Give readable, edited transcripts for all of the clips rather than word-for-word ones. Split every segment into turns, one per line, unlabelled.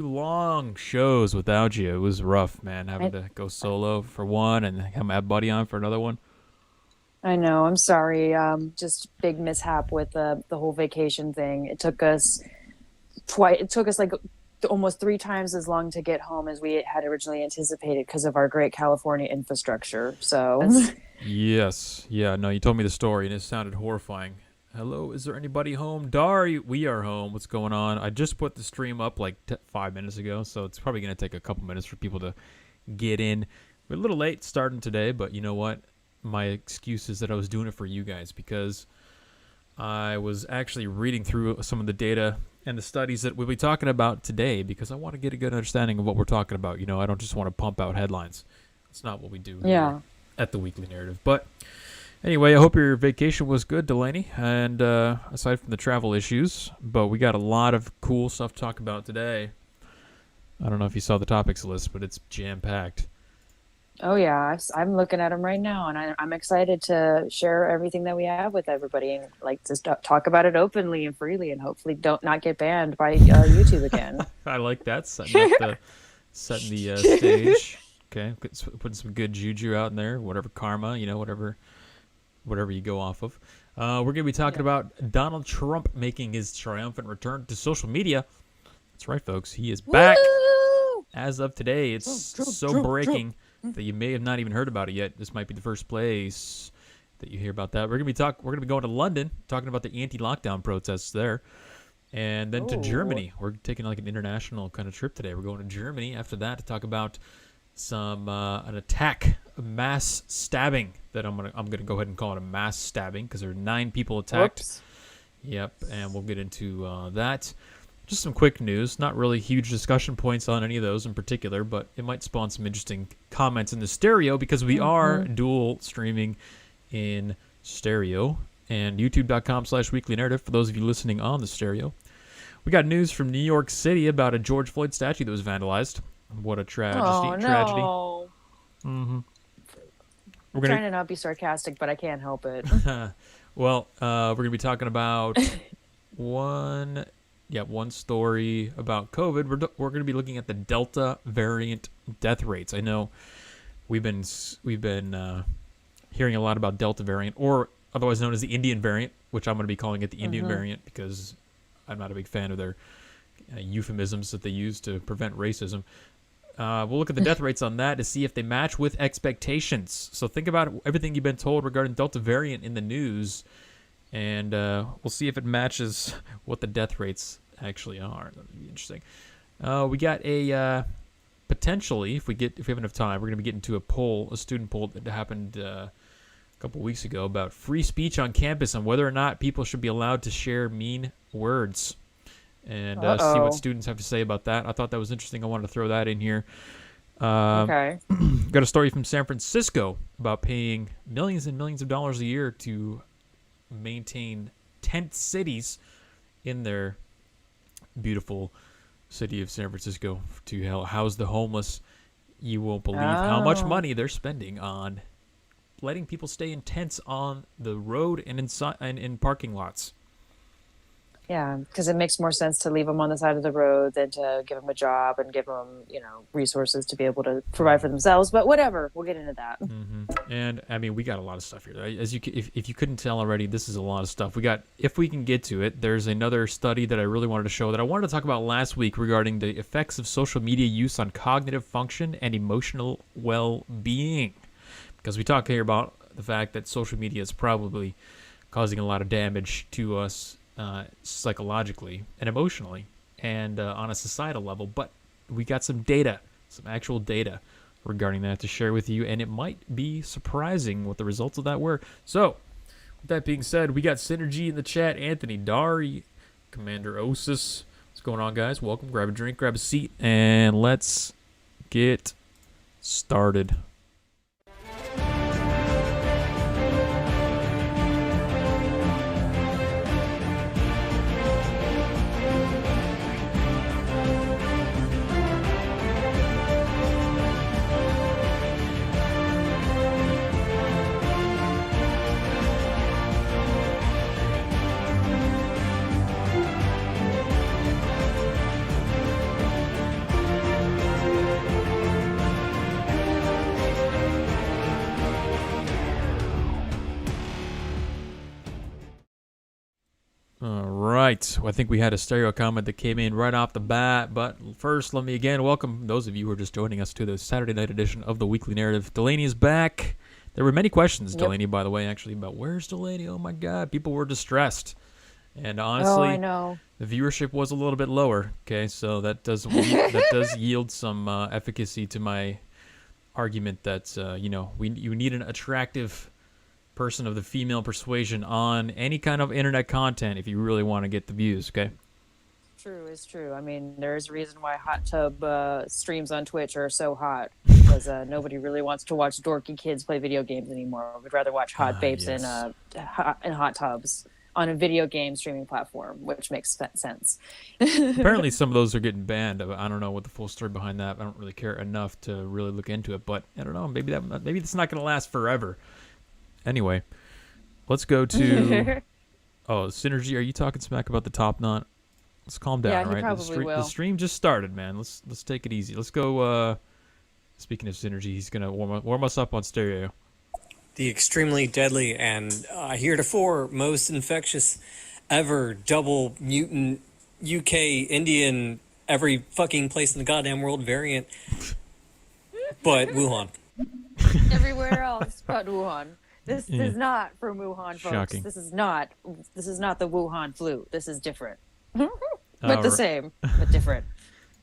long shows without you. It was rough, man, having
I
to go solo for one and have my buddy on for another one.
I know. I'm sorry. Just big mishap with the whole vacation thing. It took us twice. It took us like almost three times as long to get home as we had originally anticipated because of our great California infrastructure. So,
Yes. Yeah, no, you told me the story and it sounded horrifying. Hello, is there anybody home? Dari, we are home. What's going on? I just put the stream up like 5 minutes ago, so it's probably going to take a couple minutes for people to get in. We're a little late starting today, but you know what? My excuse is that I was doing it for you guys because I was actually reading through some of the data and the studies that we'll be talking about today because I want to get a good understanding of what we're talking about. You know, I don't just want to pump out headlines. It's not what we do here
yeah.
at the Weekly Narrative. But anyway, I hope your vacation was good, Delaney, and aside from the travel issues, but we got a lot of cool stuff to talk about today. I don't know if you saw the topics list, but it's jam-packed.
Oh, yeah. I'm looking at them right now, and I'm excited to share everything that we have with everybody and like to talk about it openly and freely, and hopefully don't not get banned by YouTube again.
I like that, setting the stage. Okay, putting some good juju out in there, whatever karma, whatever you go off of. We're going to be talking
Yeah.
about Donald Trump making his triumphant return to social media. That's right, folks. He is back
Woo!
as of today. It's so breaking that you may have not even heard about it yet. This might be the first place that you hear about that. We're going to be going to London, talking about the anti-lockdown protests there. And then to
Oh,
Germany. We're taking like an international kind of trip today. We're going to Germany after that to talk about an attack, a mass stabbing that I'm gonna go ahead and call it a mass stabbing because there are 9 people attacked.
whoops.
Yep, and we'll get into that. Just some quick news, not really huge discussion points on any of those in particular, but it might spawn some interesting comments in the stereo because we are
Hmm.
dual streaming in stereo and youtube.com/weekly narrative for those of you listening on the stereo. We got news from New York City about a George Floyd statue that was vandalized. What a
Oh
tragedy.
no.
Mm-hmm.
I'm
We're
trying to not be sarcastic, but I can't help it.
gonna we're gonna be talking about one one story about COVID. We're gonna be looking at the Delta variant death rates. I know we've been hearing a lot about Delta variant, or otherwise known as the Indian variant, which I'm gonna be calling it the Indian
Hmm.
variant because I'm not a big fan of their euphemisms that they use to prevent racism. We'll look at the death rates on that to see if they match with expectations. So think about everything you've been told regarding Delta variant in the news, and we'll see if it matches what the death rates actually are. That'll be interesting. We got a potentially, if we have enough time, we're going to be getting to a student poll that happened a couple weeks ago about free speech on campus and whether or not people should be allowed to share mean words and see what
Uh-oh.
students have to say about that. I thought that was interesting. I wanted to throw that in here. Um,
Okay.
got a story from San Francisco about paying millions and millions of dollars a year to maintain tent cities in their beautiful city of San Francisco to house the homeless. You won't believe how much
Oh.
money they're spending on letting people stay in tents on the road and inside and in parking lots.
Yeah, because it makes more sense to leave them on the side of the road than to give them a job and give them, resources to be able to provide for themselves. But whatever, we'll get into that.
And I mean, we got a lot of stuff here. As if you couldn't tell already, this is a lot of stuff. We got, if we can get to it, there's another study that I really wanted to show that I wanted to talk about last week regarding the effects of social media use on cognitive function and emotional well-being. Because we talk here about the fact that social media is probably causing a lot of damage to us psychologically and emotionally and on a societal level. But we got some data, some actual data regarding that to share with you, and it might be surprising what the results of that were. So, with that being said, we got Synergy in the chat, Anthony, Dari, Commander Osis. What's going on, guys? Welcome. Grab a drink, grab a seat, and let's get started. right. Well, I think we had a stereo comment that came in right off the bat. But first, let me again welcome those of you who are just joining us to the Saturday night edition of the Weekly Narrative. Delaney is back. There were many questions, Delaney, by the way, actually, about where's Delaney? Oh, my God. People were distressed. And honestly,
I know.
the viewership was a little bit lower. Okay, so that does yield some efficacy to my argument that, you need an attractive person of the female persuasion on any kind of internet content if you really want to get the views, okay?
True is true. I mean, there's a reason why hot tub streams on Twitch are so hot, because nobody really wants to watch dorky kids play video games anymore. We'd rather watch hot babes in hot tubs on a video game streaming platform, which makes sense.
Apparently some of those are getting banned. I don't know what the full story behind that. I don't really care enough to really look into it, but I don't know. Maybe it's not going to last forever. Anyway, let's go to Synergy. Are you talking smack about the top knot? Let's calm down,
yeah,
right? The stream just started, man. Let's take it easy. Let's go. Speaking of Synergy, he's gonna warm us up on stereo.
The extremely deadly and heretofore most infectious ever double mutant UK Indian every fucking place in the goddamn world variant, but Wuhan.
Everywhere else but Wuhan. This is not from Wuhan, folks.
Shocking.
This is not the Wuhan flu. This is different. But the same, but different.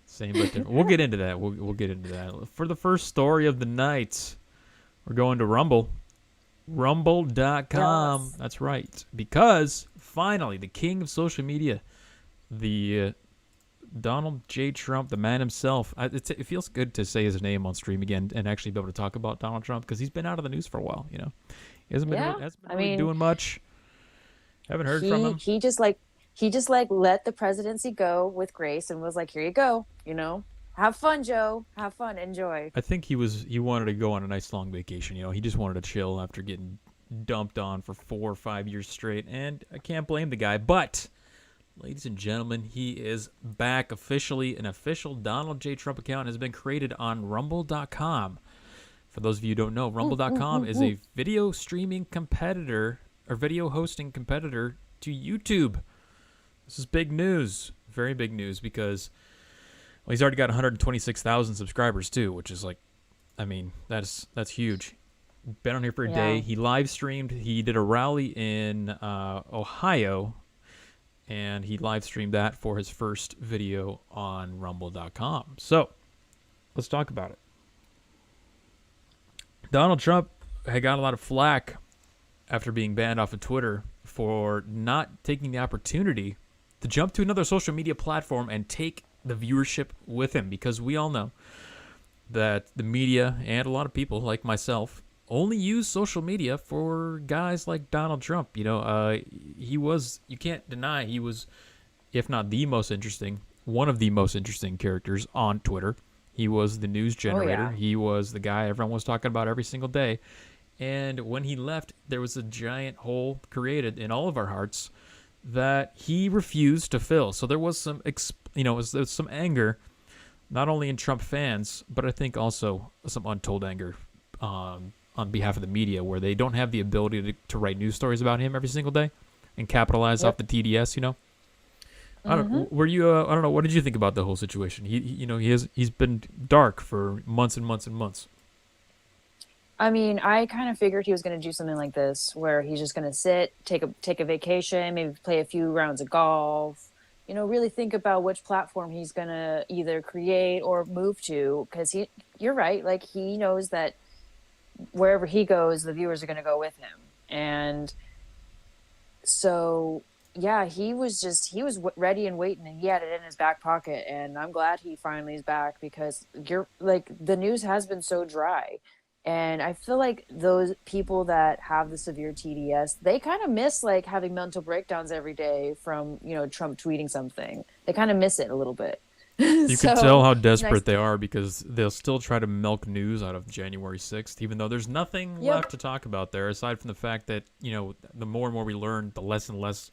Same, but different. We'll get into that. We'll get into that. For the first story of the night, we're going to Rumble. Rumble.com.
Yes.
That's right. Because finally, the king of social media, the Donald J. Trump, the man himself. It feels good to say his name on stream again and actually be able to talk about Donald Trump because he's been out of the news for a while. He hasn't been doing much. Haven't heard from him.
He just let the presidency go with grace and was like, here you go. Have fun, Joe. Have fun. Enjoy.
I think he wanted to go on a nice long vacation. He just wanted to chill after getting dumped on for 4 or 5 years straight. And I can't blame the guy. But, ladies and gentlemen, he is back officially. An official Donald J. Trump account has been created on Rumble.com. For those of you who don't know, Rumble.com is a video streaming competitor or video hosting competitor to YouTube. This is big news. Very big news because he's already got 126,000 subscribers too, which is that's huge. Been on here for a day. He live streamed. He did a rally in Ohio, and he live streamed that for his first video on Rumble.com. So let's talk about it. Donald Trump had got a lot of flack after being banned off of Twitter for not taking the opportunity to jump to another social media platform and take the viewership with him, because we all know that the media and a lot of people like myself only use social media for guys like Donald Trump. You can't deny he was, if not the most interesting, one of the most interesting characters on Twitter. He was the news generator. He was the guy everyone was talking about every single day. And when he left, there was a giant hole created in all of our hearts that he refused to fill. So there was some, there was some anger, not only in Trump fans, but I think also some untold anger on behalf of the media, where they don't have the ability to write news stories about him every single day and capitalize off the TDS. I don't know. I don't know. What did you think about the whole situation? He's been dark for months and months and months.
I mean, I kind of figured he was going to do something like this, where he's just going to sit, take a vacation, maybe play a few rounds of golf, really think about which platform he's going to either create or move to. Because you're right, like he knows that wherever he goes, the viewers are going to go with him. And so, yeah, he was ready and waiting, and he had it in his back pocket. And I'm glad he finally is back, because the news has been so dry. And I feel like those people that have the severe TDS, they kind of miss having mental breakdowns every day from, Trump tweeting something. They kind of miss it a little bit.
You can tell how desperate they are, because they'll still try to milk news out of January 6th, even though there's nothing left to talk about there, aside from the fact that, the more and more we learn, the less and less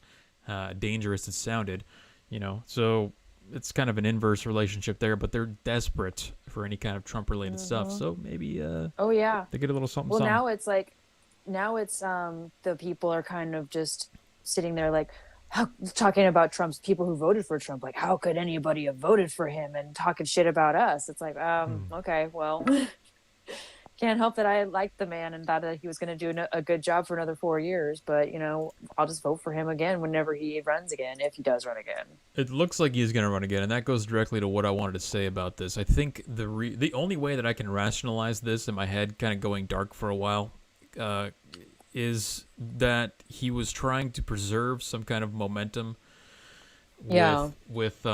dangerous it sounded, So it's kind of an inverse relationship there, but they're desperate for any kind of Trump-related stuff. So maybe they get a little something.
Well,
something.
now it's the people are kind of just sitting there like, talking about Trump's people who voted for Trump, like how could anybody have voted for him and talking shit about us? It's like, okay, well, can't help that I liked the man and thought that he was going to do a good job for another 4 years. But I'll just vote for him again whenever he runs again, if he does run again.
It looks like he's going to run again, and that goes directly to what I wanted to say about this. I think the only way that I can rationalize this in my head, kind of going dark for a while, is that he was trying to preserve some kind of momentum with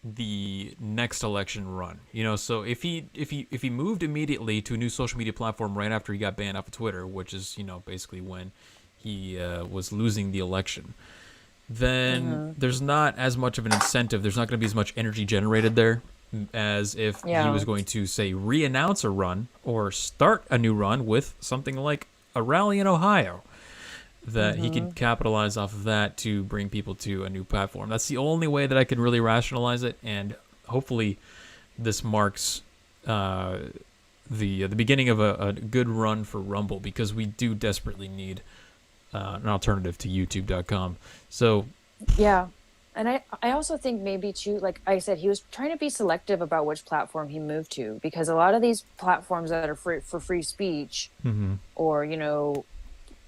the next election run. So if he moved immediately to a new social media platform right after he got banned off of Twitter, which is basically when he was losing the election, then there's not as much of an incentive. There's not going to be as much energy generated there as if he was going to, say, re-announce a run or start a new run with something like a rally in Ohio, that he could capitalize off of that to bring people to a new platform. That's the only way that I can really rationalize it, and hopefully this marks the beginning of a good run for Rumble, because we do desperately need an alternative to YouTube.com. So
yeah. And I also think maybe too, like I said, he was trying to be selective about which platform he moved to, because a lot of these platforms that are for free speech or,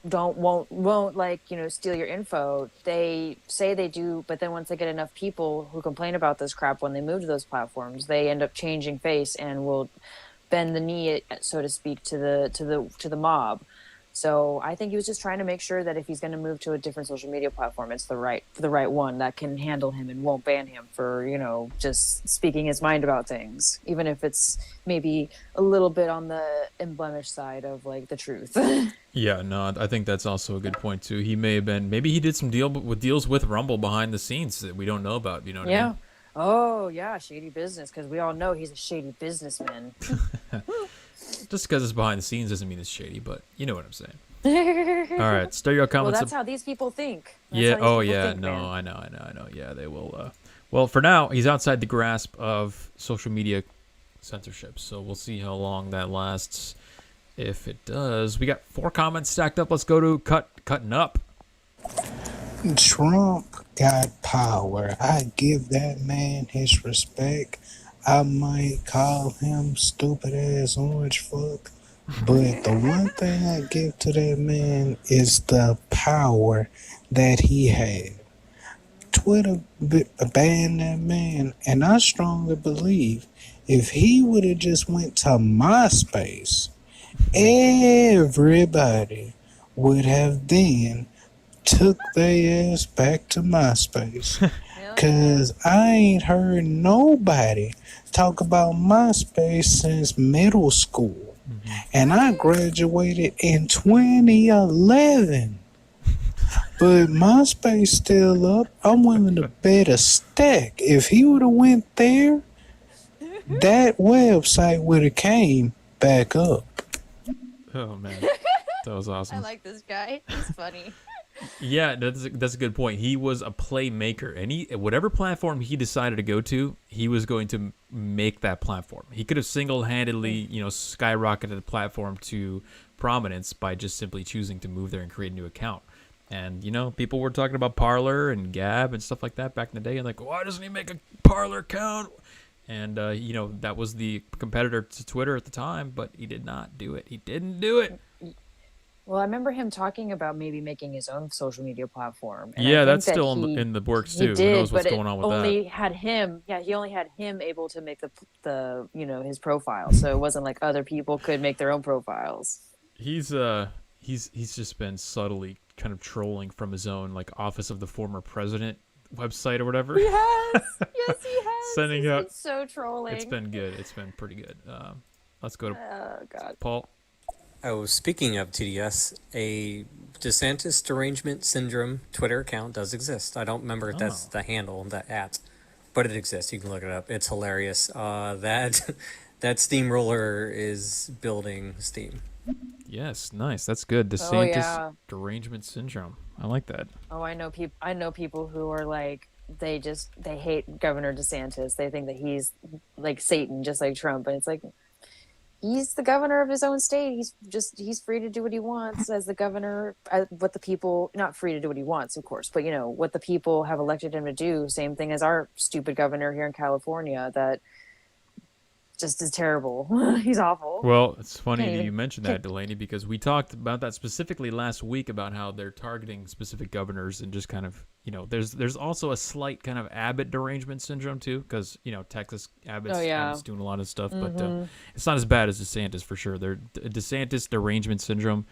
won't like, steal your info, they say they do, but then once they get enough people who complain about this crap when they move to those platforms, they end up changing face and will bend the knee, so to speak, to the mob. So I think he was just trying to make sure that if he's going to move to a different social media platform, it's the right one that can handle him and won't ban him for, just speaking his mind about things, even if it's maybe a little bit on the emblemished side of like the truth.
yeah, no, I think that's also a good point too. He may have been, maybe he did some deals with Rumble behind the scenes that we don't know about. You know what I mean?
Oh yeah, shady business, because we all know he's a shady businessman.
Just because it's behind the scenes doesn't mean it's shady, but you know what I'm saying. All right, start your comments.
Well, that's how these people think.
Yeah. Oh, yeah. No, I know. Yeah, they will. Well, for now, he's outside the grasp of social media censorship, so we'll see how long that lasts. If it does, we got 4 comments stacked up. Let's go to cutting up.
Trump got power. I give that man his respect. I might call him stupid ass orange fuck, but the one thing I give to that man is the power that he had. Twitter banned that man, and I strongly believe if he would have just went to MySpace, everybody would have then took their ass back to MySpace. Cause I ain't heard nobody talk about MySpace since middle school. And I graduated in 2011. But MySpace still up. I'm willing to bet a stack. If he would have went there, that website would have came back up.
Oh man, that was awesome.
I like this guy. He's funny.
Yeah, that's a good point. He was a playmaker, and whatever platform he decided to go to, he was going to make that platform. He could have single-handedly, skyrocketed the platform to prominence by just simply choosing to move there and create a new account. And people were talking about Parler and Gab and stuff like that back in the day, and like, why doesn't he make a Parler account? And that was the competitor to Twitter at the time, but he did not do it. He didn't do it.
Well, I remember him talking about maybe making his own social media platform. And
yeah, that's still in the works too.
He did,
who knows what's going on with
only
that?
had him. Yeah, he only had him able to make the his profile. So it wasn't like other people could make their own profiles.
He's just been subtly kind of trolling from his own like Office of the Former President website or whatever.
Yes, yes, he has.
Sending
He's
out.
been so trolling.
It's been good. It's been pretty good. Let's go to
Oh God.
Paul.
Oh, speaking of TDS, a DeSantis derangement syndrome Twitter account does exist. I don't remember if that's the handle, that at, but it exists. You can look it up. It's hilarious. That steamroller is building steam.
Yes, nice. That's good. DeSantis derangement syndrome. I like that.
Oh, I know people who are like they hate Governor DeSantis. They think that he's like Satan, just like Trump. And it's like he's the governor of his own state. He's free to do what he wants as the governor. What the people, not free to do what he wants, of course, but what the people have elected him to do. Same thing as our stupid governor here in California that just is terrible. He's awful.
Well, it's funny you mentioned that, Delaney, because we talked about that specifically last week about how they're targeting specific governors and just kind of, there's also a slight kind of Abbott derangement syndrome too, because Texas Abbott's doing a lot of stuff, but it's not as bad as DeSantis for sure. DeSantis derangement syndrome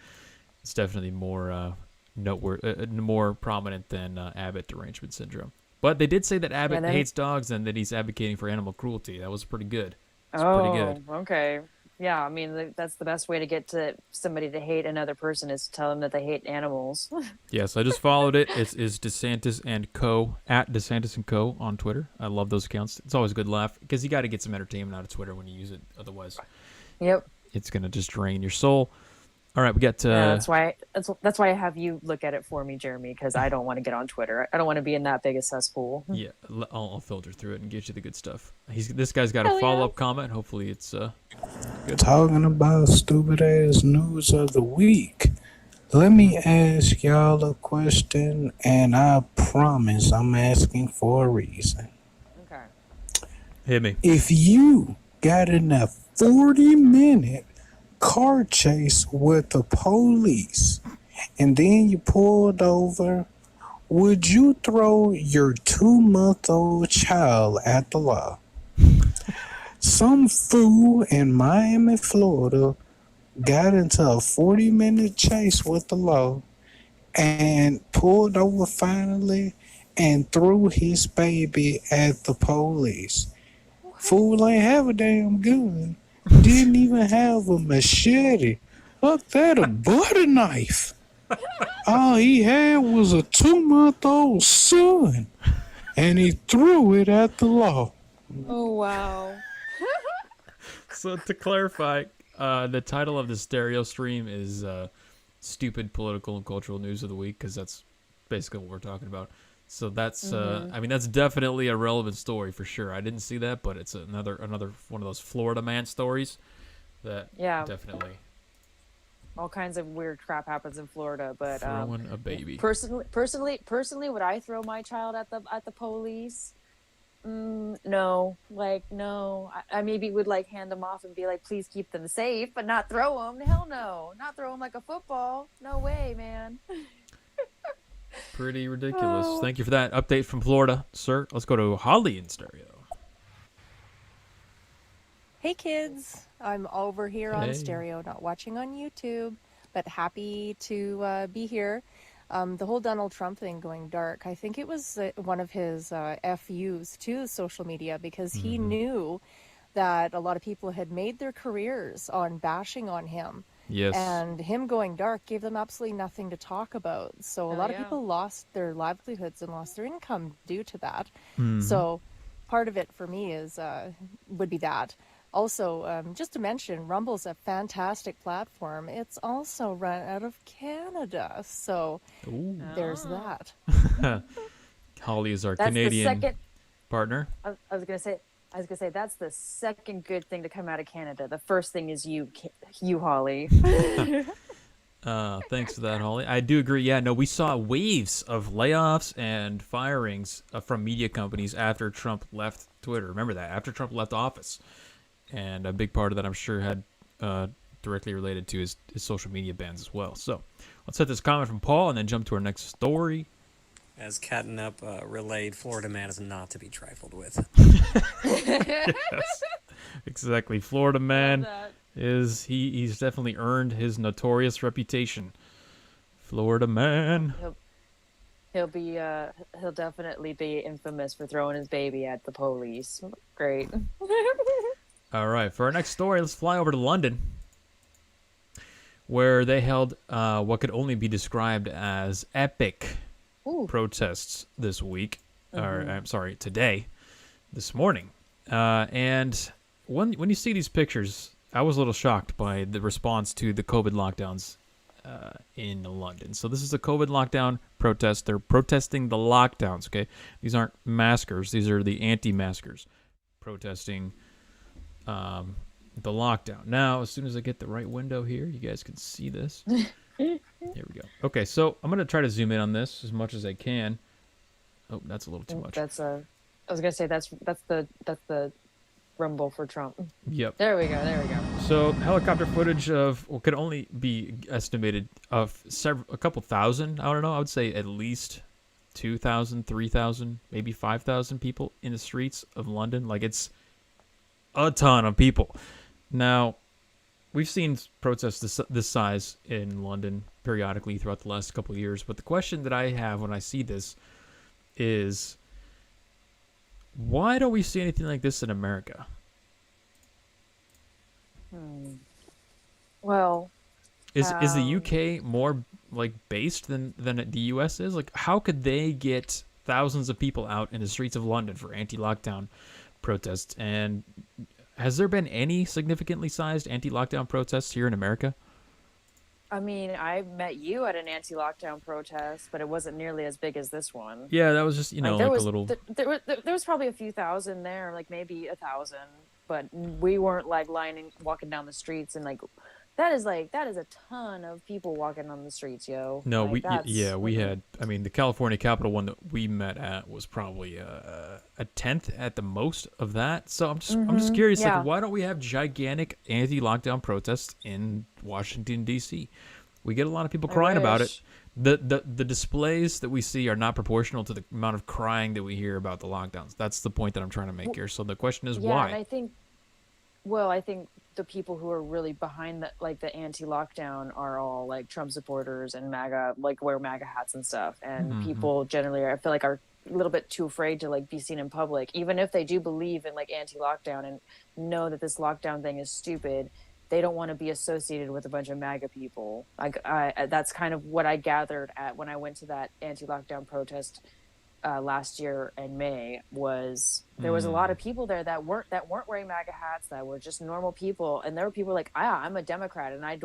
is definitely more more prominent than Abbott derangement syndrome. But they did say that Abbott hates dogs and that he's advocating for animal cruelty. That was pretty good. Pretty good.
Okay. Yeah, I mean, that's the best way to get to somebody to hate another person is to tell them that they hate animals.
Yes, I just followed it. It's DeSantis and Co. at DeSantis and Co. on Twitter. I love those accounts. It's always a good laugh because you got to get some entertainment out of Twitter when you use it. Otherwise,
yep,
it's going to just drain your soul. All right, we got
that's why I have you look at it for me, Jeremy, because I don't want to get on Twitter. I don't want to be in that big a cesspool.
Yeah, I'll filter through it and get you the good stuff. This guy's got a follow-up comment. Hopefully it's good.
Talking about stupid ass news of the week. Let me ask y'all a question, and I promise I'm asking for a reason.
Okay.
Hit me.
If you got in a 40-minute car chase with the police and then you pulled over, would you throw your 2-month-old child at the law? Some fool in Miami, Florida got into a 40-minute chase with the law and pulled over finally and threw his baby at the police. Fool ain't have a damn gun. Didn't even have a machete. Fuck that, a butter knife. All he had was a 2-month-old son, and he threw it at the law.
Oh, wow.
So to clarify, the title of the stereo stream is Stupid Political and Cultural News of the Week, because that's basically what we're talking about. So that's, I mean, that's definitely a relevant story for sure. I didn't see that, but it's another one of those Florida man stories that definitely.
All kinds of weird crap happens in Florida, but
throwing a baby.
Personally, would I throw my child at the police? No, no. I maybe would hand them off and be like, please keep them safe, but not throw them. Hell no, not throw them like a football. No way, man.
Pretty ridiculous. Oh. Thank you for that update from Florida, sir. Let's go to Holly in stereo.
Hey kids, I'm over here on stereo, not watching on YouTube, but happy to be here. The whole Donald Trump thing going dark, I think it was one of his FUs to social media because he knew that a lot of people had made their careers on bashing on him.
Yes.
And him going dark gave them absolutely nothing to talk about. So a lot of people lost their livelihoods and lost their income due to that. So part of it for me is would be that. Also, just to mention, Rumble's a fantastic platform. It's also run out of Canada. So there's that.
Holly is our
That's
Canadian partner.
I was gonna say that's the second good thing to come out of Canada. The first thing is you Holly.
Thanks for that, Holly. I do agree. Yeah, no, we saw waves of layoffs and firings from media companies after Trump left Twitter. Remember that, after Trump left office. And a big part of that, I'm sure, had directly related to his social media bans as well. So let's hit this comment from Paul and then jump to our next story.
As Catnip relayed, Florida man is not to be trifled with.
Yes, exactly. Florida man he's definitely earned his notorious reputation. Florida man.
He'll definitely be infamous for throwing his baby at the police. Great.
All right, for our next story, let's fly over to London, where they held what could only be described as epic protests this week. Or I'm sorry, this morning. And when you see these pictures, I was a little shocked by the response to the COVID lockdowns in London. So this is a COVID lockdown protest. They're protesting the lockdowns, okay? These aren't maskers. These are the anti-maskers protesting the lockdown. Now, as soon as I get the right window here, you guys can see this. Here we go. Okay, so I'm gonna try to zoom in on this as much as I can. Oh, that's a little too much.
I was gonna say that's the rumble for Trump.
Yep.
There we go.
So helicopter footage of what could only be estimated of a couple thousand. I don't know. I would say at least 2,000, 3,000, maybe 5,000 people in the streets of London. Like, it's a ton of people. Now, we've seen protests this size in London periodically throughout the last couple of years. But the question that I have when I see this is, why don't we see anything like this in America?
Well,
is the UK more like based than the US is? Like, how could they get thousands of people out in the streets of London for anti-lockdown protests? And has there been any significantly sized anti-lockdown protests here in America?
I mean, I met you at an anti-lockdown protest, but it wasn't nearly as big as this one.
Yeah, that was just, like
there
a
was,
little...
There was probably a few thousand there, like maybe 1,000, but we weren't like walking down the streets and like that is a ton of people walking on the streets, yo.
No,
like,
we had, I mean, the California Capitol one that we met at was probably a tenth at the most of that. So I'm just curious,
yeah.
like, why don't we have gigantic anti-lockdown protests in Washington D.C.? We get a lot of people crying about it. The displays that we see are not proportional to the amount of crying that we hear about the lockdowns. That's the point that I'm trying to make here. So the question is why?
And I think the people who are really behind the anti-lockdown are all like Trump supporters and MAGA, like wear MAGA hats and stuff. And people generally I feel like are a little bit too afraid to like be seen in public, even if they do believe in like anti-lockdown and know that this lockdown thing is stupid. They don't want to be associated with a bunch of MAGA people. That's kind of what I gathered at when I went to that anti-lockdown protest last year in May. Was there was a lot of people there that weren't wearing MAGA hats, that were just normal people, and there were people like, I'm a Democrat and I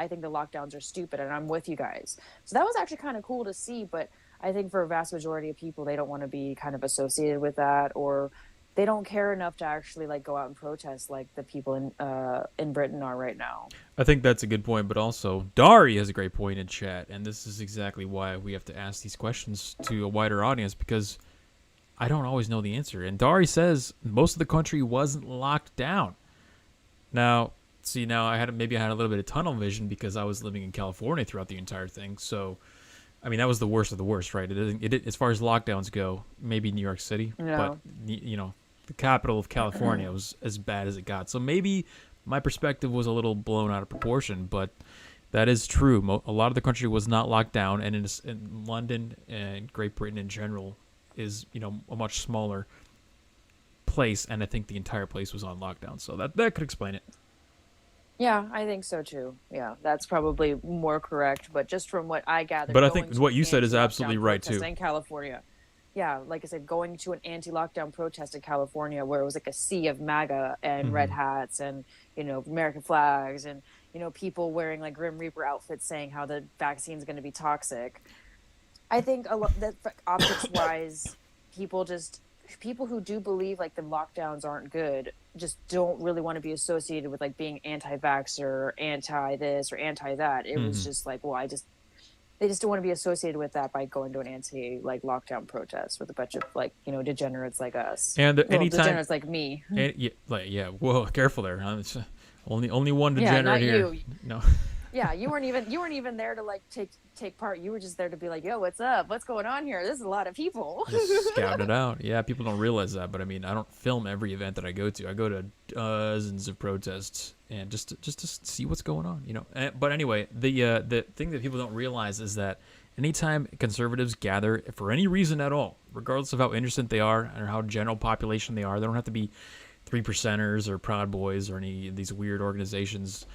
think the lockdowns are stupid and I'm with you guys. So that was actually kind of cool to see. But I think for a vast majority of people, they don't want to be kind of associated with that, or they don't care enough to actually like go out and protest like the people in Britain are right now.
I think that's a good point, but also Dari has a great point in chat, and this is exactly why we have to ask these questions to a wider audience, because I don't always know the answer. And Dari says most of the country wasn't locked down. Now, I had a little bit of tunnel vision because I was living in California throughout the entire thing. So, I mean, that was the worst of the worst, right? It as far as lockdowns go, maybe New York City, but the capital of California was as bad as it got. So maybe my perspective was a little blown out of proportion, but that is true. A lot of the country was not locked down, and in London and Great Britain in general is, a much smaller place, and I think the entire place was on lockdown. So that could explain it.
Yeah, I think so too. Yeah, that's probably more correct. But just from what I gathered,
but I think what you said is absolutely right too.
In California, yeah, like I said, going to an anti-lockdown protest in California where it was like a sea of MAGA and red hats and American flags and people wearing like Grim Reaper outfits saying how the vaccine is going to be toxic. I think a lot that optics wise, people who do believe like the lockdowns aren't good just don't really want to be associated with like being anti-vaxxer or anti this or anti that. It was just like, well, they just don't want to be associated with that by going to an lockdown protest with a bunch of degenerates like us.
And anytime
degenerates like me.
Whoa, careful there. Huh? It's only one degenerate here.
You.
No.
Yeah, you weren't even there to like take part. You were just there to be like, yo, what's up? What's going on here? This is a lot of people.
Just scout it out. Yeah, people don't realize that, but I mean, I don't film every event that I go to. I go to dozens of protests and just to see what's going on, But anyway, the thing that people don't realize is that anytime conservatives gather for any reason at all, regardless of how innocent they are or how general population they are, they don't have to be 3%ers or Proud Boys or any of these weird organizations.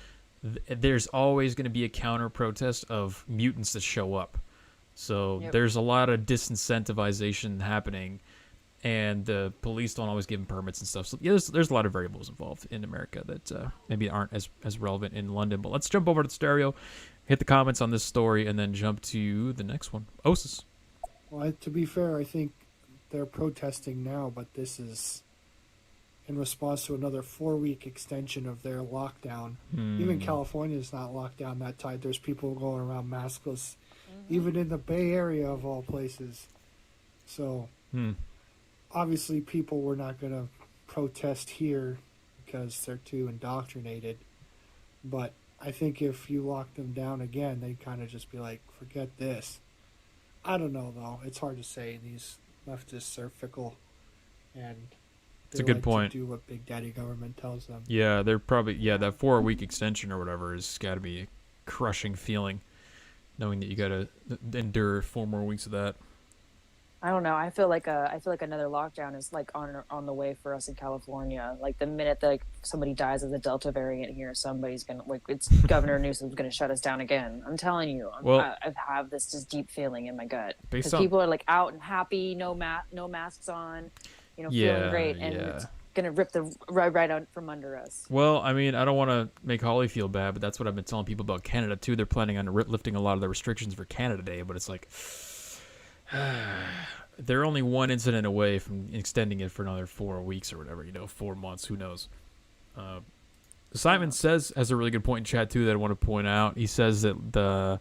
There's always going to be a counter protest of mutants that show up. So there's a lot of disincentivization happening, and the police don't always give them permits and stuff. So there's a lot of variables involved in America that maybe aren't as relevant in London. But let's jump over to Stereo, hit the comments on this story, and then jump to the next one. Osis.
Well, to be fair, I think they're protesting now, but this is in response to another 4-week extension of their lockdown. Even California is not locked down that tight. There's people going around maskless, even in the Bay Area of all places. So obviously people were not going to protest here because they're too indoctrinated. But I think if you lock them down again, they'd kind of just be like, forget this. I don't know, though. It's hard to say. These leftists are fickle, and
it's a good
like
point.
to do what Big Daddy government tells them.
Yeah, they're probably that 4-week extension or whatever has got to be a crushing feeling, knowing that you got to endure 4 more weeks of that.
I don't know. I feel like another lockdown is like on the way for us in California. Like the minute that like, somebody dies of the Delta variant here, somebody's gonna it's Governor Newsom's gonna shut us down again. I'm telling you. I have this just deep feeling in my gut because people are like out and happy, no masks on, feeling great, and it's gonna rip the right out from under us.
Well, I mean, I don't want to make Holly feel bad, but that's what I've been telling people about Canada too. They're planning on lifting a lot of the restrictions for Canada Day, but it's like. They're only one incident away from extending it for another 4 weeks or whatever, 4 months, who knows. Simon has a really good point in chat too that I want to point out. He says that the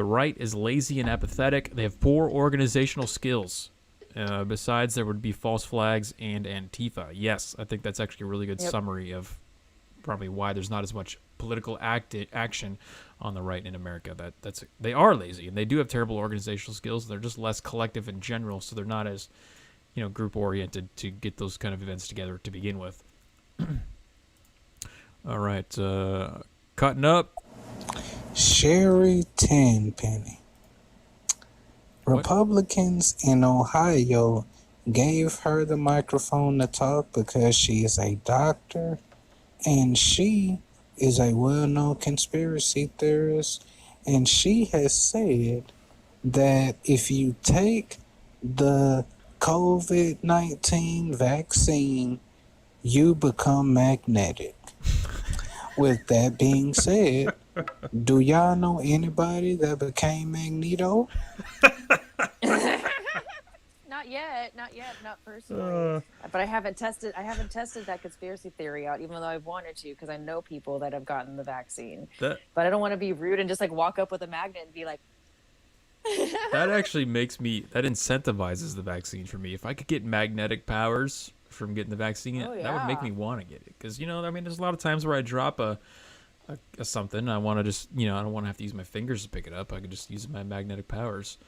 right is lazy and apathetic. They have poor organizational skills. Besides, there would be false flags and Antifa. Yes, I think that's actually a really good summary of probably why there's not as much political action on the right in America. They are lazy and they do have terrible organizational skills. They're just less collective in general, so they're not as group oriented to get those kind of events together to begin with. All right, cutting up.
Sherry Tenpenny. Republicans in Ohio gave her the microphone to talk because she is a doctor and she is a well-known conspiracy theorist, and she has said that if you take the COVID-19 vaccine, you become magnetic. With that being said, do y'all know anybody that became Magneto?
Not personally. But I haven't tested that conspiracy theory out, even though I've wanted to, because I know people that have gotten the vaccine. But I don't want to be rude and just like walk up with a magnet and be like.
That actually that incentivizes the vaccine for me. If I could get magnetic powers from getting the vaccine, that would make me want to get it. Because there's a lot of times where I drop a something, I want to just I don't want to have to use my fingers to pick it up. I could just use my magnetic powers.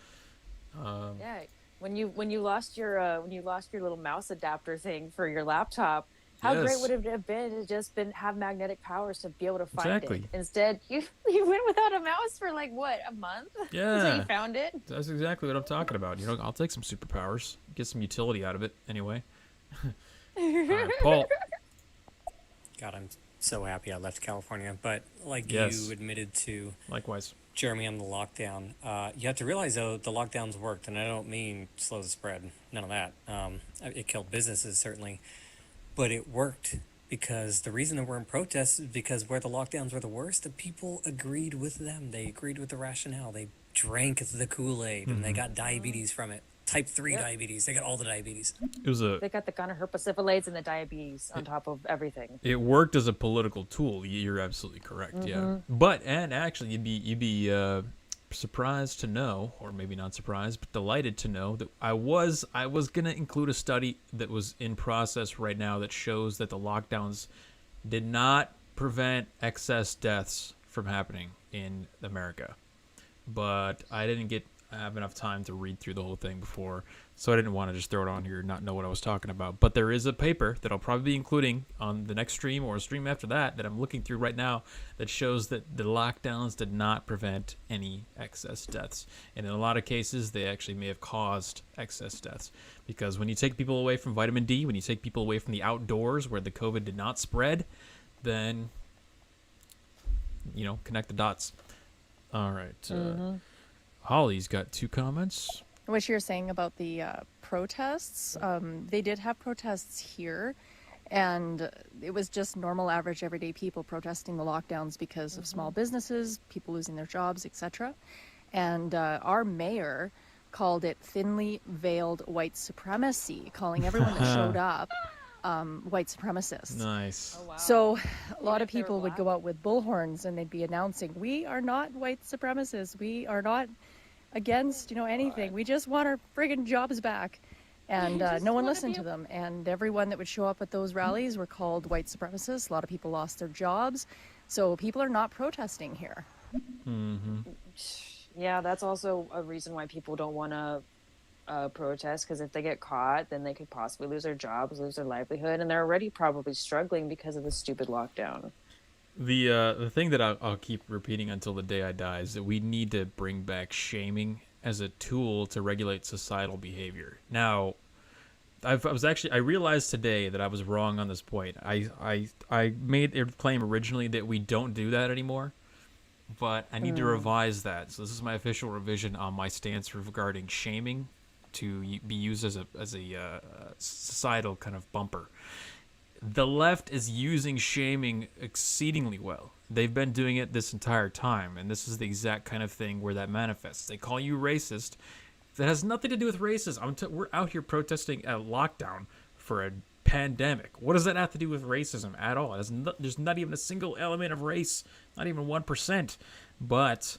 When you lost your little mouse adapter thing for your laptop, how great would it have been to just have magnetic powers to be able to find it? Instead, you went without a mouse for like what, a month?
Yeah,
until you found it.
That's exactly what I'm talking about. I'll take some superpowers, get some utility out of it anyway. All right, Paul.
God, I'm so happy I left California, but you admitted to.
Likewise.
Jeremy, on the lockdown, you have to realize, though, the lockdowns worked, and I don't mean slow the spread, none of that. It killed businesses, certainly, but it worked because the reason there weren't protests is because where the lockdowns were the worst, the people agreed with them. They agreed with the rationale. They drank the Kool-Aid, and they got diabetes from it. Type 3 diabetes. They got all the diabetes.
They got the gonorrhea syphilis and the diabetes on top of everything.
It worked as a political tool. You're absolutely correct. Yeah, and actually, you'd be surprised to know, or maybe not surprised, but delighted to know that I was gonna include a study that was in process right now that shows that the lockdowns did not prevent excess deaths from happening in America, but I didn't have enough time to read through the whole thing before, so I didn't want to just throw it on here and not know what I was talking about. But there is a paper that I'll probably be including on the next stream or a stream after that I'm looking through right now that shows that the lockdowns did not prevent any excess deaths. And in a lot of cases, they actually may have caused excess deaths. Because when you take people away from vitamin D, when you take people away from the outdoors where the COVID did not spread, then, connect the dots. All right. Holly's got 2 comments.
What you're saying about the protests, they did have protests here, and it was just normal, average, everyday people protesting the lockdowns because of small businesses, people losing their jobs, etc. And our mayor called it thinly veiled white supremacy, calling everyone that showed up white supremacists.
Nice.
Oh, wow.
So a lot
Even
of
if they were
people would
black?
go out with bullhorns and they'd be announcing, "We are not white supremacists. We are not against, anything. We just want our friggin' jobs back." And no one listened to them. And everyone that would show up at those rallies were called white supremacists. A lot of people lost their jobs. So people are not protesting here.
Yeah, that's also a reason why people don't want to protest, because if they get caught, then they could possibly lose their jobs, lose their livelihood, and they're already probably struggling because of the stupid lockdown.
The thing that I'll keep repeating until the day I die is that we need to bring back shaming as a tool to regulate societal behavior. Now, I realized today that I was wrong on this point. I made a claim originally that we don't do that anymore, but I need to revise that. So this is my official revision on my stance regarding shaming to be used as a societal kind of bumper. The left is using shaming exceedingly well. They've been doing it this entire time, and this is the exact kind of thing where that manifests. They call you racist. That has nothing to do with racism. We're out here protesting a lockdown for a pandemic. What does that have to do with racism at all? There's not even a single element of race, not even 1%. But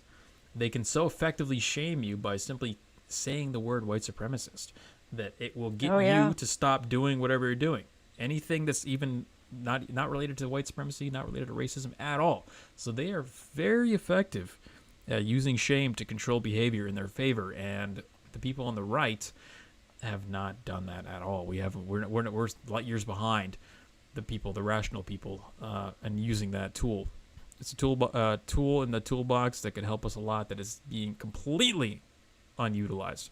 they can so effectively shame you by simply saying the word white supremacist that it will get you to stop doing whatever you're doing. Anything that's even not related to white supremacy, not related to racism at all. So they are very effective at using shame to control behavior in their favor, and the people on the right have not done that at all. We're light years behind the rational people, and using that tool. It's a tool in the toolbox that can help us a lot that is being completely unutilized.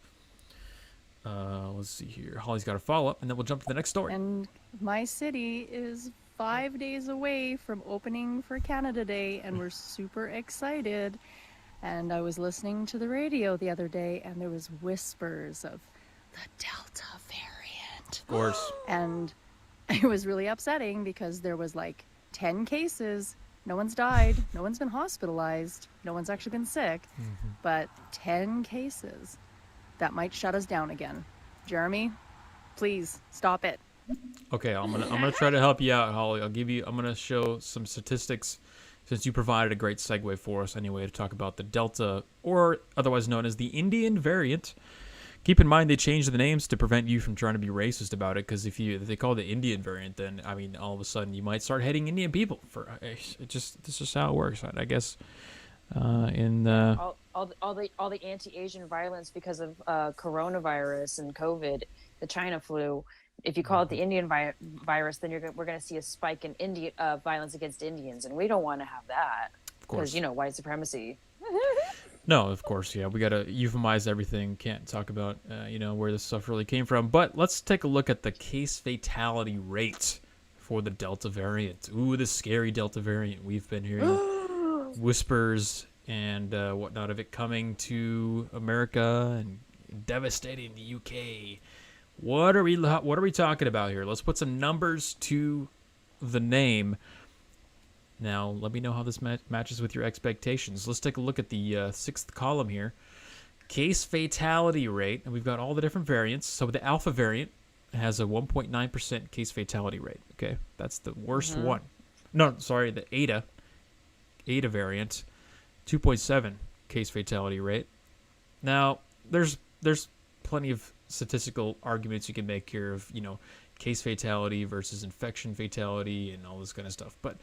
Let's see here. Holly's got a follow-up, and then we'll jump to the next story.
And my city is 5 days away from opening for Canada Day, and we're super excited. And I was listening to the radio the other day, and there was whispers of the Delta variant.
Of course.
And it was really upsetting because there was like 10 cases. No one's died. No one's been hospitalized. No one's actually been sick. But 10 cases. That might shut us down again. Jeremy, please stop it.
Okay, I'm gonna try to help you out, Holly. I'm gonna show some statistics, since you provided a great segue for us anyway to talk about the Delta, or otherwise known as the Indian variant. Keep in mind they changed the names to prevent you from trying to be racist about it, because if they call it the Indian variant, then I mean all of a sudden you might start hating Indian people. This is just how it works, I guess.
All the anti-Asian violence because of coronavirus and COVID, the China flu. If you call it the Indian virus, then we're going to see a spike in violence against Indians, and we don't want to have that.
Of course,
because white supremacy.
No, of course, yeah. We got to euphemize everything. Can't talk about where this stuff really came from. But let's take a look at the case fatality rate for the Delta variant. Ooh, the scary Delta variant. We've been hearing whispers and whatnot of it coming to America and devastating the UK. What are we talking about here? Let's put some numbers to the name. Now, let me know how this matches with your expectations. Let's take a look at the sixth column here. Case fatality rate, and we've got all the different variants. So the Alpha variant has a 1.9% case fatality rate. Okay, that's the worst one. No, sorry, the Eta variant, 2.7 case fatality rate. Now, there's plenty of statistical arguments you can make here of case fatality versus infection fatality and all this kind of stuff, but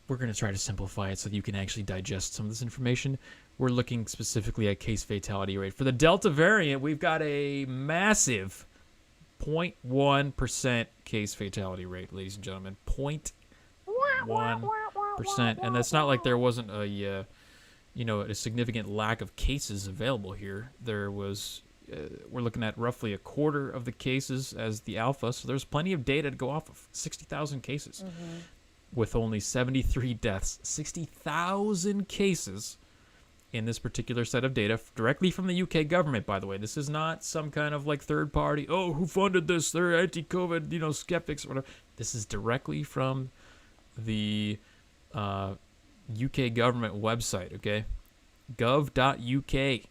we're going to try to simplify it so that you can actually digest some of this information. We're looking specifically at case fatality rate. For the Delta variant, we've got a massive 0.1% case fatality rate, ladies and gentlemen. 0.1%. And that's not like there wasn't a significant lack of cases available here. There was, we're looking at roughly a quarter of the cases as the Alpha, so there's plenty of data to go off of. 60,000 cases. With only 73 deaths. 60,000 cases in this particular set of data, directly from the UK government, by the way. This is not some kind of like third party, who funded this? They're anti-COVID, skeptics or whatever. This is directly from the UK government website, okay? gov.uk.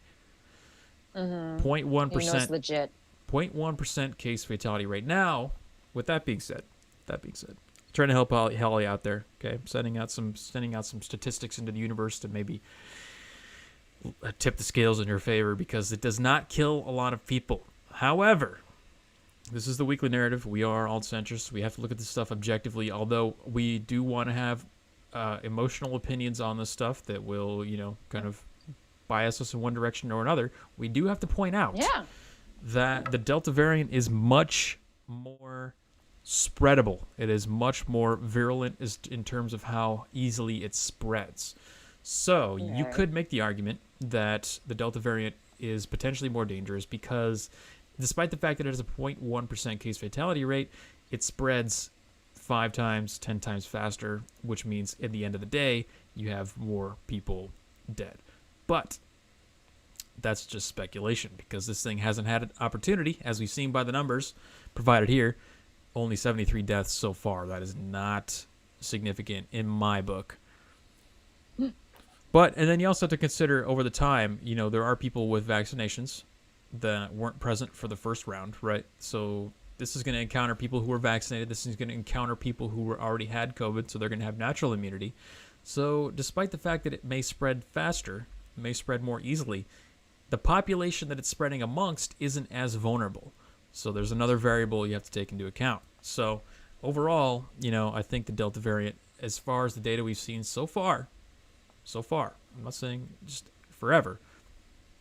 0.1%.
Legit.
0.1% case fatality rate. Now, with that being said, that being said, trying to help Holly out there. Okay, sending out some statistics into the universe to maybe tip the scales in your favor, because it does not kill a lot of people. However, this is the weekly narrative. We are all centrists. We have to look at this stuff objectively, although we do want to have emotional opinions on this stuff that will, kind of bias us in one direction or another. We do have to point out that the Delta variant is much more spreadable. It is much more virulent in terms of how easily it spreads. So you could make the argument that the Delta variant is potentially more dangerous because despite the fact that it has a 0.1% case fatality rate, it spreads 5 times, 10 times faster, which means at the end of the day, you have more people dead. But that's just speculation because this thing hasn't had an opportunity, as we've seen by the numbers provided here. Only 73 deaths so far. That is not significant in my book. But, and then you also have to consider over the time, there are people with vaccinations that weren't present for the first round, right? So this is going to encounter people who were vaccinated. This is going to encounter people who already had COVID, so they're going to have natural immunity. So despite the fact that it may spread faster, it may spread more easily, the population that it's spreading amongst isn't as vulnerable. So there's another variable you have to take into account. So overall, I think the Delta variant, as far as the data we've seen so far, I'm not saying just forever,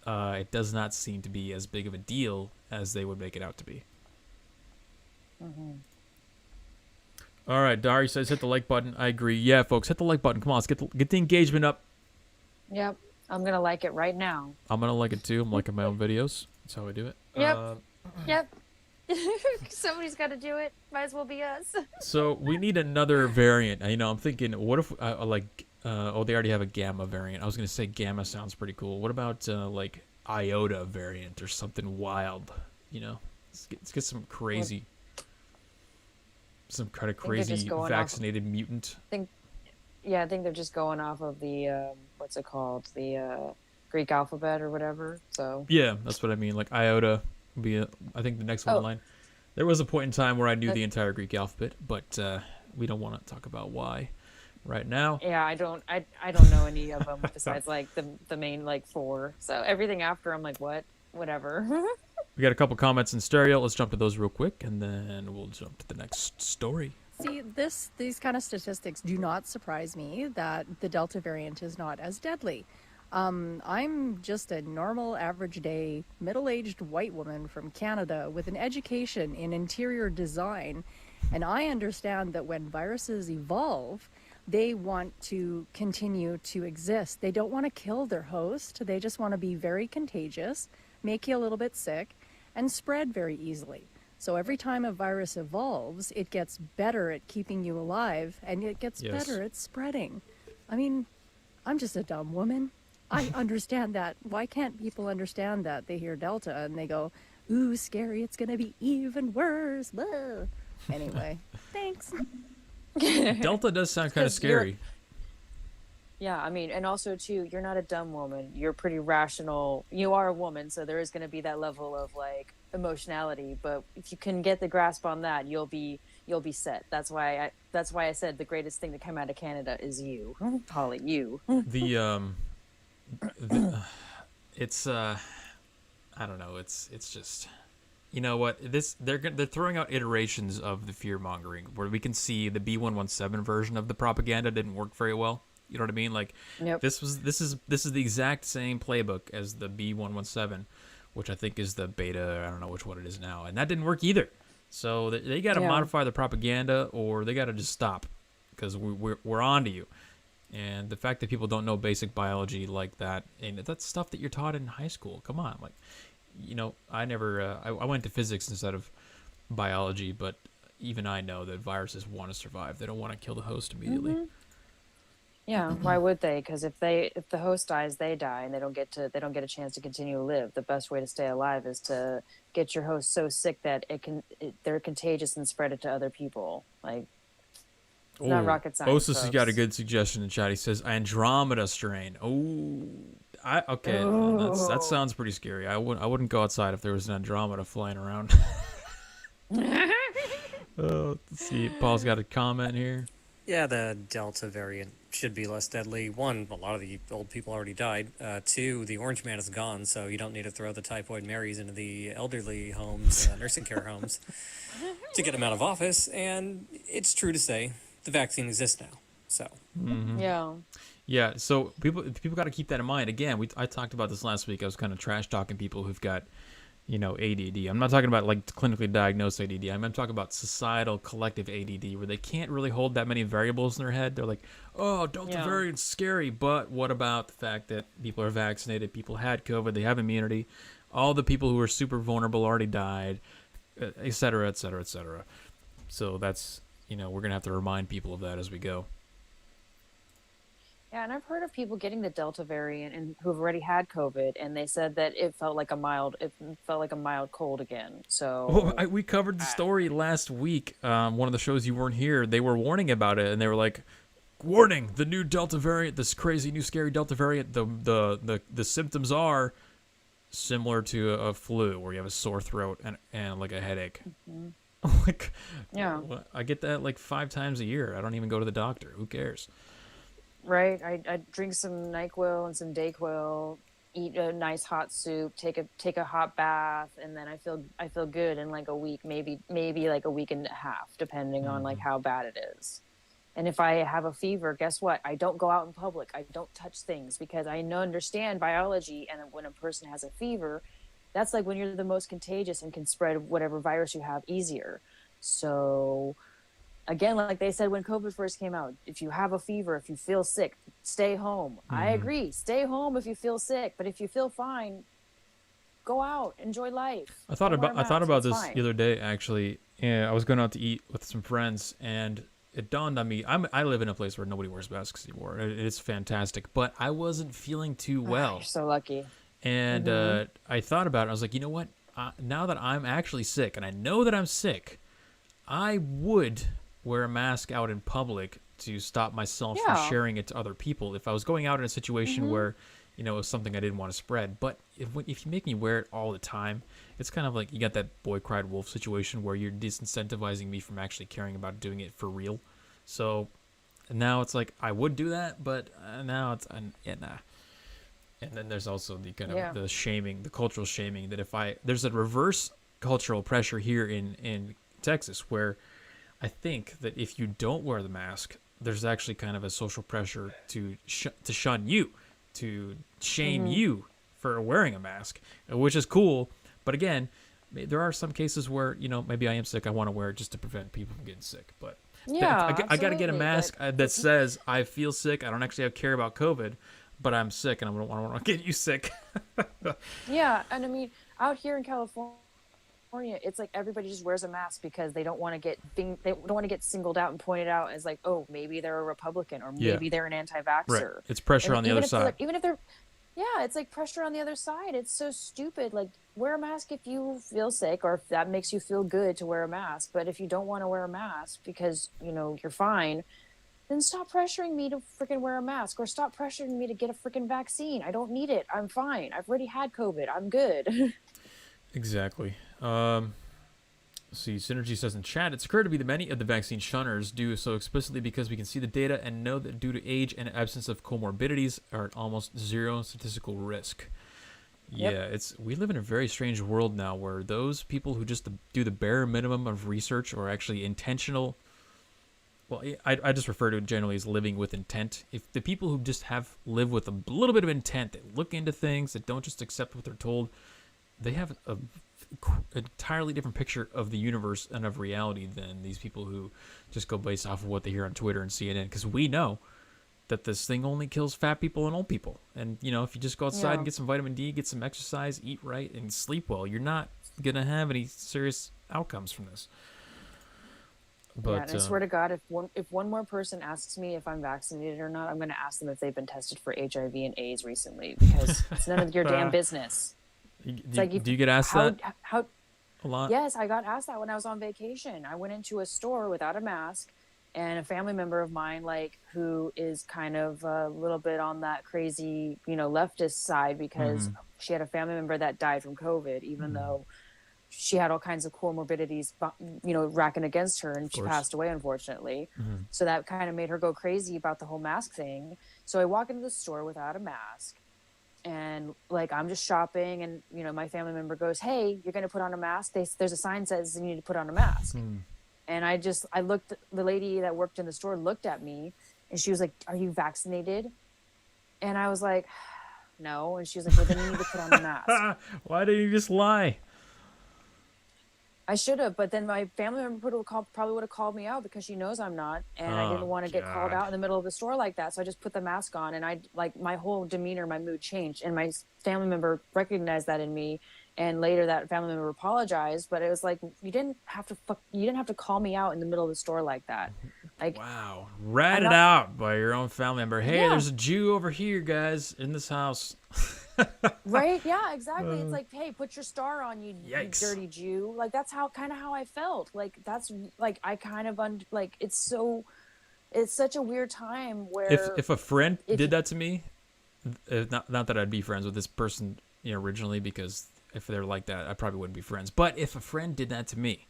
it does not seem to be as big of a deal as they would make it out to be.
Mm-hmm.
All right, Dari says hit the like button. I agree. Yeah, folks, hit the like button. Come on, let's get the engagement up.
Yep, I'm gonna like it right now.
I'm gonna like it too. I'm liking my own videos. That's how I do it.
Yep. Somebody's got to do it. Might as well be us.
So we need another variant. I'm thinking, what if they already have a gamma variant. I was gonna say gamma sounds pretty cool. What about like iota variant or something wild? Let's get some crazy, some kind of crazy vaccinated mutant.
I think they're just going off of the what's it called, the Greek alphabet or whatever. So
yeah, that's what I mean. Like iota would be, I think, the next one in line. There was a point in time where I knew the entire Greek alphabet, but we don't want to talk about why right now.
Yeah, I don't know any of them besides like the main like 4. So everything after I'm like, what? Whatever.
We got a couple comments in stereo. Let's jump to those real quick, and then we'll jump to the next story.
See, these kind of statistics do not surprise me that the Delta variant is not as deadly. I'm just a normal, average day, middle-aged white woman from Canada with an education in interior design, and I understand that when viruses evolve, they want to continue to exist. They don't want to kill their host. They just want to be very contagious, make you a little bit sick, and spread very easily. So every time a virus evolves, it gets better at keeping you alive, and it gets better at spreading. I mean, I'm just a dumb woman. I understand that. Why can't people understand that? They hear Delta and they go, ooh, scary, it's going to be even worse. Blah. Anyway, thanks.
Delta does sound kind of scary.
Yeah, I mean, and also too, you're not a dumb woman. You're pretty rational. You are a woman, so there is going to be that level of like emotionality. But if you can get the grasp on that, you'll be set. That's why I said the greatest thing to come out of Canada is you, Holly. You.
It's I don't know. It's just, you know what, they're throwing out iterations of the fear mongering where we can see the B117 version of the propaganda didn't work very well. You know what I mean? Like, this is the exact same playbook as the B117, which I think is the beta. I don't know which one it is now, and that didn't work either. So they got to modify the propaganda, or they got to just stop, because we're on to you. And the fact that people don't know basic biology like that, and that's stuff that you're taught in high school. Come on, like, I never I went to physics instead of biology, but even I know that viruses want to survive. They don't want to kill the host immediately.
Mm-hmm. Yeah, why would they? Because if the host dies, they die, and they don't get a chance to continue to live. The best way to stay alive is to get your host so sick that they're contagious and spread it to other people. Like, it's not rocket science.
Osis has got a good suggestion in chat. He says Andromeda strain. That sounds pretty scary. I wouldn't go outside if there was an Andromeda flying around. Let's see. Paul's got a comment here.
Yeah, the Delta variant should be less deadly. One, a lot of the old people already died. Two, the Orange Man is gone, so you don't need to throw the Typhoid Marys into the elderly homes, nursing care homes, to get them out of office. And it's true to say the vaccine exists now. So
Yeah.
Yeah, so people got to keep that in mind. Again, I talked about this last week. I was kind of trash talking people who've got, ADD. I'm not talking about like clinically diagnosed ADD. I'm talking about societal collective ADD, where they can't really hold that many variables in their head. They're like, oh, Delta variant's scary, but what about the fact that people are vaccinated, people had COVID, they have immunity, all the people who are super vulnerable already died, et cetera, et cetera, et cetera. So that's, we're going to have to remind people of that as we go.
Yeah, and I've heard of people getting the Delta variant and who've already had COVID, and they said that it felt like a mild cold again. So
we covered the story last week. One of the shows you weren't here, they were warning about it, and they were like, "Warning: the new Delta variant, this crazy new scary Delta variant. The symptoms are similar to a flu, where you have a sore throat and like a headache." Like,
yeah,
I get that like 5 times a year. I don't even go to the doctor. Who cares?
right. I drink some NyQuil and some Dayquil, eat a nice hot soup, take a hot bath, and then I feel good in like a week, maybe like a week and a half, depending on like how bad it is. And if I have a fever, guess what? I don't go out in public. I don't touch things because I understand biology. And when a person has a fever, that's like when you're the most contagious and can spread whatever virus you have easier. So again, like they said when COVID first came out, if you have a fever, if you feel sick, stay home. I agree. Stay home if you feel sick. But if you feel fine, go out, enjoy life.
I thought about this
fine.
the other day, actually. Yeah, I was going out to eat with some friends, and it dawned on me. I live in a place where nobody wears masks anymore. It's fantastic, but I wasn't feeling too well.
You're so lucky.
And I thought about it. I was like, you know what? Now that I'm actually sick, and I know that I'm sick, I would wear a mask out in public to stop myself from sharing it to other people if I was going out in a situation where, it was something I didn't want to spread. But if you make me wear it all the time, it's kind of like you got that boy cried wolf situation where you're disincentivizing me from actually caring about doing it for real. So now it's like I would do that, but now it's nah. And then there's also the kind of the shaming, the cultural shaming that there's a reverse cultural pressure here in Texas where I think that if you don't wear the mask, there's actually kind of a social pressure to shun you, to shame you for wearing a mask, which is cool. But again, there are some cases where, maybe I am sick. I want to wear it just to prevent people from getting sick. But I got to get a mask that says I feel sick. I don't actually care about COVID, but I'm sick and I don't want to get you sick.
Yeah. And I mean, out here in California, it's like everybody just wears a mask because they don't want to get singled out and pointed out as like, oh, maybe they're a Republican or maybe they're an anti-vaxxer.
Right. It's pressure on the other side.
Even if they're, it's like pressure on the other side. It's so stupid. Like, wear a mask if you feel sick or if that makes you feel good to wear a mask. But if you don't want to wear a mask because, you're fine, then stop pressuring me to freaking wear a mask or stop pressuring me to get a freaking vaccine. I don't need it. I'm fine. I've already had COVID. I'm good.
Exactly. See, Synergy says in chat, it's occurred to me that many of the vaccine shunners do so explicitly because we can see the data and know that due to age and absence of comorbidities are at almost zero statistical risk.
Yep.
Yeah, we live in a very strange world now where those people who just do the bare minimum of research or actually intentional. Well, I just refer to it generally as living with intent. If the people who just live with a little bit of intent, that look into things, that don't just accept what they're told, they have an entirely different picture of the universe and of reality than these people who just go based off of what they hear on Twitter and CNN. Because we know that this thing only kills fat people and old people. And, if you just go outside and get some vitamin D, get some exercise, eat right, and sleep well, you're not going to have any serious outcomes from this. But,
and I swear to God, if one more person asks me if I'm vaccinated or not, I'm going to ask them if they've been tested for HIV and AIDS recently because it's none of your damn business.
Do you get asked that a lot?
Yes, I got asked that when I was on vacation. I went into a store without a mask, and a family member of mine, who is kind of a little bit on that crazy, leftist side because she had a family member that died from COVID, even though she had all kinds of comorbidities, racking against her, and she
course.
passed away, unfortunately. So that kind of made her go crazy about the whole mask thing. So I walk into the store without a mask, and like I'm just shopping, and my family member goes, "Hey, you're gonna put on a mask? There's a sign says you need to put on a mask." And I looked. The lady that worked in the store looked at me, and she was like, "Are you vaccinated?" And I was like, "No." And she was like, "Well, then you need to put on a mask."
Why didn't you just lie?
I should have, but then my family member probably would have called me out because she knows I'm not, and I didn't want to get called out in the middle of the store like that. So I just put the mask on, and my whole demeanor, my mood changed, and my family member recognized that in me. And later, that family member apologized, but it was like you didn't have to call me out in the middle of the store like that. Like,
wow, ratted out by your own family member. Hey,
Yeah.
there's a Jew over here, guys, in this house.
right? Yeah, exactly. It's like, hey, put your star on, you
Yikes.
dirty Jew. Like that's how I felt. Like that's like I kind of like it's such a weird time where
If a friend did that to me, not that I'd be friends with this person originally, because if they're like that, I probably wouldn't be friends. But if a friend did that to me,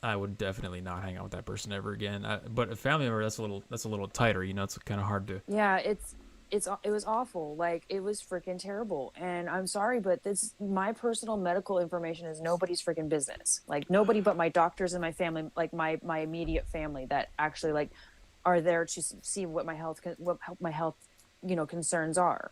I would definitely not hang out with that person ever again. But a family member, that's a little tighter. It's kind of hard to.
Yeah, it was awful. Like it was freaking terrible. And I'm sorry, but my personal medical information is nobody's freaking business. Like nobody but my doctors and my family, like my immediate family that actually like are there to see what my health concerns are.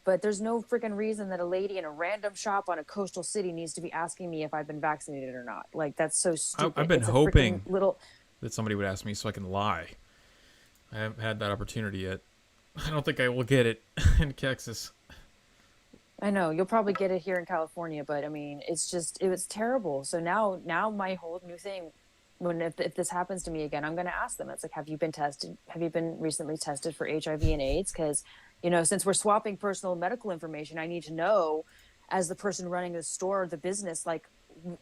But there's no freaking reason that a lady in a random shop on a coastal city needs to be asking me if I've been vaccinated or not. Like that's so stupid.
I've been
It's a
hoping
freaking
that somebody would ask me so I can lie. I haven't had that opportunity yet. I don't think I will get it in Texas.
I know you'll probably get it here in California, but I mean, it was terrible. So now my whole new thing, if this happens to me again, I'm going to ask them. It's like, have you been tested? Have you been recently tested for HIV and AIDS? Because since we're swapping personal medical information, I need to know, as the person running the store, the business, like,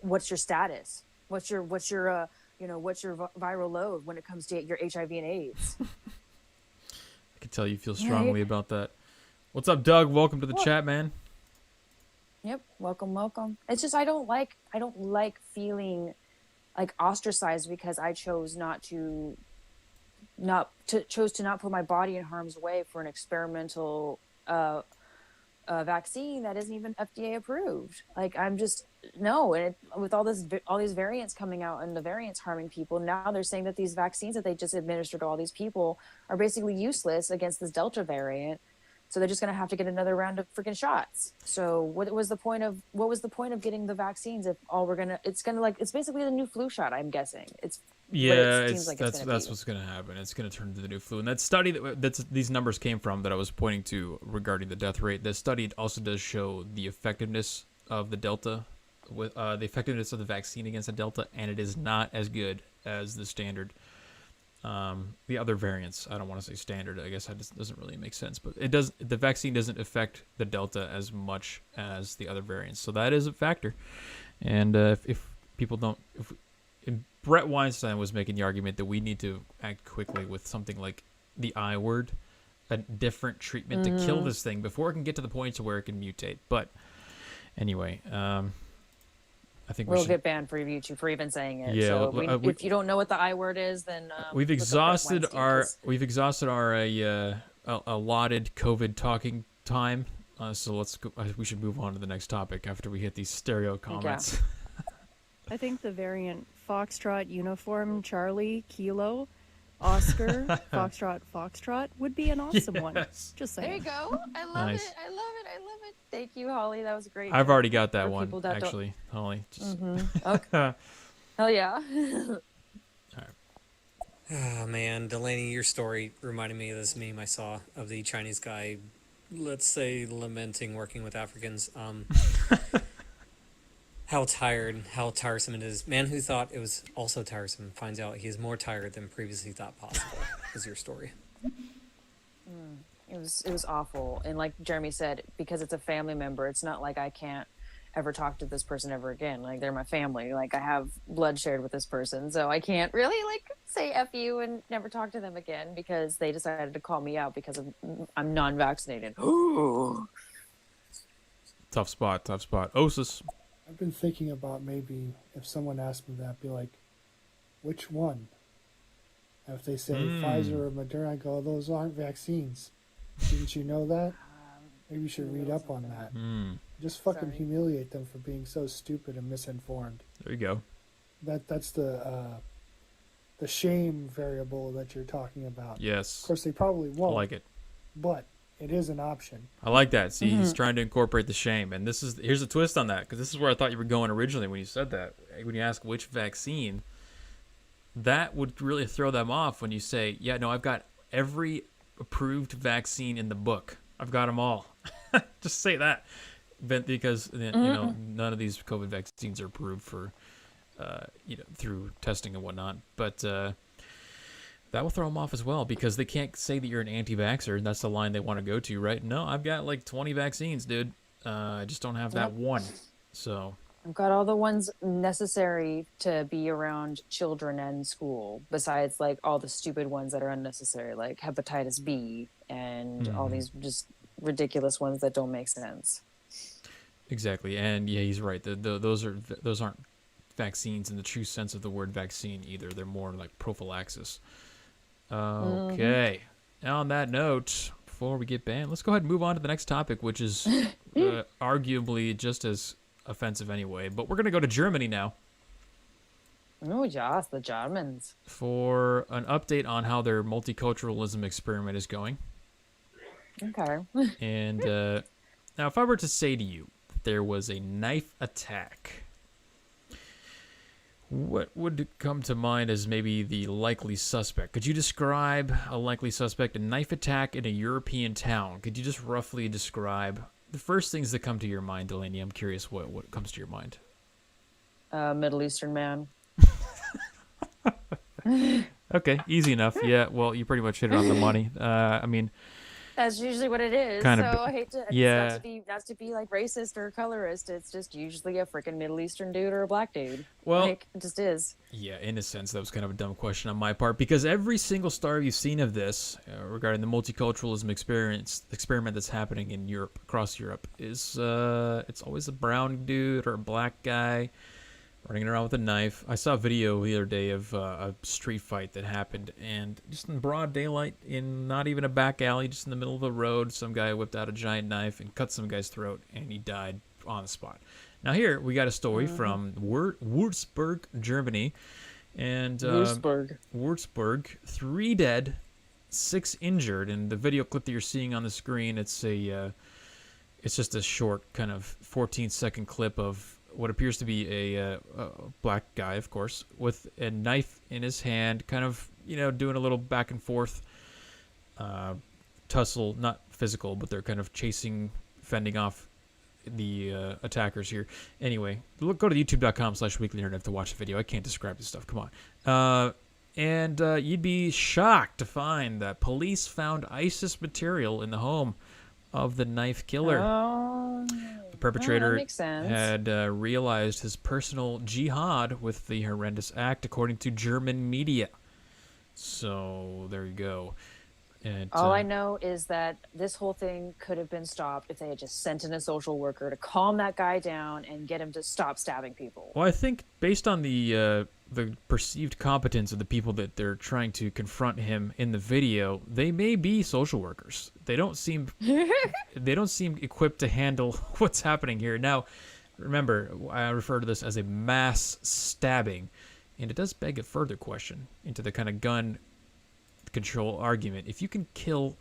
what's your status? What's your viral load when it comes to your HIV and AIDS?
I can tell you feel strongly about that. What's up, Doug? Welcome to the chat, man.
Yep, welcome. It's just I don't like feeling like ostracized because I chose to not put my body in harm's way for an experimental vaccine that isn't even FDA approved. Like I'm just no, and with all these variants coming out and the variants harming people, now they're saying that these vaccines that they just administered to all these people are basically useless against this Delta variant. So they're just going to have to get another round of freaking shots. So what was the point of getting the vaccines if it's basically the new flu shot, I'm guessing. That's
what's going to happen. It's going to turn into the new flu. And that study these numbers came from that I was pointing to regarding the death rate, the study also does show the effectiveness of the Delta, with the effectiveness of the vaccine against the Delta, and it is not as good as the standard. The other variants, I don't want to say standard. I guess that just doesn't really make sense, but it does. The vaccine doesn't affect the Delta as much as the other variants, so that is a factor. And if people don't, Brett Weinstein was making the argument that we need to act quickly with something like the I word, a different treatment to kill this thing before it can get to the point to where it can mutate. But anyway, I think
we'll get banned for YouTube for even saying it.
Yeah,
so if you don't know what the I word is, then
we've exhausted our allotted COVID talking time. So let's go. We should move on to the next topic after we hit these stereo comments.
I think the variant Foxtrot Uniform Charlie Kilo Oscar Foxtrot would be an awesome one. Just saying.
There you go. I love it. I love it. Thank you, Holly. That was great.
I've already got that one, actually. Holly.
Okay. Hell yeah.
All right.
Oh, man. Delaney, your story reminded me of this meme I saw of the Chinese guy, let's say, lamenting working with Africans. How tiresome it is. Man who thought it was also tiresome finds out he is more tired than previously thought possible, is your story.
It was awful. And like Jeremy said, because it's a family member, it's not like I can't ever talk to this person ever again. Like they're my family. Like I have blood shared with this person. So I can't really like say F you and never talk to them again because they decided to call me out because I'm non-vaccinated.
Tough spot. Osis.
I've been thinking about maybe if someone asked me that, be like, which one? And if they say Pfizer or Moderna, I go, those aren't vaccines. Didn't you know that? Maybe you should read up on that. Just fucking humiliate them for being so stupid and misinformed.
There you go.
That's the shame variable that you're talking about.
Yes.
Of course, they probably won't.
I like it.
But it is an option.
I like that. See, he's trying to incorporate the shame, and here's a twist on that, because this is where I thought you were going originally when you said that. When you ask which vaccine, that would really throw them off when you say, "Yeah, no, I've got every approved vaccine in the book. I've got them all." Just say that, because none of these COVID vaccines are approved for, through testing and whatnot. But that will throw them off as well, because they can't say that you're an anti-vaxxer, and that's the line they want to go to, right? No, I've got like 20 vaccines, dude. I just don't have that one. So
I've got all the ones necessary to be around children and school, besides like all the stupid ones that are unnecessary, like hepatitis B and all these just ridiculous ones that don't make sense.
exactly, and yeah, he's right. Those aren't vaccines in the true sense of the word vaccine either. They're more like prophylaxis. Okay. Now on that note, before we get banned, let's go ahead and move on to the next topic, which is arguably just as offensive anyway. But we're going to go to Germany now
Oh, yes, the Germans.
for an update on how their multiculturalism experiment is going.
Okay.
And now, if I were to say to you that there was a knife attack, what would come to mind as maybe the likely suspect? Could you describe a likely suspect, a knife attack in a European town? Could you just roughly describe the first things that come to your mind, Delaney? I'm curious what comes to your mind.
Middle Eastern man.
Okay, easy enough. Yeah, well, you pretty much hit it on the money. I mean,
That's usually what it is.
Kind of,
so I hate to,
yeah.
not to be like racist or colorist. It's just usually a freaking Middle Eastern dude or a black dude.
Well,
Like, it just is.
yeah, in a sense, that was kind of a dumb question on my part, because every single story you've seen of this regarding the multiculturalism experiment that's happening in Europe, across Europe, is it's always a brown dude or a black guy running around with a knife. I saw a video the other day of a street fight that happened, and just in broad daylight, in not even a back alley, just in the middle of the road, some guy whipped out a giant knife and cut some guy's throat, and he died on the spot. Now here, we got a story from Würzburg, Germany, and Würzburg, 3 dead, 6 injured, and the video clip that you're seeing on the screen, it's just a short kind of 14-second clip of what appears to be a black guy, of course, with a knife in his hand, kind of, doing a little back and forth tussle, not physical, but they're kind of fending off the attackers here. Anyway, go to youtube.com/weeklyinternet to watch the video. I can't describe this stuff. Come on. And you'd be shocked to find that police found ISIS material in the home of the knife killer. The perpetrator had realized his personal jihad with the horrendous act, according to German media. So there you go. And,
All I know is that this whole thing could have been stopped if they had just sent in a social worker to calm that guy down and get him to stop stabbing people.
Well, I think based on the perceived competence of the people that they're trying to confront him in the video, they may be social workers. They don't seem equipped to handle what's happening here. Now, remember, I refer to this as a mass stabbing, and it does beg a further question into the kind of gun control argument. If you can kill,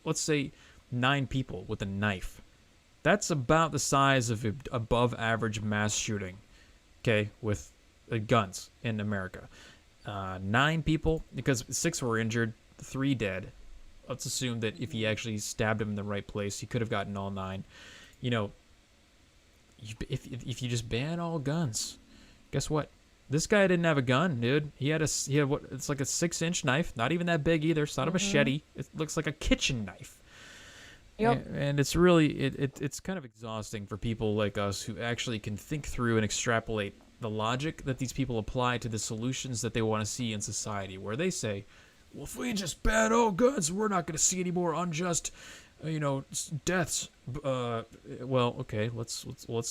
let's say, 9 people with a knife, that's about the size of an above average mass shooting, okay, with guns in America. 9 people, because 6 were injured, 3 dead. Let's assume that if he actually stabbed him in the right place, he could have gotten all 9. If you just ban all guns, guess what? This guy didn't have a gun, dude. He had what? It's like a 6-inch knife, not even that big either. It's not a machete. It looks like a kitchen knife.
Yep.
And it's really it's kind of exhausting for people like us who actually can think through and extrapolate the logic that these people apply to the solutions that they want to see in society, where they say, well, if we just ban all guns, we're not going to see any more unjust deaths. Well, okay, let's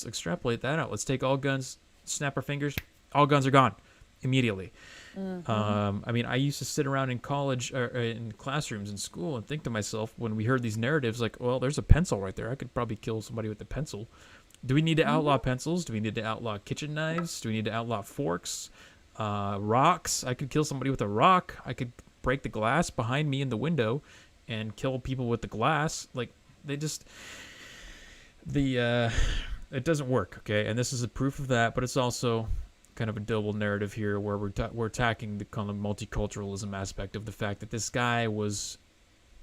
extrapolate that out. Let's take all guns, snap our fingers, all guns are gone immediately. I mean, I used to sit around in college or in classrooms in school and think to myself when we heard these narratives, like, well, there's a pencil right there. I could probably kill somebody with a pencil. Do we need to outlaw pencils? Do we need to outlaw kitchen knives? Do we need to outlaw forks, rocks? I could kill somebody with a rock. I could break the glass behind me in the window and kill people with the glass. Like, it doesn't work, okay? And this is a proof of that, but it's also kind of a double narrative here where we're attacking the kind of multiculturalism aspect of the fact that this guy was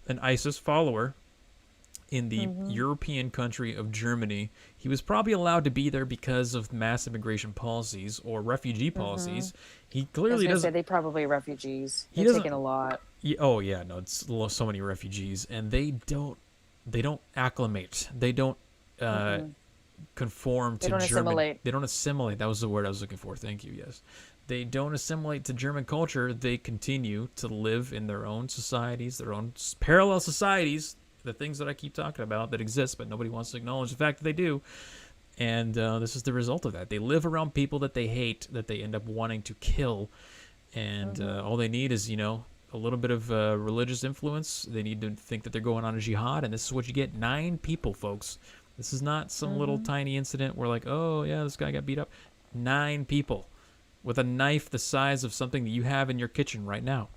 an ISIS follower in the European country of Germany. He was probably allowed to be there because of mass immigration policies or refugee policies. He clearly doesn't.
Say they probably refugees.
He
They're
doesn't-
taking a lot.
Oh yeah, no, it's so many refugees, and they don't acclimate. They don't conform to
They don't
German.
assimilate.
They don't assimilate. That was the word I was looking for. Thank you. Yes, they don't assimilate to German culture. They continue to live in their own societies, their own parallel societies. The things that I keep talking about that exist, but nobody wants to acknowledge the fact that they do. And this is the result of that. They live around people that they hate, that they end up wanting to kill. And all they need is, a little bit of religious influence. They need to think that they're going on a jihad. And this is what you get. 9 people, folks. This is not some little tiny incident where like, oh, yeah, this guy got beat up. 9 people with a knife the size of something that you have in your kitchen right now.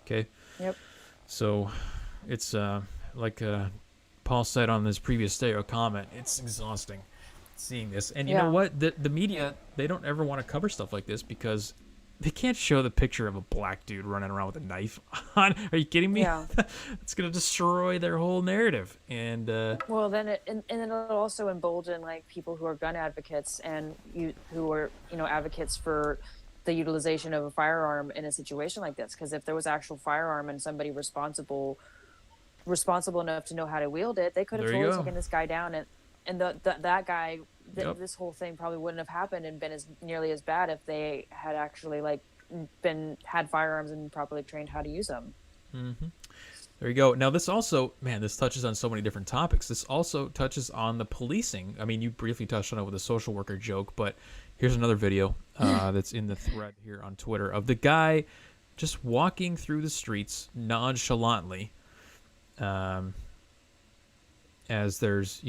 Okay?
Yep.
So it's... like Paul said on this previous stereo comment, it's exhausting seeing this. And you know what? The media, they don't ever want to cover stuff like this because they can't show the picture of a black dude running around with a knife on. Are you kidding me?
Yeah.
It's going to destroy their whole narrative. And
Well, then and then it'll also embolden like people who are gun advocates and who are advocates for the utilization of a firearm in a situation like this. Because if there was actual firearm and somebody responsible enough to know how to wield it, they could have totally taken this guy down, and that guy, this whole thing probably wouldn't have happened and been nearly as bad if they had actually had firearms and properly trained how to use them.
There you go. Now this also, this touches on so many different topics. This also touches on the policing. I mean, you briefly touched on it with a social worker joke, but here's another video that's in the thread here on Twitter of the guy just walking through the streets nonchalantly, as there's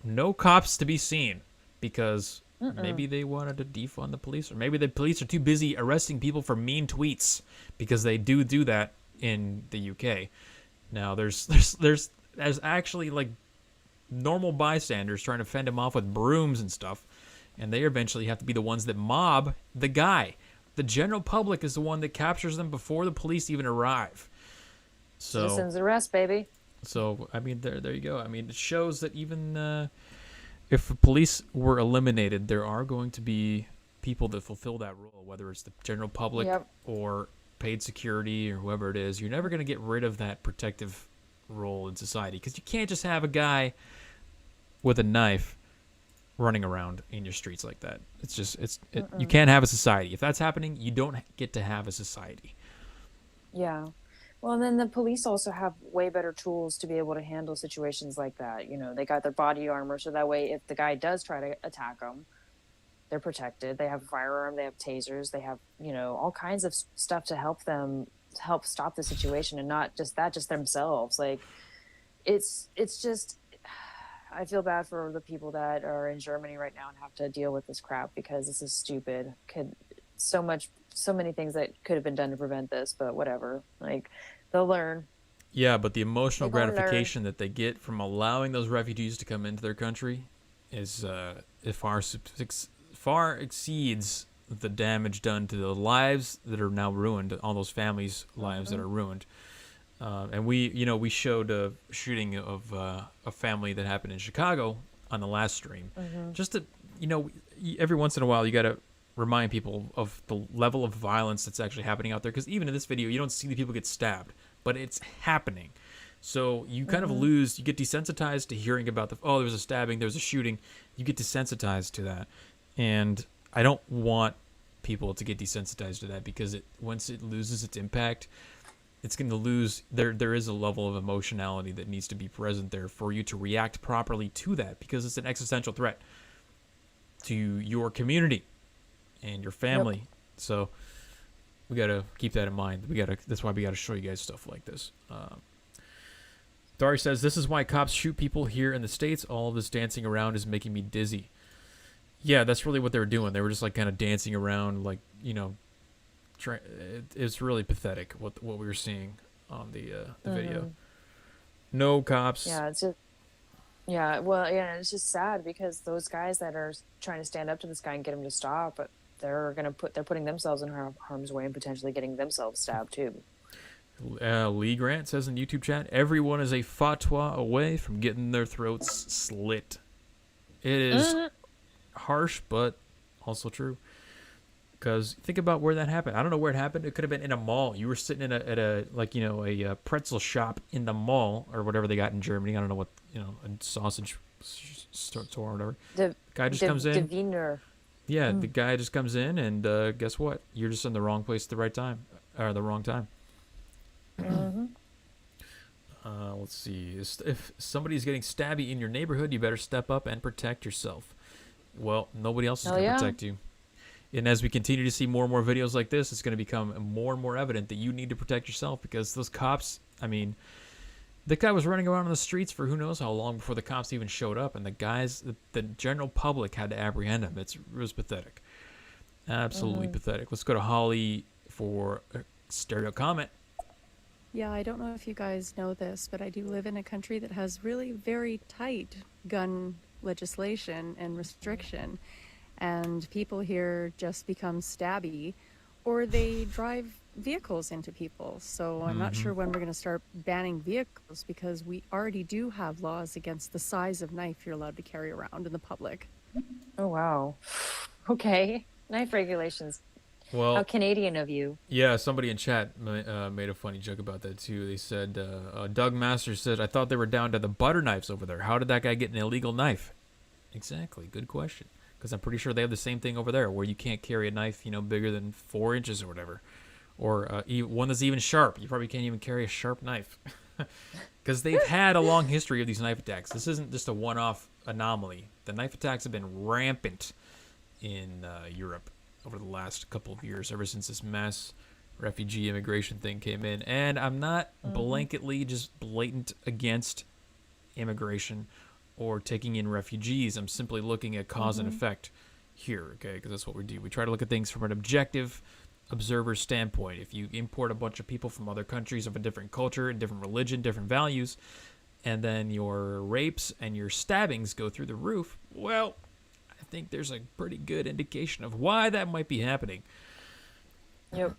no cops to be seen because maybe they wanted to defund the police, or maybe the police are too busy arresting people for mean tweets, because they do that in the UK. Now there's actually like normal bystanders trying to fend him off with brooms and stuff, and they eventually have to be the ones that mob the guy. The general public is the one that captures them before the police even arrive. So
citizens arrest, baby.
So I mean, there you go. I mean, it shows that even if police were eliminated, there are going to be people that fulfill that role, whether it's the general public or paid security or whoever it is. You're never going to get rid of that protective role in society, because you can't just have a guy with a knife running around in your streets like that. It's just you can't have a society. If that's happening, you don't get to have a society.
Yeah. Well, and then the police also have way better tools to be able to handle situations like that. They got their body armor, so that way if the guy does try to attack them, they're protected. They have a firearm, they have tasers, they have, all kinds of stuff to help stop the situation, and not just that, just themselves. Like, it's just, I feel bad for the people that are in Germany right now and have to deal with this crap, because this is stupid. So many things that could have been done to prevent this, but whatever. Like, they'll learn.
Yeah, but the emotional gratification that they get from allowing those refugees to come into their country is far exceeds the damage done to the lives that are now ruined, all those families' lives that are ruined. And we showed a shooting of a family that happened in Chicago on the last stream. Just to, every once in a while you got to remind people of the level of violence that's actually happening out there, because even in this video you don't see the people get stabbed, but it's happening. So you kind of you get desensitized to hearing about there was a stabbing, there was a shooting. You get desensitized to that, and I don't want people to get desensitized to that, because once it loses its impact, it's going to lose. There is a level of emotionality that needs to be present there for you to react properly to that, because it's an existential threat to your community and your family. Yep. So we got to keep that in mind. That's why we got to show you guys stuff like this. Dari says, this is why cops shoot people here in the States. All of this dancing around is making me dizzy. Yeah, that's really what they were doing. They were just like kind of dancing around, like, you know, it's really pathetic what we were seeing on the video. No cops.
Yeah, it's just, yeah, well, yeah, it's just sad because those guys that are trying to stand up to this guy and get him to stop, they're putting themselves in harm's way and potentially getting themselves stabbed too.
Lee Grant says in YouTube chat, everyone is a fatwa away from getting their throats slit. It is harsh, but also true. Because think about where that happened. I don't know where it happened. It could have been in a mall. You were sitting at a pretzel shop in the mall or whatever they got in Germany. I don't know what, a sausage store or whatever. The guy just comes in.
Wiener.
Yeah, the guy just comes in and guess what? You're just in the wrong place at the right time, or the wrong time. Let's see. If somebody's getting stabby in your neighborhood, you better step up and protect yourself. Well, nobody else is going to protect you. And as we continue to see more and more videos like this, it's going to become more and more evident that you need to protect yourself, because those cops, I mean, the guy was running around on the streets for who knows how long before the cops even showed up, and the general public had to apprehend him. It was pathetic. Absolutely pathetic. Let's go to Holly for a stereo comment.
Yeah, I don't know if you guys know this, but I do live in a country that has really very tight gun legislation and restriction. And people here just become stabby, or they drive vehicles into people. So I'm not sure when we're going to start banning vehicles, because we already do have laws against the size of knife you're allowed to carry around in the public.
Oh, wow. Okay. Knife regulations.
Well,
how Canadian of you.
Yeah, somebody in chat made a funny joke about that too. They said, Doug Masters said, I thought they were down to the butter knives over there. How did that guy get an illegal knife? Exactly. Good question. Because I'm pretty sure they have the same thing over there, where you can't carry a knife, bigger than 4 inches or whatever. Or one that's even sharp. You probably can't even carry a sharp knife. Because they've had a long history of these knife attacks. This isn't just a one-off anomaly. The knife attacks have been rampant in Europe over the last couple of years, ever since this mass refugee immigration thing came in. And I'm not blanketly just blatant against immigration or taking in refugees. I'm simply looking at cause and effect here, okay? Because that's what we do. We try to look at things from an objective observer standpoint. If you import a bunch of people from other countries of a different culture, different religion, different values, and then your rapes and your stabbings go through the roof, well, I think there's a pretty good indication of why that might be happening.
Yep.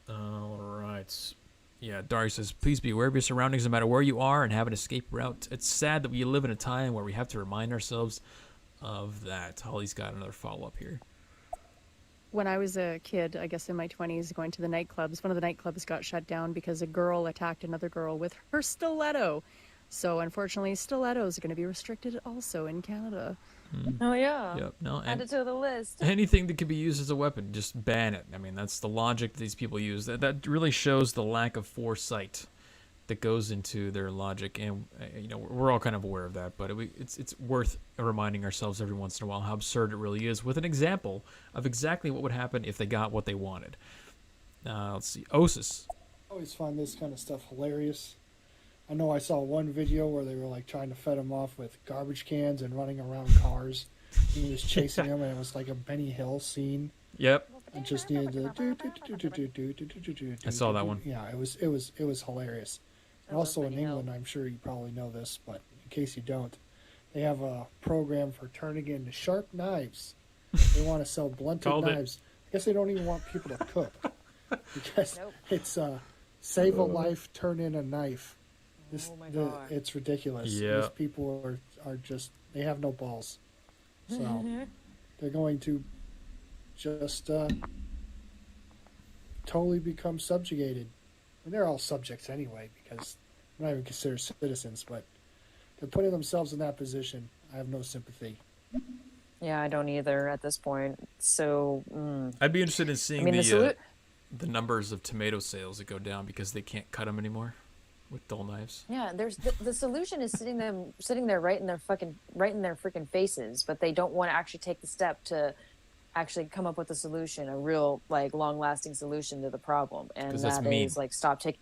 All right. Yeah, Dari says, please be aware of your surroundings no matter where you are and have an escape route. It's sad that we live in a time where we have to remind ourselves of that. Holly's got another follow-up here.
When I was a kid, I guess in my 20s, going to the nightclubs, one of the nightclubs got shut down because a girl attacked another girl with her stiletto. So unfortunately, stilettos are going to be restricted also in Canada.
Oh, yeah.
Yep. No,
add it to the list.
Anything that could be used as a weapon, just ban it. I mean, that's the logic these people use. That really shows the lack of foresight that goes into their logic. And, we're all kind of aware of that. But it's worth reminding ourselves every once in a while how absurd it really is, with an example of exactly what would happen if they got what they wanted. Let's see. Osis.
I always find this kind of stuff hilarious. I know I saw one video where they were like trying to fed him off with garbage cans and running around cars. He was chasing him, and it was like a Benny Hill scene.
Yep.
And just needed to.
I saw that one.
Yeah, it was hilarious. And also in England, I'm sure you probably know this, but in case you don't, they have a program for turning into sharp knives. They want to sell blunted knives. I guess they don't even want people to cook, because it's save a life, turn in a knife. It's ridiculous.
Yeah.
These people are just, they have no balls. So they're going to just totally become subjugated. And they're all subjects anyway, because they're not even considered citizens, but they're putting themselves in that position. I have no sympathy.
Yeah, I don't either at this point. So
I'd be interested in seeing the numbers of tomato sales that go down because they can't cut them anymore with dull knives.
Yeah, there's the solution is sitting there right in their freaking faces, but they don't want to actually take the step to actually come up with a solution, a real like long lasting solution to the problem, and
'Cause that's
that
mean.
is like stop taking.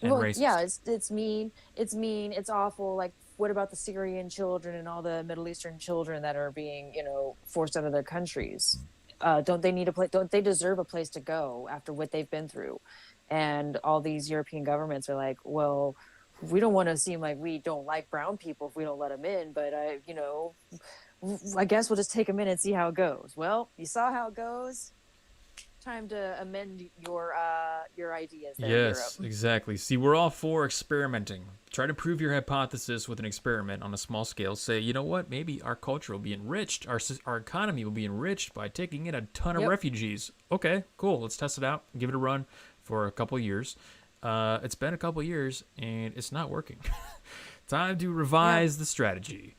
And
Well,
racist.
yeah, it's mean, it's awful. Like, what about the Syrian children and all the Middle Eastern children that are being, forced out of their countries? Don't they need a place? Don't they deserve a place to go after what they've been through? And all these European governments are like, well, we don't want to seem like we don't like brown people if we don't let them in, but I guess we'll just take them in and see how it goes. Well, you saw how it goes. Time to amend your ideas there,
Yes,
Europe.
exactly. See, we're all for experimenting. Try to prove your hypothesis with an experiment on a small scale. Say, you know what? Maybe our culture will be enriched. Our economy will be enriched by taking in a ton of
Yep.
refugees. Okay, cool. Let's test it out. Give it a run for a couple of years. It's been a couple of years, and it's not working. Time to revise the strategy.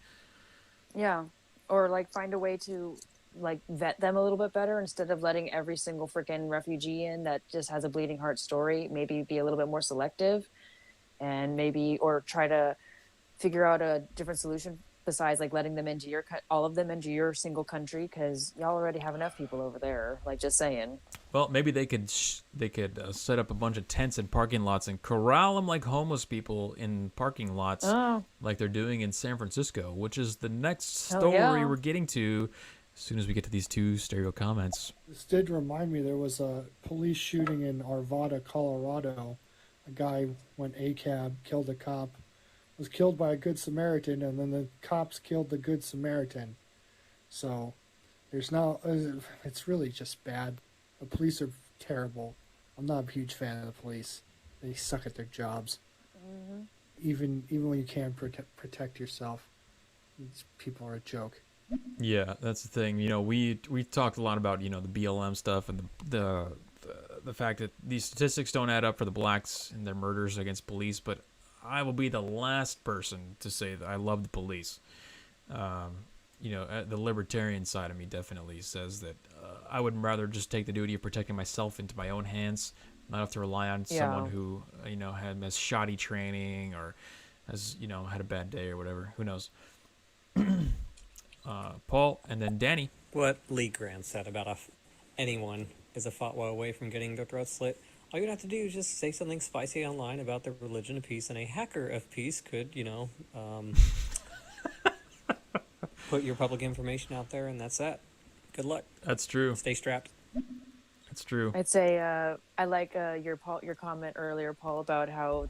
Yeah. Or like find a way to like vet them a little bit better instead of letting every single freaking refugee in that just has a bleeding heart story. Maybe be a little bit more selective, and maybe or try to figure out a different solution besides like letting them into all of them into your single country, because y'all already have enough people over there. Like, just saying.
Well, maybe they could set up a bunch of tents in parking lots and corral them like homeless people in parking lots, like they're doing in San Francisco, which is the next
Hell
story
yeah.
we're getting to as soon as we get to these two stereo comments.
This did remind me there was a police shooting in Arvada, Colorado. A guy went ACAB, killed a cop, was killed by a Good Samaritan, and then the cops killed the Good Samaritan. So there's now, it's really just bad. The police are terrible. I'm not a huge fan of the police. They suck at their jobs.
Mm-hmm.
Even when you can't protect yourself, these people are a joke.
Yeah, that's the thing. We talked a lot about the BLM stuff and the fact that these statistics don't add up for the blacks and their murders against police. But I will be the last person to say that I love the police. The libertarian side of me definitely says that I would rather just take the duty of protecting myself into my own hands, not have to rely on someone who has shoddy training or has had a bad day or whatever. Who knows? Paul, and then Danny.
What Lee Grant said about anyone is a fatwa away from getting their throat slit. All you'd have to do is just say something spicy online about the religion of peace, and a hacker of peace could, put your public information out there, and that's that. Good luck.
That's true.
Stay strapped.
That's true.
I'd say I like your comment earlier, Paul, about how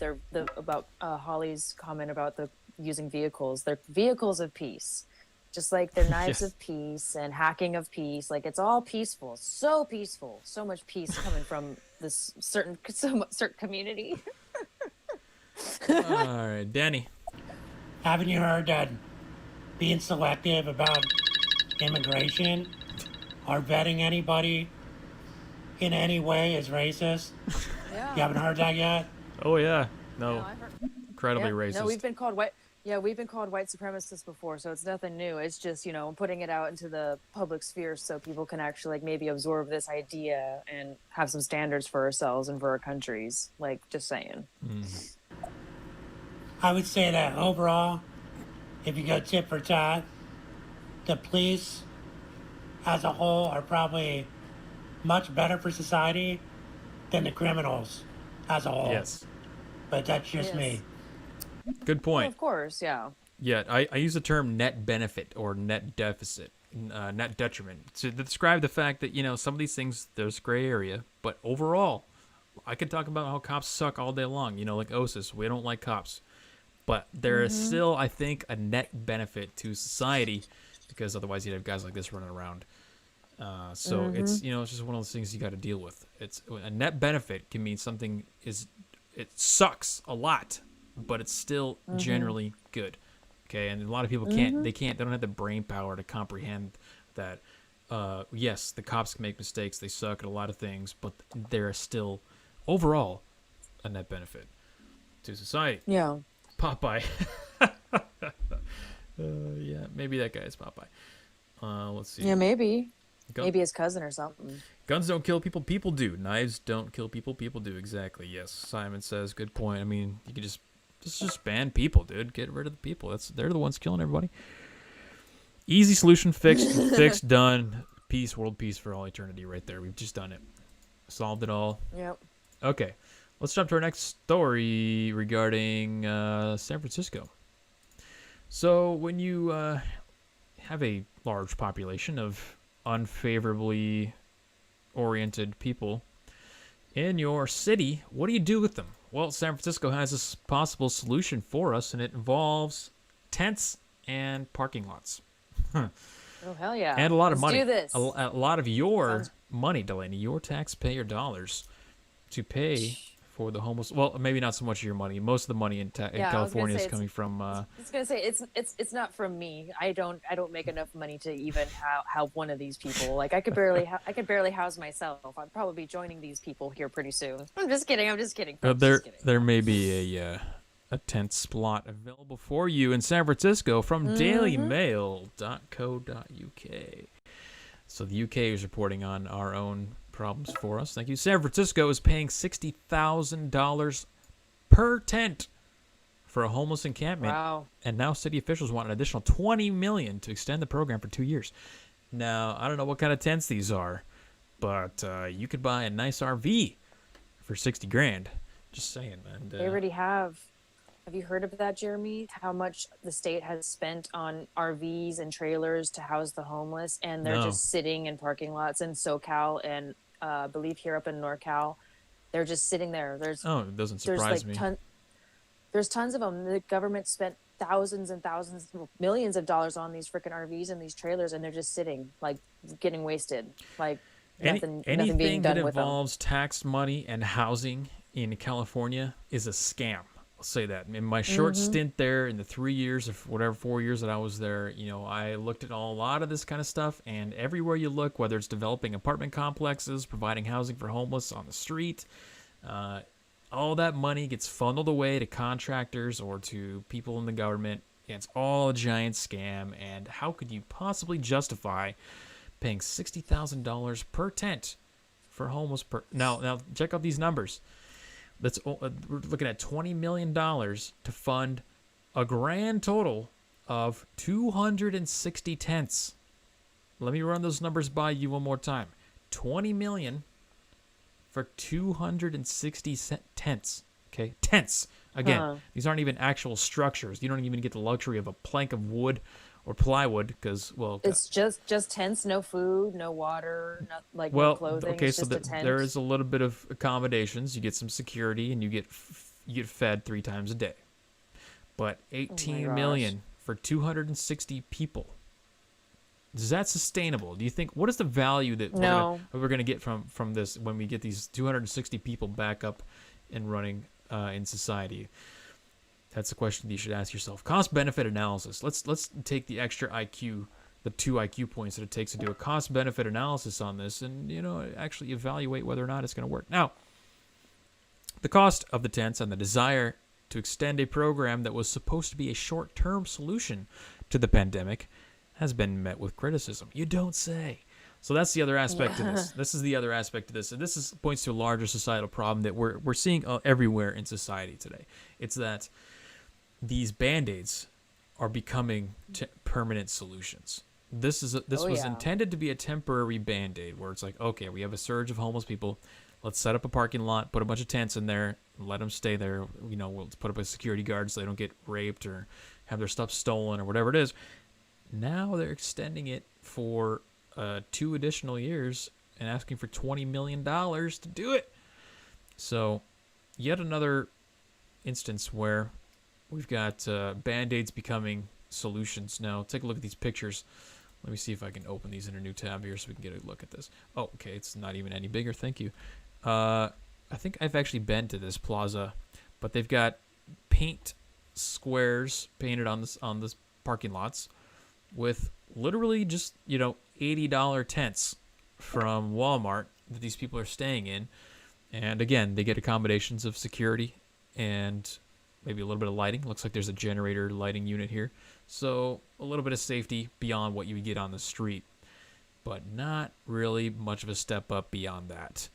Holly's comment about the using vehicles. They're vehicles of peace, just like they're knives of peace and hacking of peace. Like, it's all peaceful, so much peace coming from this certain community.
All right, Danny.
Haven't you heard that being selective about immigration or vetting anybody in any way is racist?
Yeah.
You haven't heard that yet?
Oh yeah, no,
I heard.
incredibly
Yeah.
racist.
No, we've been called white. Yeah, we've been called white supremacists before, so it's nothing new. It's just putting it out into the public sphere so people can actually maybe absorb this idea and have some standards for ourselves and for our countries. Like, just saying.
I would say that overall, if you go tit for tat, the police as a whole are probably much better for society than the criminals as a whole.
Yes.
But that's just
Yes.
me.
Good
Well,
point.
of course, yeah.
Yeah, I use the term net benefit or net deficit, net detriment to describe the fact that some of these things there's gray area, but overall, I could talk about how cops suck all day long. Like OSIS, we don't like cops, but there is still, I think, a net benefit to society because otherwise you'd have guys like this running around. So it's it's just one of those things you got to deal with. It's a net benefit can mean something it sucks a lot, but it's still generally good. Okay, and a lot of people they don't have the brain power to comprehend that. Yes, the cops can make mistakes, they suck at a lot of things, but they're still overall a net benefit to society.
Yeah.
Popeye. Yeah, maybe that guy is Popeye. Let's see.
Yeah, maybe. Maybe his cousin or something.
Guns don't kill people, people do. Knives don't kill people, people do. Exactly. Yes. Simon says, good point. I mean, you could just ban people, dude. Get rid of the people. They're the ones killing everybody. Easy solution, fixed, done. Peace, world peace for all eternity right there. We've just done it. Solved it all.
Yep.
Okay. Let's jump to our next story regarding San Francisco. So when you have a large population of unfavorably oriented people in your city, what do you do with them? Well, San Francisco has this possible solution for us, and it involves tents and parking lots.
Oh, hell yeah.
And a lot of money.
Let's do this.
A lot of your money, Delaney, your taxpayer dollars to pay for the homeless. Well, maybe not so much of your money. Most of the money in California is coming from.
I was gonna say it's not from me. I don't make enough money to even help one of these people. Like I could barely house myself. I'd probably be joining these people here pretty soon. I'm just kidding.
There may be a tent spot available for you in San Francisco from dailymail.co.uk. So the UK is reporting on our own problems for us. Thank you. San Francisco is paying $60,000 per tent for a homeless encampment.
Wow.
And now city officials want an additional $20 million to extend the program for 2 years. Now, I don't know what kind of tents these are, but you could buy a nice RV for $60,000. Just saying, man.
They already have. Have you heard of that, Jeremy? How much the state has spent on RVs and trailers to house the homeless, and they're just sitting in parking lots in SoCal and I believe here up in NorCal. They're just sitting there. It doesn't surprise me. There's tons of them. The government spent thousands and thousands, millions of dollars on these freaking RVs and these trailers, and they're just sitting, like, getting wasted. Like, nothing being done with them.
Anything that involves tax money and housing in California is a scam. I'll say that. In my short stint there, in the 3 years or whatever, 4 years that I was there, I looked at a lot of this kind of stuff, and everywhere you look, whether it's developing apartment complexes, providing housing for homeless on the street, all that money gets funneled away to contractors or to people in the government. It's all a giant scam, and how could you possibly justify paying $60,000 per tent for homeless Now, check out these numbers. We're looking at $20 million to fund a grand total of 260 tents. Let me run those numbers by you one more time. $20 million for 260 tents. Okay, tents. Again, these aren't even actual structures. You don't even get the luxury of a plank of wood or plywood because,
it's just tents, no food, no water, no clothing.
Okay,
it's
so
just a tent.
there is a little bit of accommodations. You get some security, and you get fed 3 times a day. But $18 million for 260 people. Is that sustainable? Do you think? What is the value that we're going to get from this when we get these 260 people back up and running in society? That's a question that you should ask yourself. Cost-benefit analysis. Let's take the extra IQ, the 2 IQ points that it takes to do a cost-benefit analysis on this and, actually evaluate whether or not it's going to work. Now, the cost of the tents and the desire to extend a program that was supposed to be a short-term solution to the pandemic has been met with criticism. You don't say. So that's the other aspect to this. This is the other aspect to this. And this points to a larger societal problem that we're seeing everywhere in society today. It's that these Band-Aids are becoming permanent solutions. This was intended to be a temporary Band-Aid where it's like, okay, we have a surge of homeless people. Let's set up a parking lot, put a bunch of tents in there, and let them stay there. We'll put up a security guard so they don't get raped or have their stuff stolen or whatever it is. Now they're extending it for 2 additional years and asking for $20 million to do it. So yet another instance where we've got Band-Aids becoming solutions. Now, take a look at these pictures. Let me see if I can open these in a new tab here so we can get a look at this. Oh, okay, it's not even any bigger. Thank you. I think I've actually been to this plaza, but they've got paint squares painted on this parking lots with literally just, $80 tents from Walmart that these people are staying in. And again, they get accommodations of security and maybe a little bit of lighting. Looks like there's a generator lighting unit here. So a little bit of safety beyond what you would get on the street. but not really much of a step up beyond that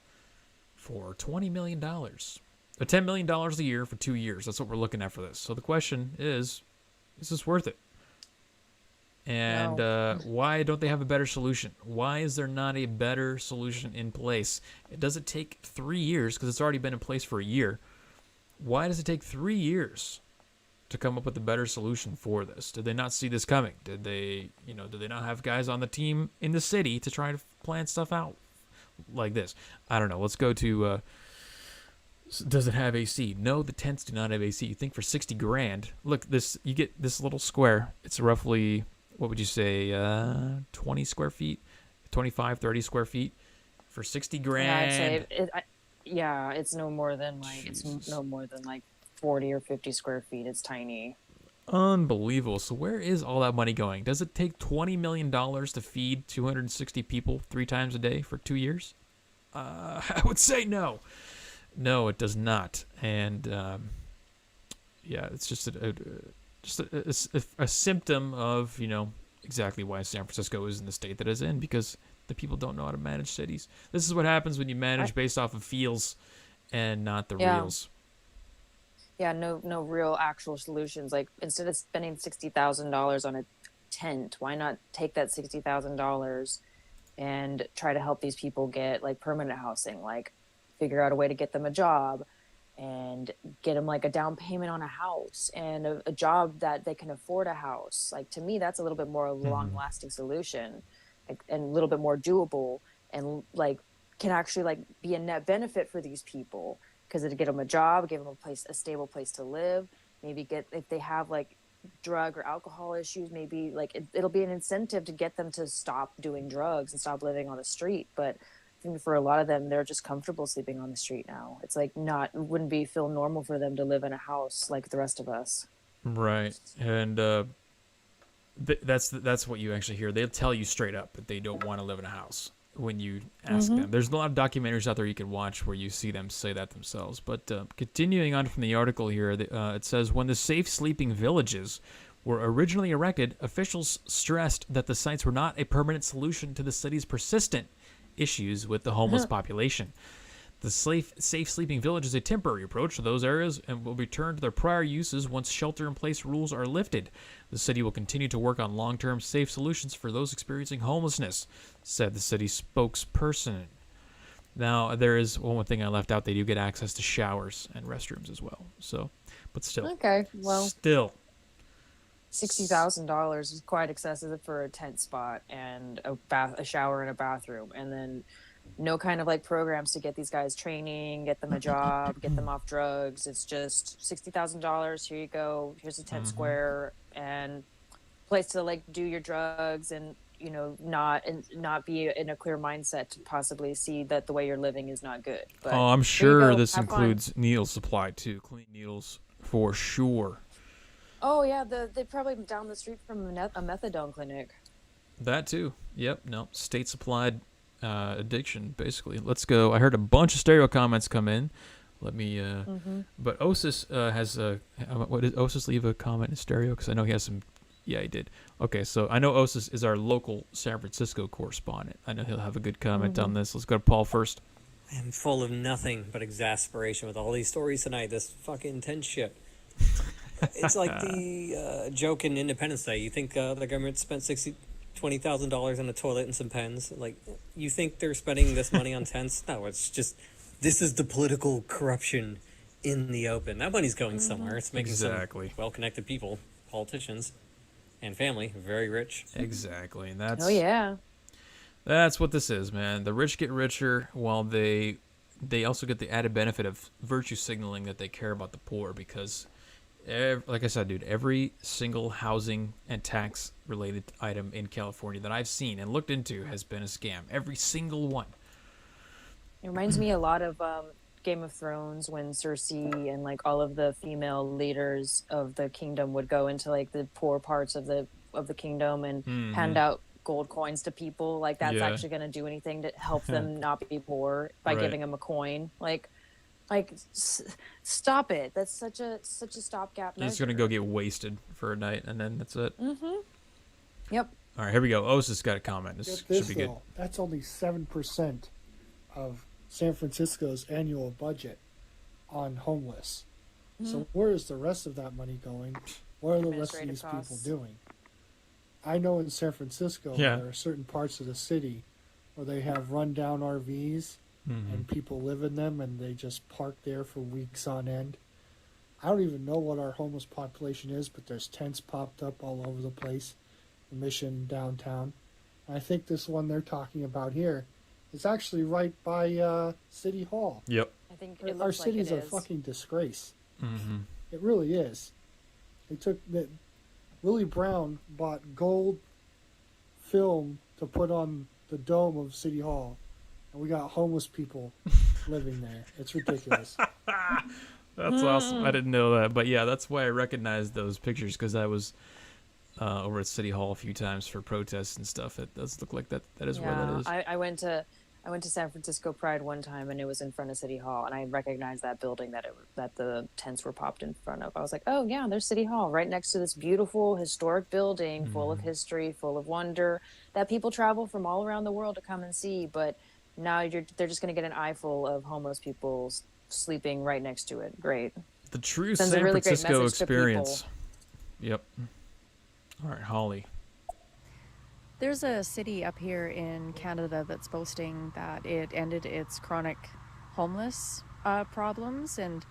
for $20 million. $10 million a year for 2 years. That's what we're looking at for this. So the question is this worth it? And why don't they have a better solution? Why is there not a better solution in place? Does it take 3 years, because it's already been in place for a year? Why does it take 3 years to come up with a better solution for this? Did they not see this coming? Did they not have guys on the team in the city to try to plan stuff out like this? I don't know. Let's go to, does it have AC? No, the tents do not have AC. You think for 60 grand, look, you get this little square. It's roughly, what would you say, 20 square feet, 25, 30 square feet for 60 grand.
Yeah, I'd say it's no more than like 40 or 50 square feet. It's tiny.
Unbelievable. So where is all that money going? Does it take $20 million to feed 260 people 3 times a day for 2 years? I would say no. No, it does not. And it's just a symptom of, exactly why San Francisco is in the state that it's in, because the people don't know how to manage cities. This is what happens when you manage based off of feels and not the reals.
Yeah, no real actual solutions. Like, instead of spending $60,000 on a tent, why not take that $60,000 and try to help these people get like permanent housing? Like, figure out a way to get them a job and get them like a down payment on a house and a job that they can afford a house. Like, to me, that's a little bit more long-lasting solution, and a little bit more doable, and like can actually like be a net benefit for these people, because it'll get them a job, give them a stable place to live. Maybe if they have like drug or alcohol issues, maybe like it'll be an incentive to get them to stop doing drugs and stop living on the street. But I think for a lot of them, they're just comfortable sleeping on the street now. It's like wouldn't feel normal for them to live in a house like the rest of us.
Right. And that's what you actually hear. They'll tell you straight up that they don't want to live in a house when you ask them. There's a lot of documentaries out there you can watch where you see them say that themselves. But continuing on from the article here, it says, when the safe sleeping villages were originally erected, officials stressed that the sites were not a permanent solution to the city's persistent issues with the homeless population. The safe sleeping village is a temporary approach to those areas and will return to their prior uses once shelter-in-place rules are lifted. The city will continue to work on long-term safe solutions for those experiencing homelessness, said the city spokesperson. Now, there is one thing I left out. They do get access to showers and restrooms as well. So, but still.
Okay, well.
Still.
$60,000 is quite excessive for a tent spot and a shower and a bathroom, and then no kind of like programs to get these guys training, get them a job, get them off drugs. It's just $60,000. Here you go. Here's a tent square and place to like do your drugs, and not be in a clear mindset to possibly see that the way you're living is not good. But
I'm sure this includes needle supply too, clean needles for sure.
Oh yeah, they probably down the street from a methadone clinic.
That too. Yep. No, state supplied addiction basically. Let's go. I heard a bunch of stereo comments come in. Let me. But Osis has what did Osis leave a comment in stereo? Because I know he has some. Yeah, he did. Okay, so I know Osis is our local San Francisco correspondent. I know he'll have a good comment on this. Let's go to Paul first.
I am full of nothing but exasperation with all these stories tonight. This fucking intense shit. It's like the joke in Independence Day. You think the government spent $20,000 on a toilet and some pens? Like, you think they're spending this money on tents? No, it's just, this is the political corruption in the open. That money's going somewhere. It's making some well-connected people, politicians, and family very rich.
Exactly, and that's
that's
what this is, man. The rich get richer, while they also get the added benefit of virtue signaling that they care about the poor, because. Like I said, dude, every single housing and tax related item in California that I've seen and looked into has been a scam. Every single one.
It reminds me a lot of Game of Thrones, when Cersei and like all of the female leaders of the kingdom would go into like the poor parts of the kingdom and hand out gold coins to people. Like, that's actually going to do anything to help them not be poor by giving them a coin. Like stop it. That's such a stopgap measure.
You're just gonna go get wasted for a night and then that's it.
Yep.
All right, here we go. Osis got a comment. This
Get
should
this
be good.
though, that's only 7% of San Francisco's annual budget on homeless. So where is the rest of that money going? What are the rest of these
Administrative
people
costs.
doing? I know in San Francisco
Yeah.
there are certain parts of the city where they have rundown RVs and people live in them and they just park there for weeks on end. I don't even know what our homeless population is, but there's tents popped up all over the place. The Mission downtown. And I think this one they're talking about here is actually right by City Hall.
Yep.
I think it
Our
looks like
city's
it
a
is.
fucking disgrace.
Mm-hmm.
It really is. They took that. Willie Brown bought gold film to put on the dome of City Hall, and we got homeless people living there. It's ridiculous.
That's awesome. I didn't know that, but yeah, that's why I recognized those pictures because I was over at City Hall a few times for protests and stuff. It does look like that. That is where that is.
I went to San Francisco Pride one time, and it was in front of City Hall, and I recognized that building that the tents were popped in front of. I was like, oh yeah, there's City Hall right next to this beautiful historic building, full of history, full of wonder, that people travel from all around the world to come and see. But now they're just going to get an eyeful of homeless people sleeping right next to it. Great.
The true
Sends a
San
really great
Francisco
message to people.
experience. Yep. All right, Holly.
There's a city up here in Canada that's boasting that it ended its chronic homeless problems, and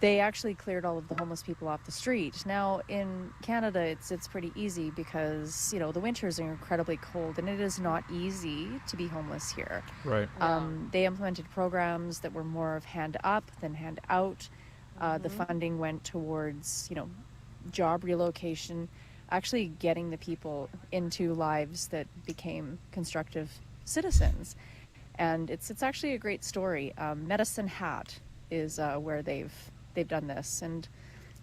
they actually cleared all of the homeless people off the street. Now in Canada, it's pretty easy because the winters are incredibly cold, and it is not easy to be homeless here.
Right.
They implemented programs that were more of hand up than hand out. The funding went towards job relocation, actually getting the people into lives that became constructive citizens. And it's actually a great story. Medicine Hat is where they've done this, and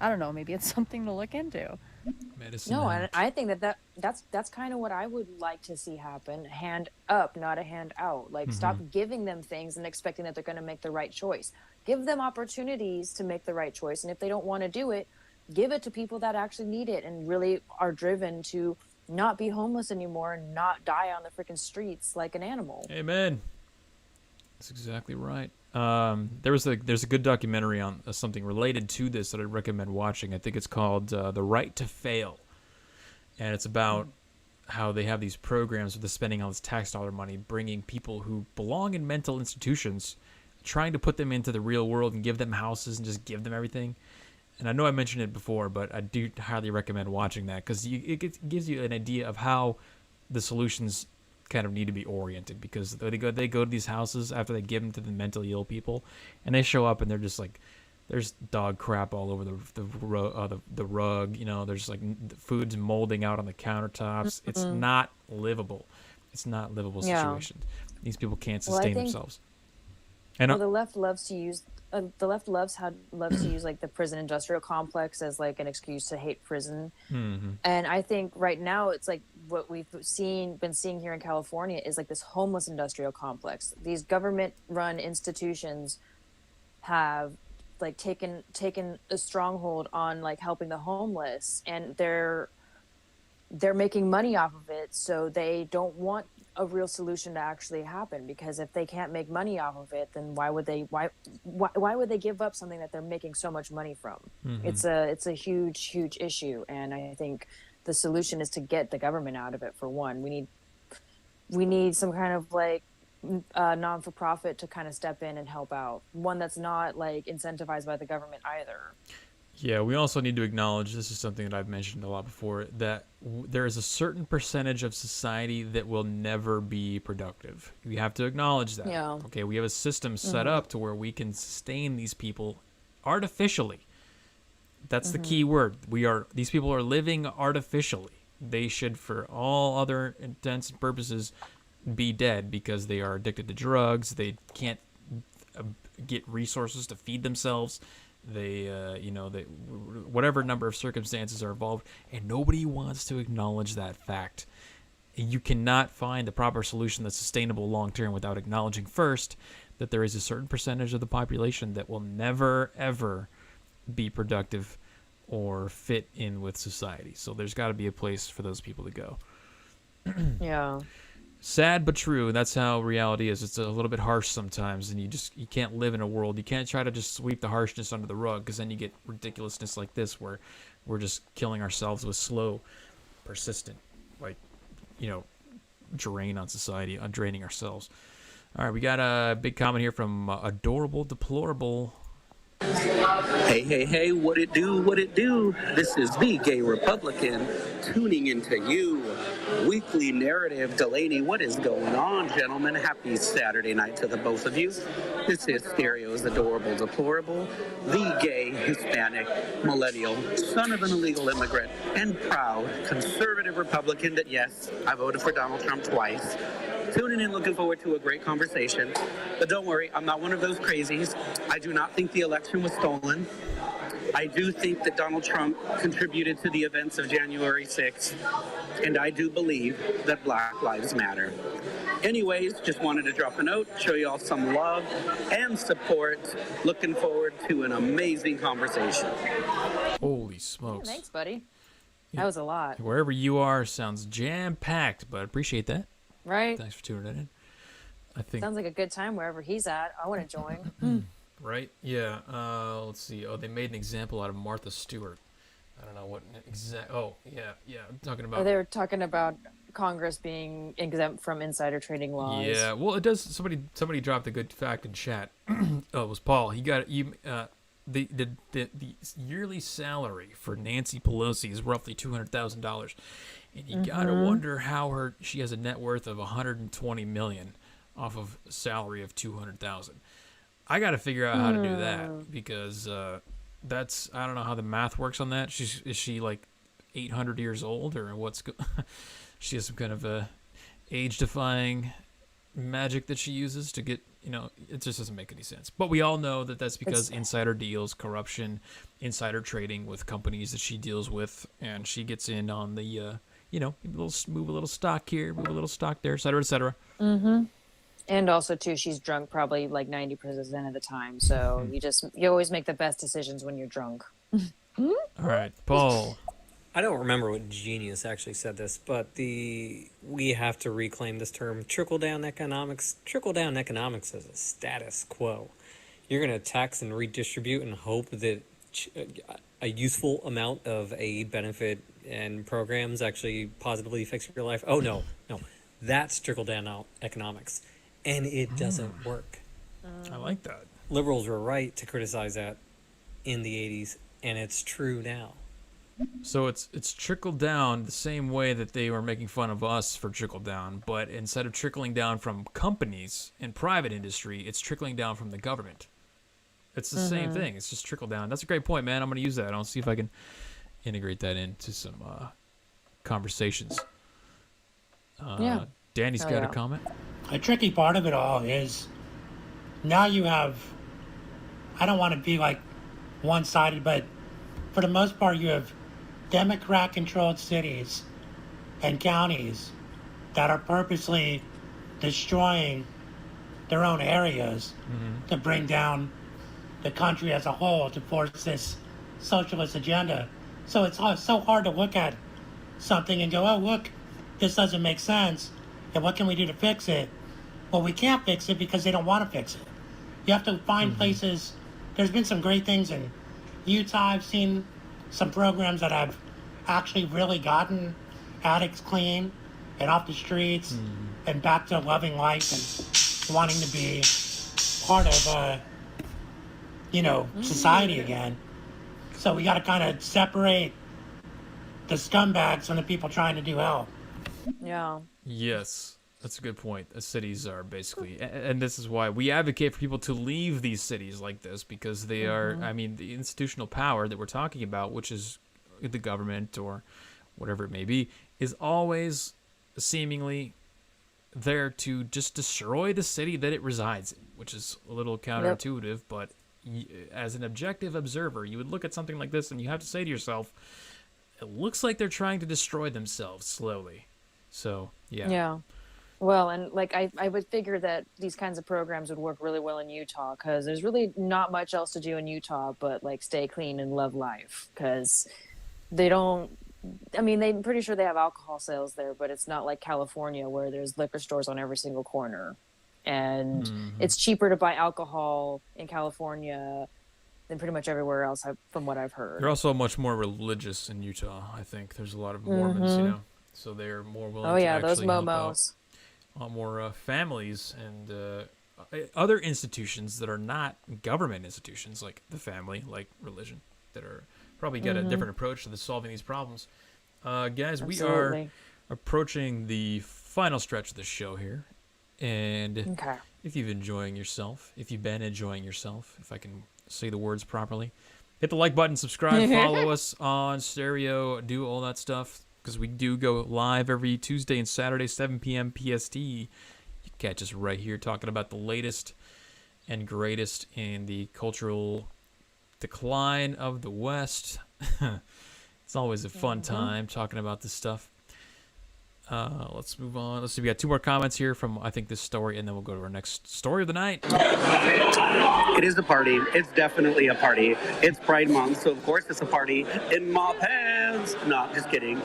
I don't know, maybe it's something to look into.
Medicine.
No,
Hat.
and I think that's kind of what I would like to see happen. Hand up, not a hand out. Like, stop giving them things and expecting that they're going to make the right choice. Give them opportunities to make the right choice, and if they don't want to do it, give it to people that actually need it and really are driven to not be homeless anymore and not die on the freaking streets like an animal.
Amen. That's exactly right. There's a good documentary on something related to this that I'd recommend watching. I think it's called The Right to Fail, and it's about how they have these programs where they're spending all this tax dollar money, bringing people who belong in mental institutions, trying to put them into the real world and give them houses and just give them everything. And I know I mentioned it before, but I do highly recommend watching that because it gives you an idea of how the solutions kind of need to be oriented, because they go to these houses after they give them to the mentally ill people, and they show up and they're just like, there's dog crap all over the rug. There's like food's molding out on the countertops. It's not livable. It's not livable situations. These people can't sustain themselves. And
the left loves to use like the prison industrial complex as like an excuse to hate prison. And I think right now it's like what we've been seeing here in California is like this homeless industrial complex. These government run institutions have like taken a stronghold on like helping the homeless, and they're making money off of it, so they don't want a real solution to actually happen, because if they can't make money off of it, then why would they give up something that they're making so much money from? It's a huge issue, and I think the solution is to get the government out of it. For one, we need some kind of like non-for-profit to kind of step in and help out, one that's not like incentivized by the government either.
Yeah, we also need to acknowledge, this is something that I've mentioned a lot before, that there is a certain percentage of society that will never be productive. We have to acknowledge that.
Yeah.
Okay, we have a system set up to where we can sustain these people artificially. That's the key word. These people are living artificially. They should, for all other intents and purposes, be dead because they are addicted to drugs. They can't get resources to feed themselves. They whatever number of circumstances are involved, and nobody wants to acknowledge that fact. You cannot find the proper solution that's sustainable long term without acknowledging first that there is a certain percentage of the population that will never ever be productive or fit in with society. So there's got to be a place for those people to go.
Yeah.
Sad but true. That's how reality is. It's a little bit harsh sometimes, and you can't live in a world. You can't try to just sweep the harshness under the rug, because then you get ridiculousness like this, where we're just killing ourselves with slow, persistent, like, drain on society, on draining ourselves. All right, we got a big comment here from Adorable Deplorable.
Hey, hey, hey, what it do, what it do? This is the Gay Republican tuning into you. Weekly narrative. Delaney, what is going on, gentlemen? Happy Saturday night to the both of you. This is Stereo's Adorable Deplorable, the gay, Hispanic, millennial, son of an illegal immigrant, and proud conservative Republican that, yes, I voted for Donald Trump twice. Tuning in, looking forward to a great conversation. But don't worry, I'm not one of those crazies. I do not think the election was stolen. I do think that Donald Trump contributed to the events of January 6th, and I do believe that Black Lives Matter. Anyways, just wanted to drop a note, show you all some love and support. Looking forward to an amazing conversation.
Holy smokes.
Thanks, buddy. That was a lot.
Wherever you are sounds jam-packed, but I appreciate that.
Right?
Thanks for tuning in. I think
Sounds like a good time wherever he's at. I want to join.
right. Yeah. Let's see. Oh, they made an example out of Martha Stewart. I don't know what exact. Oh, yeah. I'm talking about.
They were talking about Congress being exempt from insider trading laws.
Yeah. Well, it does. Somebody dropped a good fact in chat. Oh, it was Paul. He got you. The yearly salary for Nancy Pelosi is roughly $200,000, and you gotta wonder how she has a net worth of $120 million off of a salary of $200,000. I gotta figure out how to do that, because that's, I don't know how the math works on that. Is she like 800 years old, or she has some kind of a age-defying magic that she uses to get, it just doesn't make any sense. But we all know that that's because insider deals, corruption, insider trading with companies that she deals with, and she gets in on the, move a little stock here, move a little stock there, et cetera, et cetera.
Mm-hmm. And also, too, she's drunk probably like 90% of the time. So you always make the best decisions when you're drunk.
All right, Paul.
I don't remember what genius actually said this, but we have to reclaim this term, trickle-down economics. Trickle-down economics is a status quo. You're going to tax and redistribute and hope that a useful amount of aid, benefit, and programs actually positively affects your life. Oh, no. That's trickle-down economics, and it doesn't work.
I like that.
Liberals were right to criticize that in the 80s, and it's true now.
So it's trickled down the same way that they were making fun of us for trickle down, but instead of trickling down from companies and private industry, it's trickling down from the government. It's the same thing. It's just trickle down. That's a great point, man. I'm going to use that. I'll see if I can integrate that into some conversations. Danny's got a comment.
A tricky part of it all is now you have, I don't want to be like one-sided, but for the most part you have Democrat-controlled cities and counties that are purposely destroying their own areas to bring down the country as a whole to force this socialist agenda. So it's so hard to look at something and go, oh, look, this doesn't make sense, and what can we do to fix it? Well, we can't fix it because they don't want to fix it. You have to find places. There's been some great things in Utah. I've seen some programs that have actually really gotten addicts clean and off the streets and back to loving life and wanting to be part of, society again. So we got to kind of separate the scumbags from the people trying to do hell.
Yeah.
Yes. That's a good point. The cities are basically, and this is why we advocate for people to leave these cities like this, because they are, the institutional power that we're talking about, which is the government or whatever it may be, is always seemingly there to just destroy the city that it resides in, which is a little counterintuitive, but as an objective observer, you would look at something like this and you have to say to yourself, it looks like they're trying to destroy themselves slowly. So, yeah.
Yeah. Well, and like I would figure that these kinds of programs would work really well in Utah, because there's really not much else to do in Utah but like stay clean and love life, because they don't I mean, I'm pretty sure they have alcohol sales there, but it's not like California where there's liquor stores on every single corner. And it's cheaper to buy alcohol in California than pretty much everywhere else, from what I've heard.
They're also much more religious in Utah, I think. There's a lot of Mormons, you know, so they're more willing
Oh
to
yeah, those
actually help out.
momos.
A lot more families and other institutions that are not government institutions, like the family, like religion, that are probably get a different approach to solving these problems. Guys, we are approaching the final stretch of the show here. And if you've been enjoying yourself, if I can say the words properly, hit the like button, subscribe, follow us on Stereo, do all that stuff, because we do go live every Tuesday and Saturday, 7 p.m. PST. You can catch us right here talking about the latest and greatest in the cultural decline of the West. It's always a fun time talking about this stuff. Let's move on. Let's see. We got 2 more comments here from, I think, this story, and then we'll go to our next story of the night.
It is a party. It's definitely a party. It's Pride Month, so of course it's a party in my pants. No, just kidding.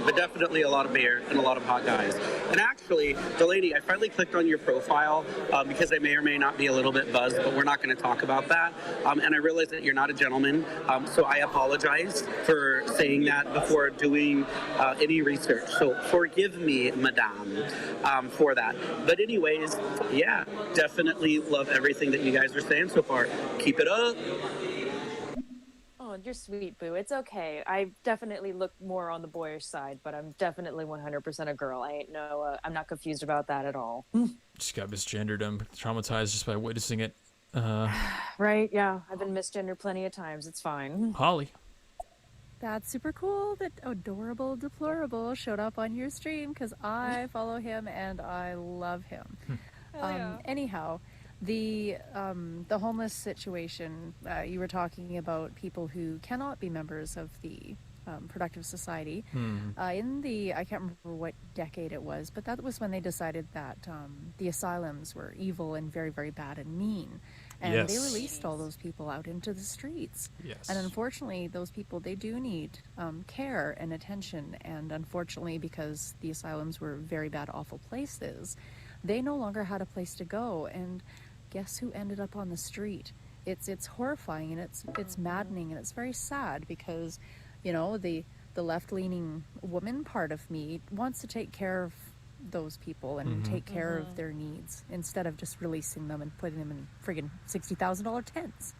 But definitely a lot of beer and a lot of hot guys. And actually, Delaney, I finally clicked on your profile because I may or may not be a little bit buzzed, but we're not going to talk about that. And I realized that you're not a gentleman, so I apologize for saying that before doing any research. So forgive me, madame, for that. But anyways, yeah, definitely love everything that you guys are saying so far. Keep it up.
Oh, you're sweet, boo. It's okay. I definitely look more on the boyish side, but I'm definitely 100% a girl. I'm not confused about that at all.
Just got misgendered. I'm traumatized just by witnessing it.
Right? Yeah, I've been misgendered plenty of times. It's fine.
Holly.
That's super cool that Adorable Deplorable showed up on your stream, because I follow him and I love him. Anyhow, the homeless situation, you were talking about people who cannot be members of the productive society. In the, I can't remember what decade it was, but that was when they decided that the asylums were evil and very, very bad and mean. And they released all those people out into the streets. And unfortunately, those people, they do need care and attention. And unfortunately, because the asylums were very bad, awful places, they no longer had a place to go. And guess who ended up on the street? It's horrifying, and it's maddening, and it's very sad, because, you know, the left-leaning woman part of me wants to take care of those people and take care of their needs, instead of just releasing them and putting them in friggin' $60,000 tents.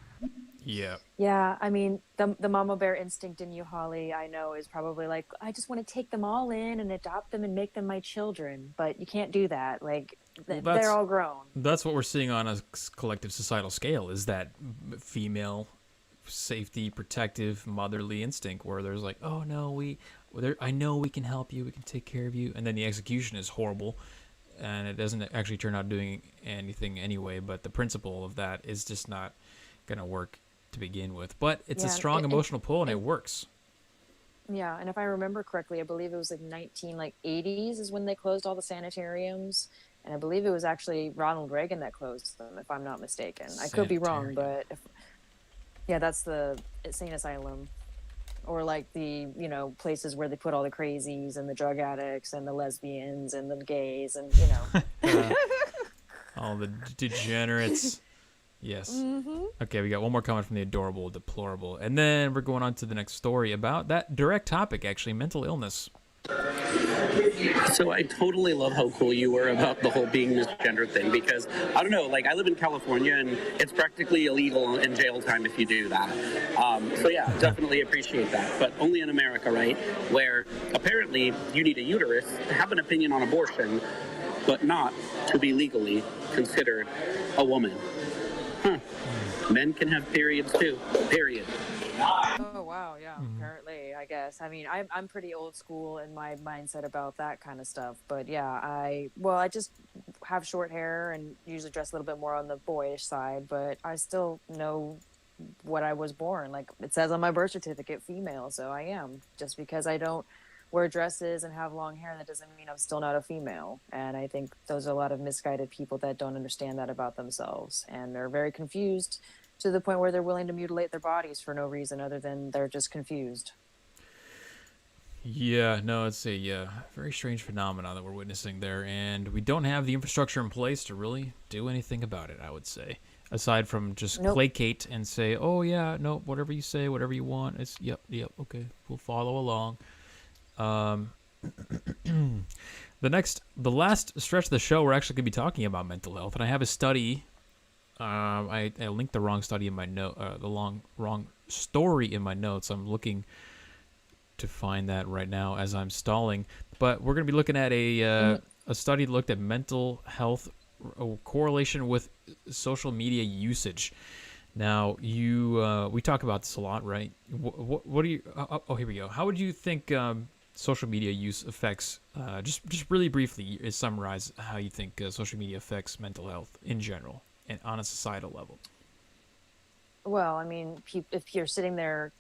Yeah, I mean, the mama bear instinct in you, Holly, I know, is probably like, I just want to take them all in and adopt them and make them my children. But you can't do that. Like, they're all grown.
That's what we're seeing on a collective societal scale, is that female safety, protective, motherly instinct, where there's like, oh no, I know we can help you, we can take care of you, and then the execution is horrible, and it doesn't actually turn out doing anything anyway. But the principle of that is just not gonna work to begin with. But it's a strong emotional pull, and it works.
Yeah, and if I remember correctly, I believe it was like 80s is when they closed all the sanitariums, and I believe it was actually Ronald Reagan that closed them, if I'm not mistaken. I could be wrong, but that's the insane asylum. Or like the, you know, places where they put all the crazies and the drug addicts and the lesbians and the gays and, you know.
All the degenerates. Yes. Okay, we got one more comment from the Adorable Deplorable. And then we're going on to the next story about that direct topic, actually, mental illness.
So I totally love how cool you were about the whole being misgendered thing, because I don't know, like, I live in California and it's practically illegal in jail time if you do that. So yeah, definitely appreciate that, but only in America, right? Where apparently you need a uterus to have an opinion on abortion, but not to be legally considered a woman. Men can have periods too. Period.
Oh wow, yeah. Apparently, I guess. I mean, I'm pretty old school in my mindset about that kind of stuff. But yeah, I just have short hair and usually dress a little bit more on the boyish side. But I still know what I was born. Like it says on my birth certificate, female. So I am. Just because I don't wear dresses and have long hair, that doesn't mean I'm still not a female. And I think those are a lot of misguided people that don't understand that about themselves, and they're very confused, to the point where they're willing to mutilate their bodies for no reason other than they're just confused.
Yeah, no, it's a very strange phenomenon that we're witnessing there, and we don't have the infrastructure in place to really do anything about it, I would say. Aside from just
Nope.
placate and say, oh, yeah, no, whatever you say, whatever you want, it's, yep, okay, we'll follow along. The last stretch of the show, we're actually going to be talking about mental health, and I have a study. I linked the wrong study in my note, wrong story in my notes. I'm looking to find that right now as I'm stalling. But we're going to be looking at a study that looked at mental health correlation with social media usage. Now, we talk about this a lot, right? What do you? Oh, here we go. How would you think social media use affects? Just really briefly, summarize how you think social media affects mental health in general and on a societal level.
Well, I mean, if you're sitting there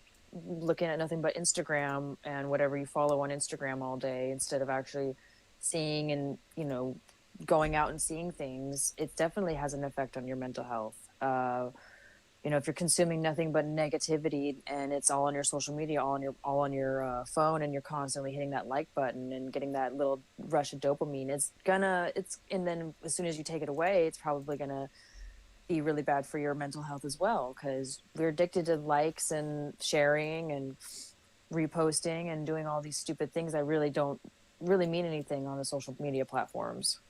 looking at nothing but Instagram and whatever you follow on Instagram all day, instead of actually seeing and, going out and seeing things, it definitely has an effect on your mental health. If you're consuming nothing but negativity and it's all on your social media, all on your phone, and you're constantly hitting that like button and getting that little rush of dopamine, and then as soon as you take it away, it's probably gonna be really bad for your mental health as well, because we're addicted to likes and sharing and reposting and doing all these stupid things that really don't really mean anything on the social media platforms.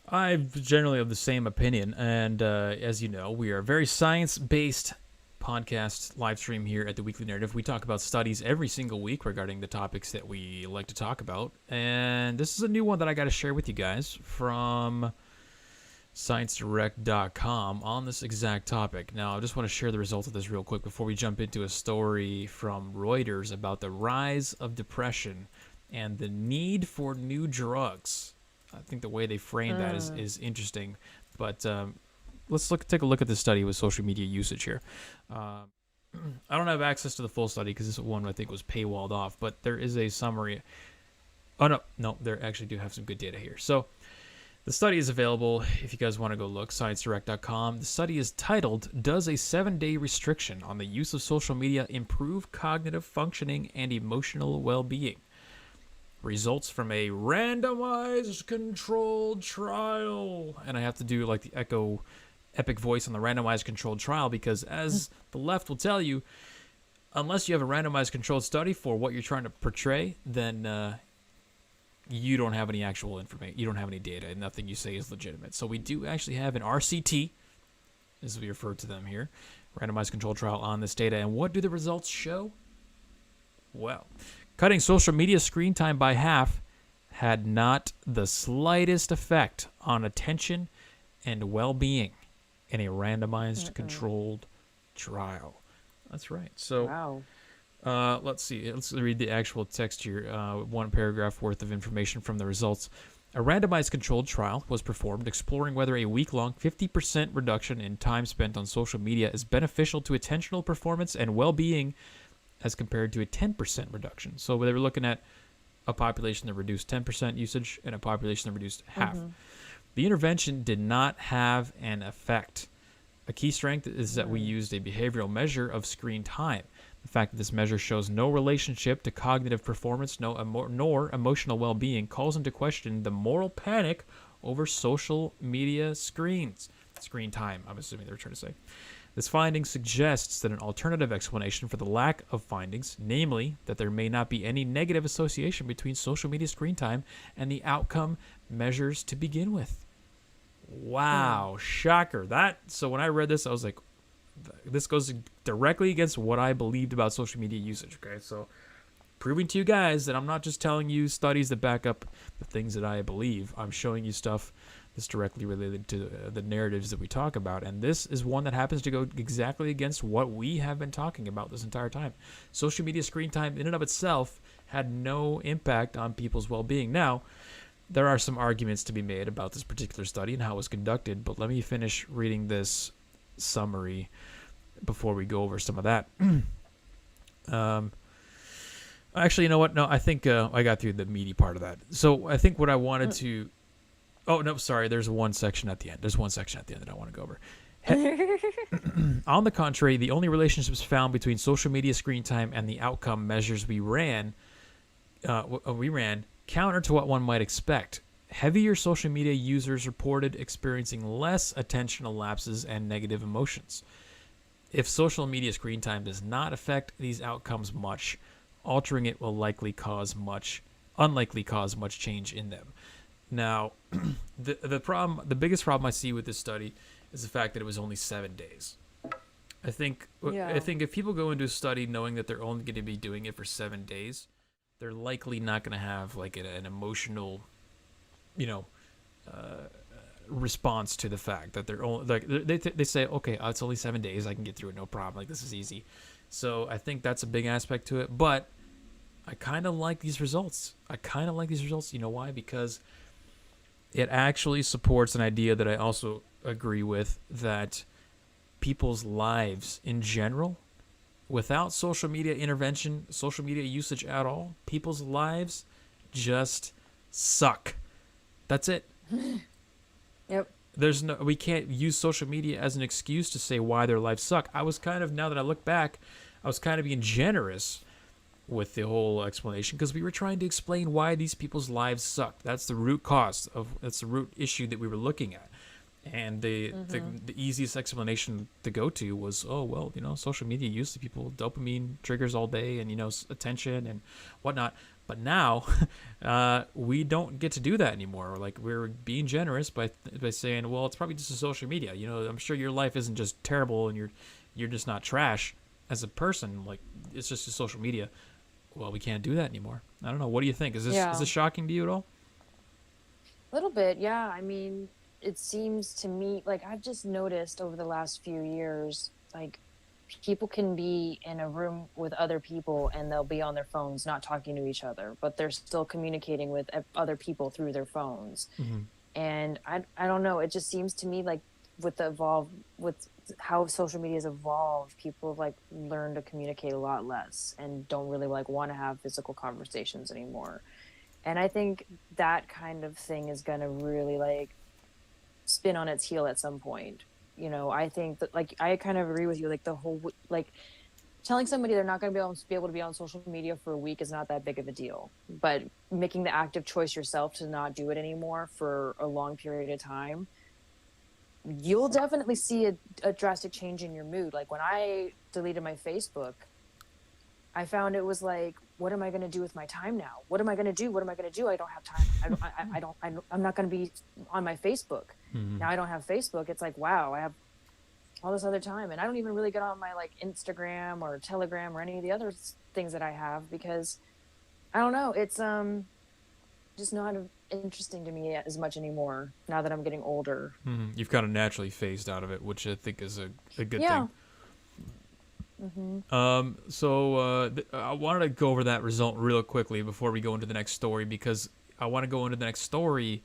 I'm generally of the same opinion, and as you know, we are a very science-based podcast live stream here at the Weekly Narrative. We talk about studies every single week regarding the topics that we like to talk about, and this is a new one that I got to share with you guys from ScienceDirect.com on this exact topic. Now, I just want to share the results of this real quick before we jump into a story from Reuters about the rise of depression and the need for new drugs. I think the way they frame that is interesting. But let's take a look at this study with social media usage here. I don't have access to the full study because this one I think was paywalled off, but there is a summary. Oh, no, they actually do have some good data here. So the study is available if you guys want to go look, ScienceDirect.com. The study is titled, Does a 7-Day Restriction on the Use of Social Media Improve Cognitive Functioning and Emotional Well-Being? Results from a randomized controlled trial. And I have to do like the epic voice on the randomized controlled trial because as the left will tell you, unless you have a randomized controlled study for what you're trying to portray, then you don't have any actual information. You don't have any data, and nothing you say is legitimate. So we do actually have an RCT, as we refer to them here, randomized controlled trial on this data. And what do the results show? Well, cutting social media screen time by half had not the slightest effect on attention and well-being in a randomized controlled trial. That's right. So,
Wow.
let's see. Let's read the actual text here. One paragraph worth of information from the results. A randomized controlled trial was performed exploring whether a week-long 50% reduction in time spent on social media is beneficial to attentional performance and well-being as compared to a 10% reduction. So they were looking at a population that reduced 10% usage and a population that reduced half. The intervention did not have an effect. A key strength is that we used a behavioral measure of screen time. The fact that this measure shows no relationship to cognitive performance nor emotional well-being calls into question the moral panic over social media screen time, I'm assuming they were trying to say. This finding suggests that an alternative explanation for the lack of findings, namely that there may not be any negative association between social media screen time and the outcome measures to begin with. Wow, shocker. So when I read this, I was like, this goes directly against what I believed about social media usage, okay? So proving to you guys that I'm not just telling you studies that back up the things that I believe. I'm showing you stuff that's directly related to the narratives that we talk about. And this is one that happens to go exactly against what we have been talking about this entire time. Social media screen time in and of itself had no impact on people's well-being. Now, there are some arguments to be made about this particular study and how it was conducted, but let me finish reading this summary before we go over some of that. Actually, you know what? No, I think I got through the meaty part of that. So I think what I wanted to... Oh, no, sorry. There's one section at the end. There's one section at the end that I want to go over. On the contrary, the only relationships found between social media screen time and the outcome measures we ran we ran counter to what one might expect. Heavier social media users reported experiencing less attentional lapses and negative emotions. If social media screen time does not affect these outcomes much, altering it will unlikely cause much change in them. Now, the biggest problem I see with this study is the fact that it was only 7 days. I think if people go into a study knowing that they're only going to be doing it for 7 days, they're likely not going to have like an emotional, response to the fact that they're only like they say, okay, it's only 7 days, I can get through it, no problem. Like, this is easy. So I think that's a big aspect to it. But I kind of like these results. You know why? Because it actually supports an idea that I also agree with, that people's lives in general, without social media intervention, social media usage at all, people's lives just suck. That's it.
Yep.
We can't use social media as an excuse to say why their lives suck. Now that I look back, I was kind of being generous with the whole explanation, because we were trying to explain why these people's lives suck. That's the root that's the root issue that we were looking at. And the easiest explanation to go to was, social media use to people, dopamine triggers all day, and attention and whatnot. But now we don't get to do that anymore. Like, we're being generous by saying, well, it's probably just a social media. I'm sure your life isn't just terrible and you're just not trash as a person. Like, it's just a social media. Well, we can't do that anymore. I don't know. What do you think? Is this shocking to you at all?
A little bit, yeah. I mean, it seems to me like I've just noticed over the last few years, like, people can be in a room with other people and they'll be on their phones not talking to each other, but they're still communicating with other people through their phones. Mm-hmm. And I don't know, it just seems to me like with how social media has evolved, people have like learned to communicate a lot less and don't really like want to have physical conversations anymore. And I think that kind of thing is going to really like spin on its heel at some point. I think that, like, I kind of agree with you. Like, the whole, like, telling somebody they're not going to be able to be on social media for a week is not that big of a deal. But making the active choice yourself to not do it anymore for a long period of time, you'll definitely see a drastic change in your mood. Like, when I deleted my Facebook, I found it was like, what am I going to do with my time now? What am I going to do? I don't have time. I'm not going to be on my Facebook. Mm-hmm. Now I don't have Facebook. It's like, wow, I have all this other time. And I don't even really get on my like Instagram or Telegram or any of the other things that I have, because I don't know. It's just not interesting to me as much anymore now that I'm getting older.
Mm-hmm. You've kind of naturally phased out of it, which I think is a good thing. Mm-hmm. So I wanted to go over that result real quickly before we go into the next story, because I want to go into the next story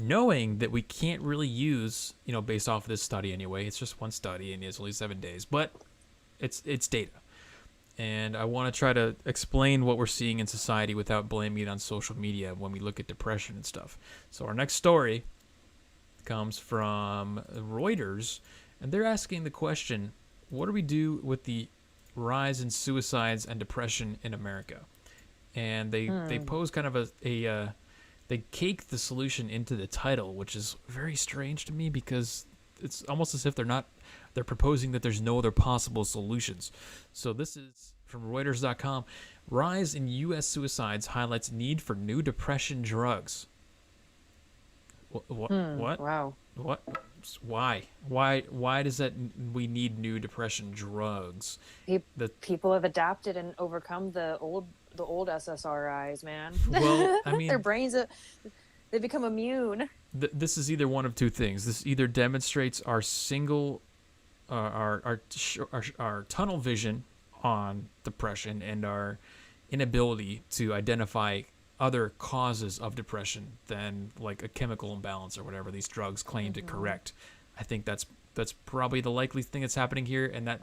knowing that we can't really use, based off of this study anyway, it's just one study and it's only 7 days, but it's data. And I want to try to explain what we're seeing in society without blaming it on social media when we look at depression and stuff. So our next story comes from Reuters, and they're asking the question, what do we do with the rise in suicides and depression in America? And they pose kind of they cake the solution into the title, which is very strange to me, because it's almost as if they're proposing that there's no other possible solutions. So this is from Reuters.com. Rise in U.S. suicides highlights need for new depression drugs. What?
Wow.
What? Why? Why does that we need new depression drugs?
People have adapted and overcome the old SSRIs, man.
Well, I mean,
their brains they become immune.
This is either one of two things. This either demonstrates our our tunnel vision on depression and our inability to identify other causes of depression than like a chemical imbalance or whatever these drugs claim to correct. I think that's probably the likely thing that's happening here, and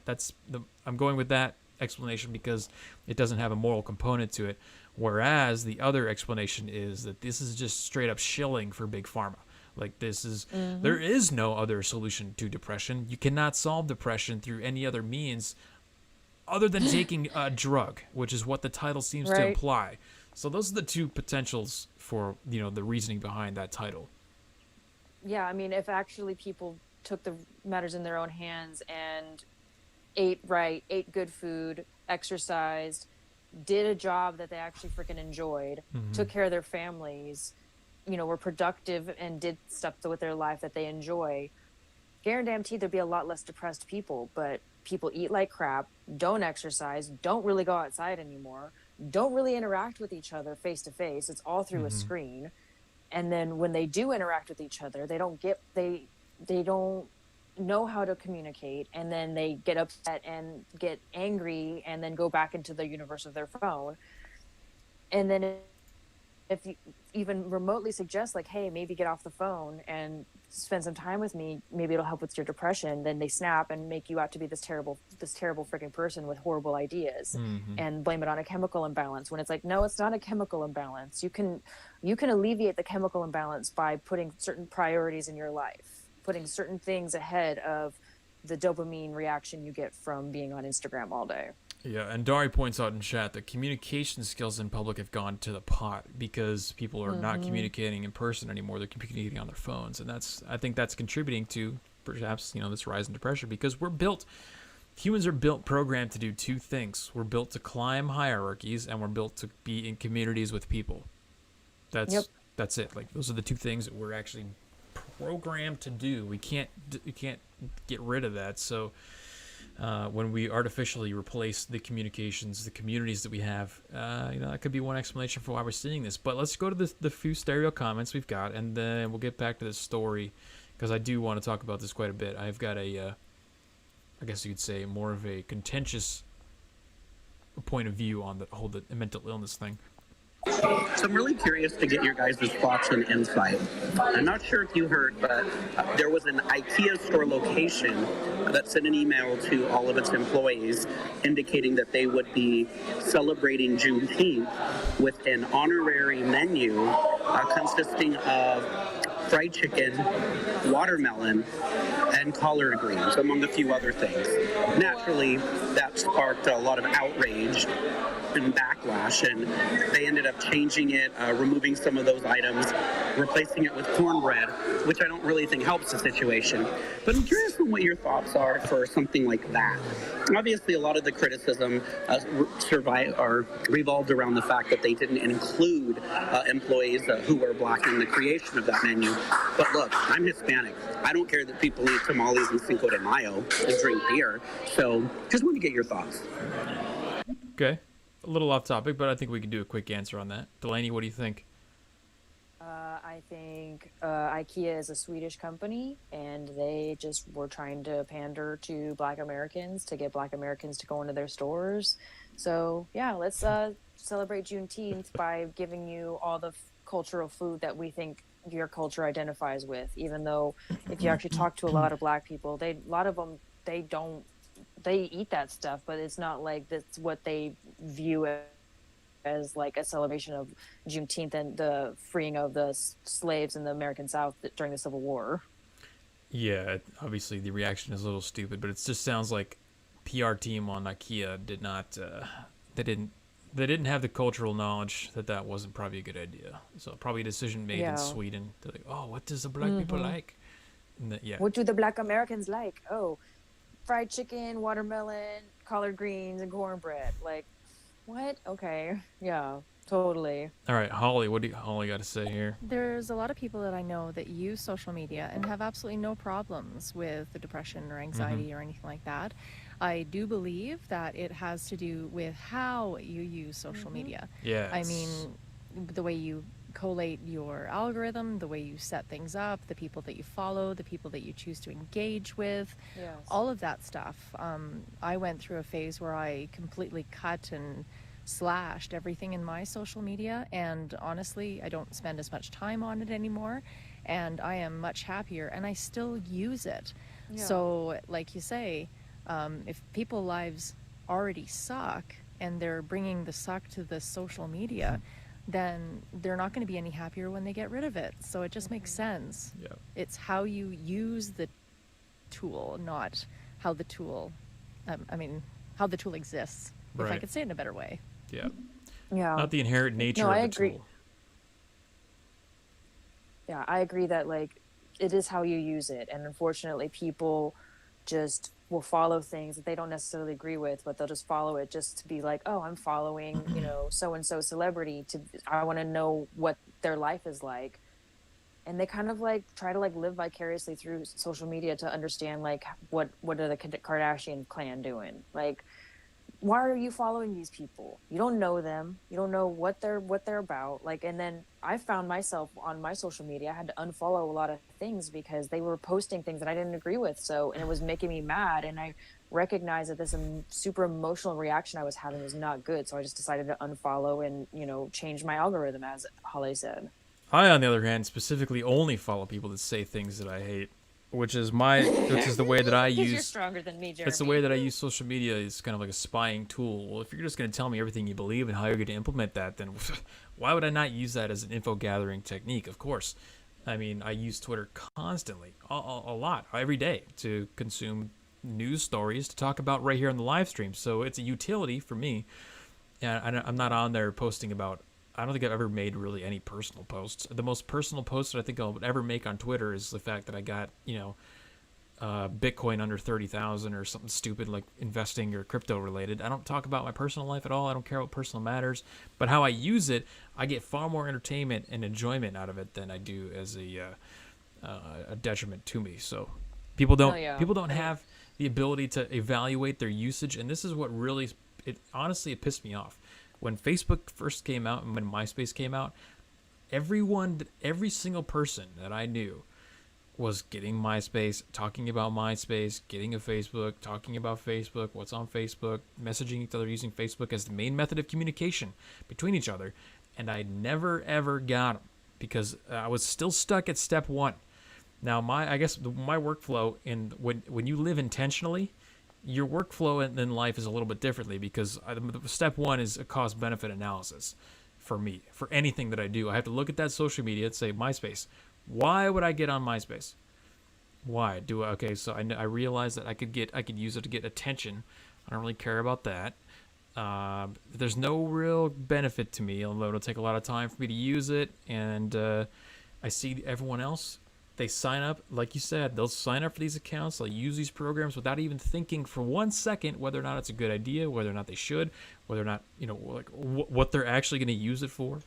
I'm going with that explanation because it doesn't have a moral component to it, whereas the other explanation is that this is just straight up shilling for big pharma. Like, this is there is no other solution to depression. You cannot solve depression through any other means other than taking a drug, which is what the title seems to imply. So those are the two potentials for, the reasoning behind that title.
Yeah, I mean, if actually people took the matters in their own hands and ate right, ate good food, exercised, did a job that they actually freaking enjoyed, took care of their families, were productive and did stuff with their life that they enjoy, guarantee there'd be a lot less depressed people. But people eat like crap, don't exercise, don't really go outside anymore, don't really interact with each other face to face. It's all through a screen. And then when they do interact with each other, they don't know how to communicate, and then they get upset and get angry and then go back into the universe of their phone. And then if you even remotely suggest, like, hey, maybe get off the phone and spend some time with me, maybe it'll help with your depression, then they snap and make you out to be this terrible freaking person with horrible ideas and blame it on a chemical imbalance, when it's like, no, it's not a chemical imbalance. You can alleviate the chemical imbalance by putting certain priorities in your life, putting certain things ahead of the dopamine reaction you get from being on Instagram all day.
Yeah, and Dari points out in chat that communication skills in public have gone to the pot because people are not communicating in person anymore. They're communicating on their phones, and I think that's contributing to perhaps this rise in depression, because humans are programmed to do two things. We're built to climb hierarchies, and we're built to be in communities with people. That's it. Like, those are the two things that we're actually programmed to do. We can't get rid of that. So when we artificially replace the communications, the communities that we have, that could be one explanation for why we're seeing this. But let's go to the few stereo comments we've got, and then we'll get back to this story, because I do want to talk about this quite a bit. I've got I guess you could say, more of a contentious point of view on the mental illness thing.
So I'm really curious to get your guys' thoughts and insight. I'm not sure if you heard, but there was an IKEA store location that sent an email to all of its employees indicating that they would be celebrating Juneteenth with an honorary menu consisting of fried chicken, watermelon, and collard greens, among a few other things. Naturally, that sparked a lot of outrage and backlash, and they ended up changing it, removing some of those items, replacing it with cornbread, which I don't really think helps the situation. But I'm curious on what your thoughts are for something like that. Obviously, a lot of the criticism revolved around the fact that they didn't include employees who were blocking the creation of that menu. But look, I'm Hispanic. I don't care that people eat tamales and Cinco de Mayo and drink beer. So just want to get your thoughts.
Okay. A little off topic, but I think we can do a quick answer on that. Delaney, what do you think?
I think IKEA is a Swedish company, and they just were trying to pander to Black Americans to get Black Americans to go into their stores. So, yeah, let's celebrate Juneteenth by giving you all the cultural food that we think your culture identifies with, even though if you actually talk to a lot of Black people, a lot of them, they eat that stuff, but it's not like that's what they view as like a celebration of Juneteenth and the freeing of the slaves in the American South during the Civil War. Yeah,
obviously the reaction is a little stupid, but it just sounds like PR team on IKEA did not, they didn't have the cultural knowledge that wasn't probably a good idea. So probably a decision made in Sweden. They're like, oh, what does the Black people like? And
what do the Black Americans like? Oh, fried chicken, watermelon, collard greens, and cornbread. Like, what? Okay. Yeah, totally.
All right, Holly, what do Holly got to say here?
There's a lot of people that I know that use social media and have absolutely no problems with the depression or anxiety or anything like that. I do believe that it has to do with how you use social media.
Yeah.
I mean, the way you collate your algorithm, the way you set things up, the people that you follow, the people that you choose to engage with, all of that stuff. I went through a phase where I completely cut and slashed everything in my social media, and honestly, I don't spend as much time on it anymore, and I am much happier, and I still use it. So, like you say, if people's lives already suck and they're bringing the suck to the social media, then they're not going to be any happier when they get rid of it. So it just makes sense.
Yeah.
It's how you use the tool, not how the tool, how the tool exists, if I could say it in a better way.
Yeah.
Yeah.
not the inherent nature
No,
of
I
the
agree.
tool.
Yeah, I agree that like it is how you use it, and unfortunately, people just will follow things that they don't necessarily agree with, but they'll just follow it just to be like, oh, I'm following, so and so celebrity to I want to know what their life is like, and they kind of like try to like live vicariously through social media to understand like what are the Kardashian clan doing, like why are you following these people? You don't know them. You don't know what they're about. Like, and then I found myself on my social media, I had to unfollow a lot of things because they were posting things that I didn't agree with. So, and it was making me mad. And I recognized that this super emotional reaction I was having was not good. So I just decided to unfollow and, change my algorithm, as Holly said.
I, on the other hand, specifically only follow people that say things that I hate, which is the way that I
Because you're
use.
stronger than me, Jeremy.
It's the way that I use social media is kind of like a spying tool. Well, if you're just going to tell me everything you believe and how you're going to implement that, then why would I not use that as an info gathering technique? Of course. I mean, I use Twitter constantly, a lot, every day, to consume news stories to talk about right here on the live stream. So it's a utility for me. And I'm not on there posting about. I don't think I've ever made really any personal posts. The most personal post that I think I'll ever make on Twitter is the fact that I got, Bitcoin under 30,000 or something stupid like investing or crypto related. I don't talk about my personal life at all. I don't care what personal matters, but how I use it, I get far more entertainment and enjoyment out of it than I do as a detriment to me. So people don't have the ability to evaluate their usage, and this is what really it pissed me off. When Facebook first came out and when MySpace came out, every single person that I knew was getting MySpace, talking about MySpace, getting a Facebook, talking about Facebook, what's on Facebook, messaging each other using Facebook as the main method of communication between each other. And I never, ever got them because I was still stuck at step one. Now, my workflow, and when you live intentionally, your workflow in life is a little bit differently because step one is a cost-benefit analysis for me. For anything that I do, I have to look at that social media and say, MySpace. Why would I get on MySpace? Why do I? Okay, so I realized that I could use it to get attention. I don't really care about that. There's no real benefit to me, although it'll take a lot of time for me to use it. And I see everyone else. They sign up, like you said, they'll sign up for these accounts. They'll use these programs without even thinking for 1 second whether or not it's a good idea, whether or not they should, whether or not, what they're actually going to use it for.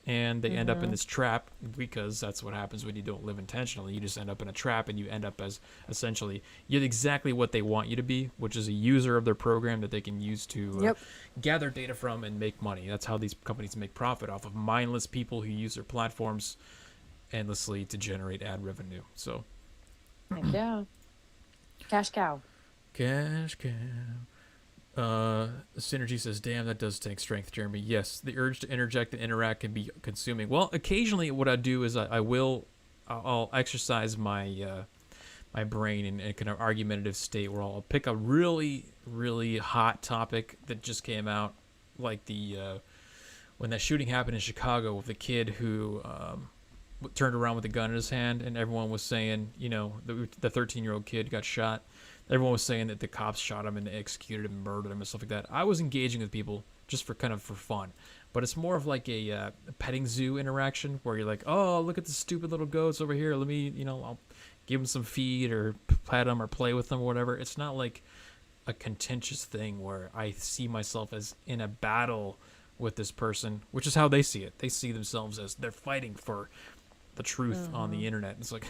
And they end up in this trap because that's what happens when you don't live intentionally. You just end up in a trap and you end up as essentially you're exactly what they want you to be, which is a user of their program that they can use to gather data from and make money. That's how these companies make profit off of mindless people who use their platforms endlessly to generate ad revenue. So
yeah, cash cow.
Synergy says, damn, that does take strength, Jeremy. Yes, the urge to interject and interact can be consuming. Well, occasionally what I do is I'll exercise my my brain in a kind of argumentative state where I'll pick a really, really hot topic that just came out, like when that shooting happened in Chicago with the kid who turned around with a gun in his hand, and everyone was saying, the 13-year-old kid got shot. Everyone was saying that the cops shot him and executed him and murdered him and stuff like that. I was engaging with people just for fun. But it's more of like a petting zoo interaction where you're like, oh, look at the stupid little goats over here. Let me, I'll give them some feed or pet them or play with them or whatever. It's not like a contentious thing where I see myself as in a battle with this person, which is how they see it. They see themselves as they're fighting for the truth on the internet. It's like,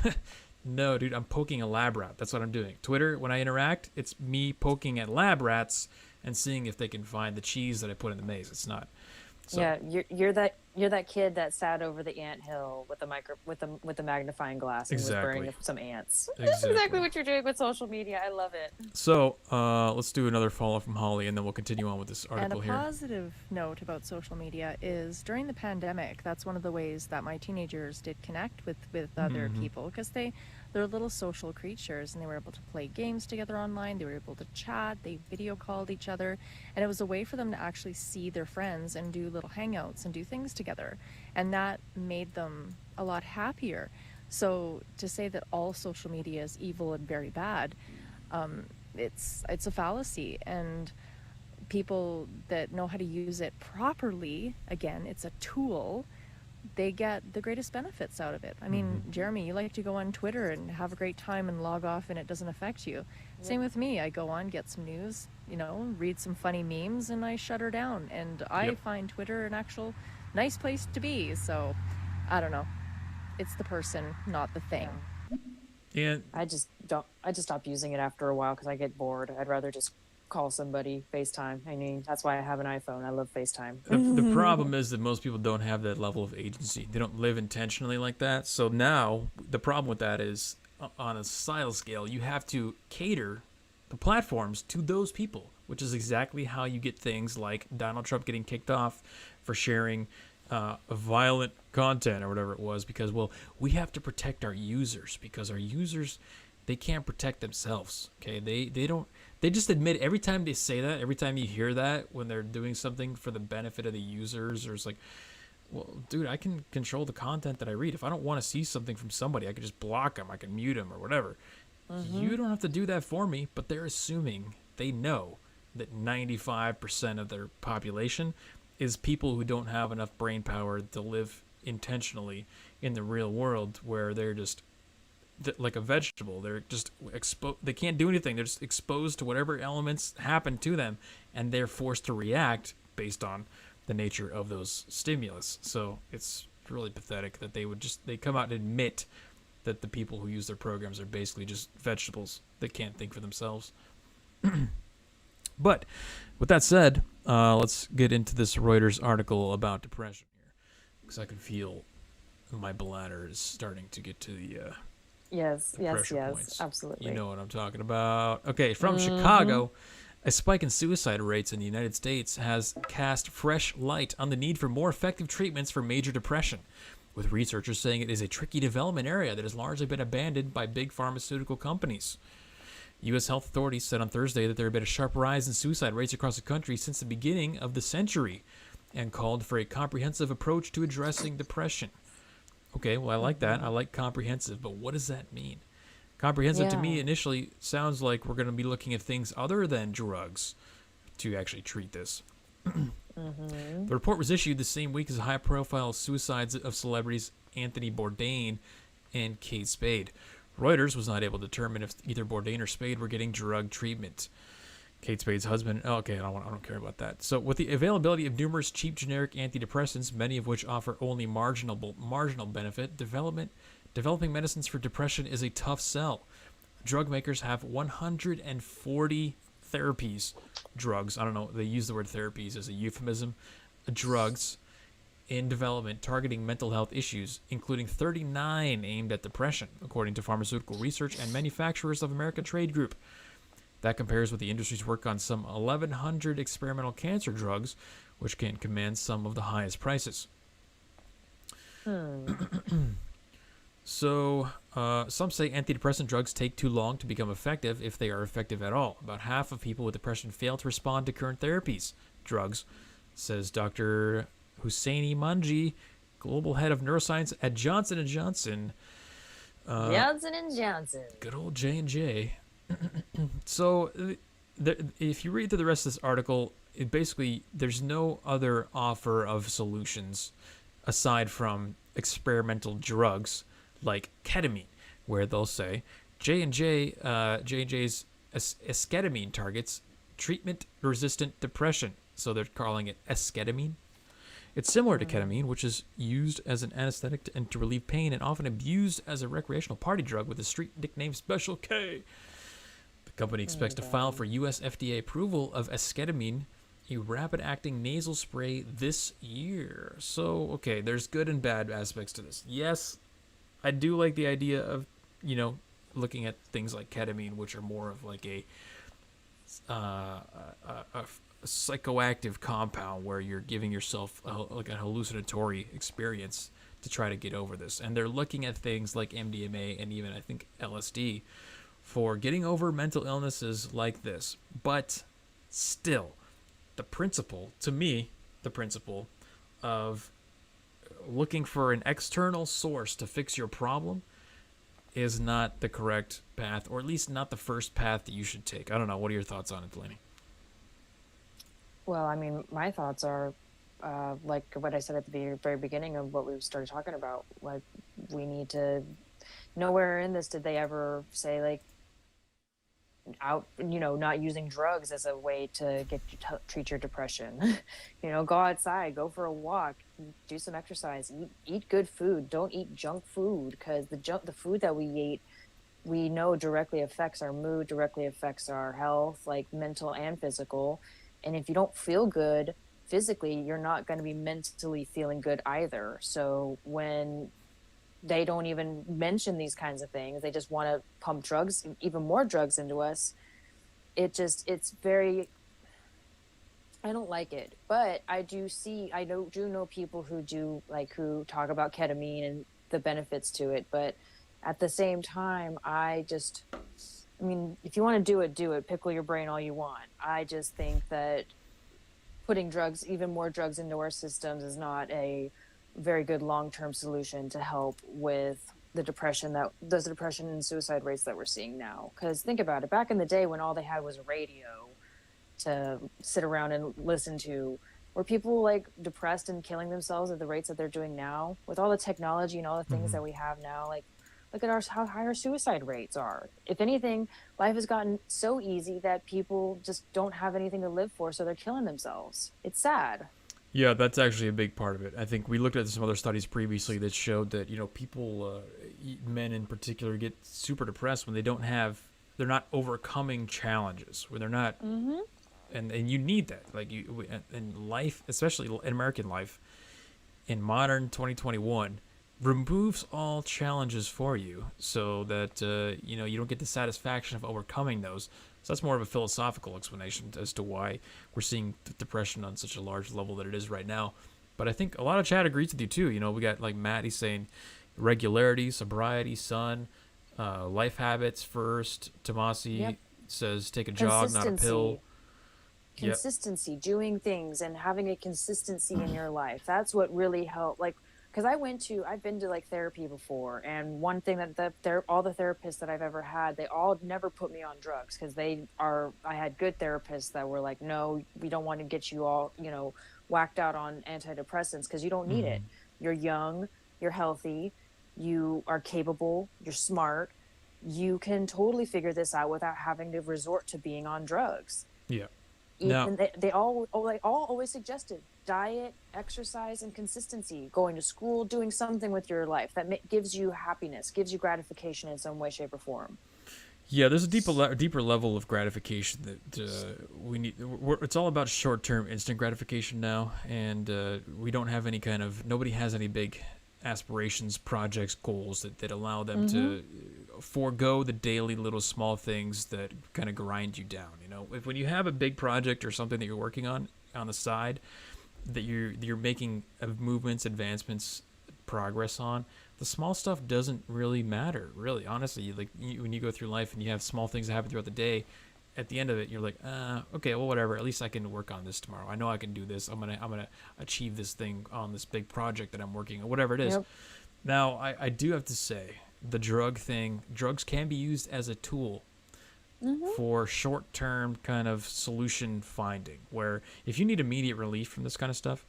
no, dude, I'm poking a lab rat. That's what I'm doing. Twitter, when I interact, it's me poking at lab rats and seeing if they can find the cheese that I put in the maze. It's not. So.
Yeah, you're that kid that sat over the anthill with the magnifying glass and was burning some ants. That's exactly what you're doing with social media. I love it.
So let's do another follow-up from Holly, and then we'll continue on with this article here.
And a positive note about social media is during the pandemic, that's one of the ways that my teenagers did connect with other people, because they're little social creatures and they were able to play games together online. They were able to chat. They video called each other. And it was a way for them to actually see their friends and do little hangouts and do things together. And that made them a lot happier. So to say that all social media is evil and very bad, it's a fallacy. And people that know how to use it properly, again, it's a tool, they get the greatest benefits out of it. I mean, Jeremy, you like to go on Twitter and have a great time and log off and it doesn't affect you. Same with me. I go on, get some news, read some funny memes, and I shut her down. And I find Twitter an actual nice place to be. So, I don't know. It's the person, not the thing.
And
I just stopped using it after a while because I get bored. I'd rather just call somebody, FaceTime. I mean, that's why I have an iPhone. I love FaceTime.
the problem is that most people don't have that level of agency. They don't live intentionally like that. So now the problem with that is, on a societal scale, you have to cater the platforms to those people, which is exactly how you get things like Donald Trump getting kicked off for sharing violent content or whatever it was, because, well, we have to protect our users because our users, they can't protect themselves. Okay, they just admit every time they say that, every time you hear that when they're doing something for the benefit of the users, or it's like, well, dude, I can control the content that I read. If I don't want to see something from somebody, I can just block them, I can mute them or whatever. You don't have to do that for me, but they're assuming, they know that 95% of their population is people who don't have enough brain power to live intentionally in the real world, where they're just like a vegetable. They're just exposed. They can't do anything. They're just exposed to whatever elements happen to them, and they're forced to react based on the nature of those stimulus. So it's really pathetic that they come out and admit that the people who use their programs are basically just vegetables that can't think for themselves. But with that said, let's get into this Reuters article about depression here, because I can feel my bladder is starting to get to the
Yes,
pressure points.
absolutely.
You know what I'm talking about. Okay, from Chicago, a spike in suicide rates in the United States has cast fresh light on the need for more effective treatments for major depression, with researchers saying it is a tricky development area that has largely been abandoned by big pharmaceutical companies. U.S. health authorities said on Thursday that there had been a sharp rise in suicide rates across the country since the beginning of the century, and called for a comprehensive approach to addressing depression. Okay, well, I like that. I like comprehensive, but what does that mean? Comprehensive to me initially sounds like we're going to be looking at things other than drugs to actually treat this. The report was issued the same week as the high-profile suicides of celebrities Anthony Bourdain and Kate Spade. Reuters was not able to determine if either Bourdain or Spade were getting drug treatment. Kate Spade's husband. Okay, I don't care about that. So, with the availability of numerous cheap generic antidepressants, many of which offer only marginal benefit, developing medicines for depression is a tough sell. Drug makers have 140 therapies, drugs. I don't know. They use the word therapies as a euphemism. Drugs in development targeting mental health issues, including 39 aimed at depression, according to Pharmaceutical Research and Manufacturers of America Trade Group. That compares with the industry's work on some 1,100 experimental cancer drugs, which can command some of the highest prices. So, some say antidepressant drugs take too long to become effective, if they are effective at all. About half of people with depression fail to respond to current drugs, says Dr. Husseini Manji, global head of neuroscience at Johnson & Johnson.
Johnson & Johnson.
Good old J&J. So, if you read through the rest of this article, there's no other offer of solutions aside from experimental drugs like ketamine, where they'll say J&J's esketamine targets treatment-resistant depression, so they're calling it esketamine. It's similar to ketamine, which is used as an anesthetic and to relieve pain, and often abused as a recreational party drug with a street nickname Special K. The company expects to file for U.S. FDA approval of esketamine, a rapid-acting nasal spray, this year. So, okay, there's good and bad aspects to this. Yes, I do like the idea of, looking at things like ketamine, which are more of like a psychoactive compound where you're giving yourself like a hallucinatory experience to try to get over this. And they're looking at things like MDMA and even, I think, LSD for getting over mental illnesses like this. But still, the principle of looking for an external source to fix your problem is not the correct path, or at least not the first path that you should take. I don't know. What are your thoughts on it, Delaney?
Well, I mean, my thoughts are like what I said at the very beginning of what we started talking about. Like, we need to. Nowhere in this did they ever say like out, not using drugs as a way to treat your depression. Go outside, go for a walk, do some exercise, eat good food. Don't eat junk food, because the food that we eat, we know directly affects our mood, directly affects our health, like mental and physical. And if you don't feel good physically, you're not going to be mentally feeling good either. So when they don't even mention these kinds of things, they just want to pump drugs, even more drugs into us. It's very, I don't like it. But I do know people who talk about ketamine and the benefits to it. But at the same time, if you want to do it, pickle your brain all you want. I just think that putting even more drugs into our systems is not a very good long-term solution to help with the depression and suicide rates that we're seeing now. Because think about it, back in the day when all they had was a radio to sit around and listen to, were people like depressed and killing themselves at the rates that they're doing now? With all the technology and all the things that we have now, like, look at how high our suicide rates are. If anything, life has gotten so easy that people just don't have anything to live for, so they're killing themselves. It's sad.
Yeah, that's actually a big part of it. I think we looked at some other studies previously that showed that, people, men in particular, get super depressed when they're not overcoming challenges, when they're not, and you need that. Like, in life, especially in American life, in modern 2021, removes all challenges for you, so that you don't get the satisfaction of overcoming those. So that's more of a philosophical explanation as to why we're seeing depression on such a large level that it is right now. But I think a lot of chat agrees with you too. We got like Matt, he's saying regularity, sobriety, sun, life habits first. Tomasi says take a jog, not a pill.
Consistency, doing things and having a consistency in your life. That's what really helped. Like, because I've been to like therapy before, and one thing that all the therapists that I've ever had, they all never put me on drugs, because I had good therapists that were like, no, we don't want to get you all, whacked out on antidepressants, because you don't need it. You're young, you're healthy, you are capable, you're smart, you can totally figure this out without having to resort to being on drugs.
Yeah.
And they all always suggested diet, exercise, and consistency. Going to school, doing something with your life that gives you happiness, gives you gratification in some way, shape, or form.
Yeah, there's a deeper level of gratification that we need. It's all about short-term, instant gratification now, and we don't have nobody has any big aspirations, projects, goals that allow them to forego the daily little small things that kind of grind you down. When you have a big project or something that you're working on the side, that you're making movements, advancements, progress on, the small stuff doesn't really matter, really, honestly. Like, when you go through life and you have small things that happen throughout the day, at the end of it, you're like, okay, well, whatever. At least I can work on this tomorrow. I know I can do this. I'm gonna achieve this thing on this big project that I'm working on, whatever it is.
Yep.
Now, I do have to say, the drugs can be used as a tool for short-term kind of solution finding, where if you need immediate relief from this kind of stuff,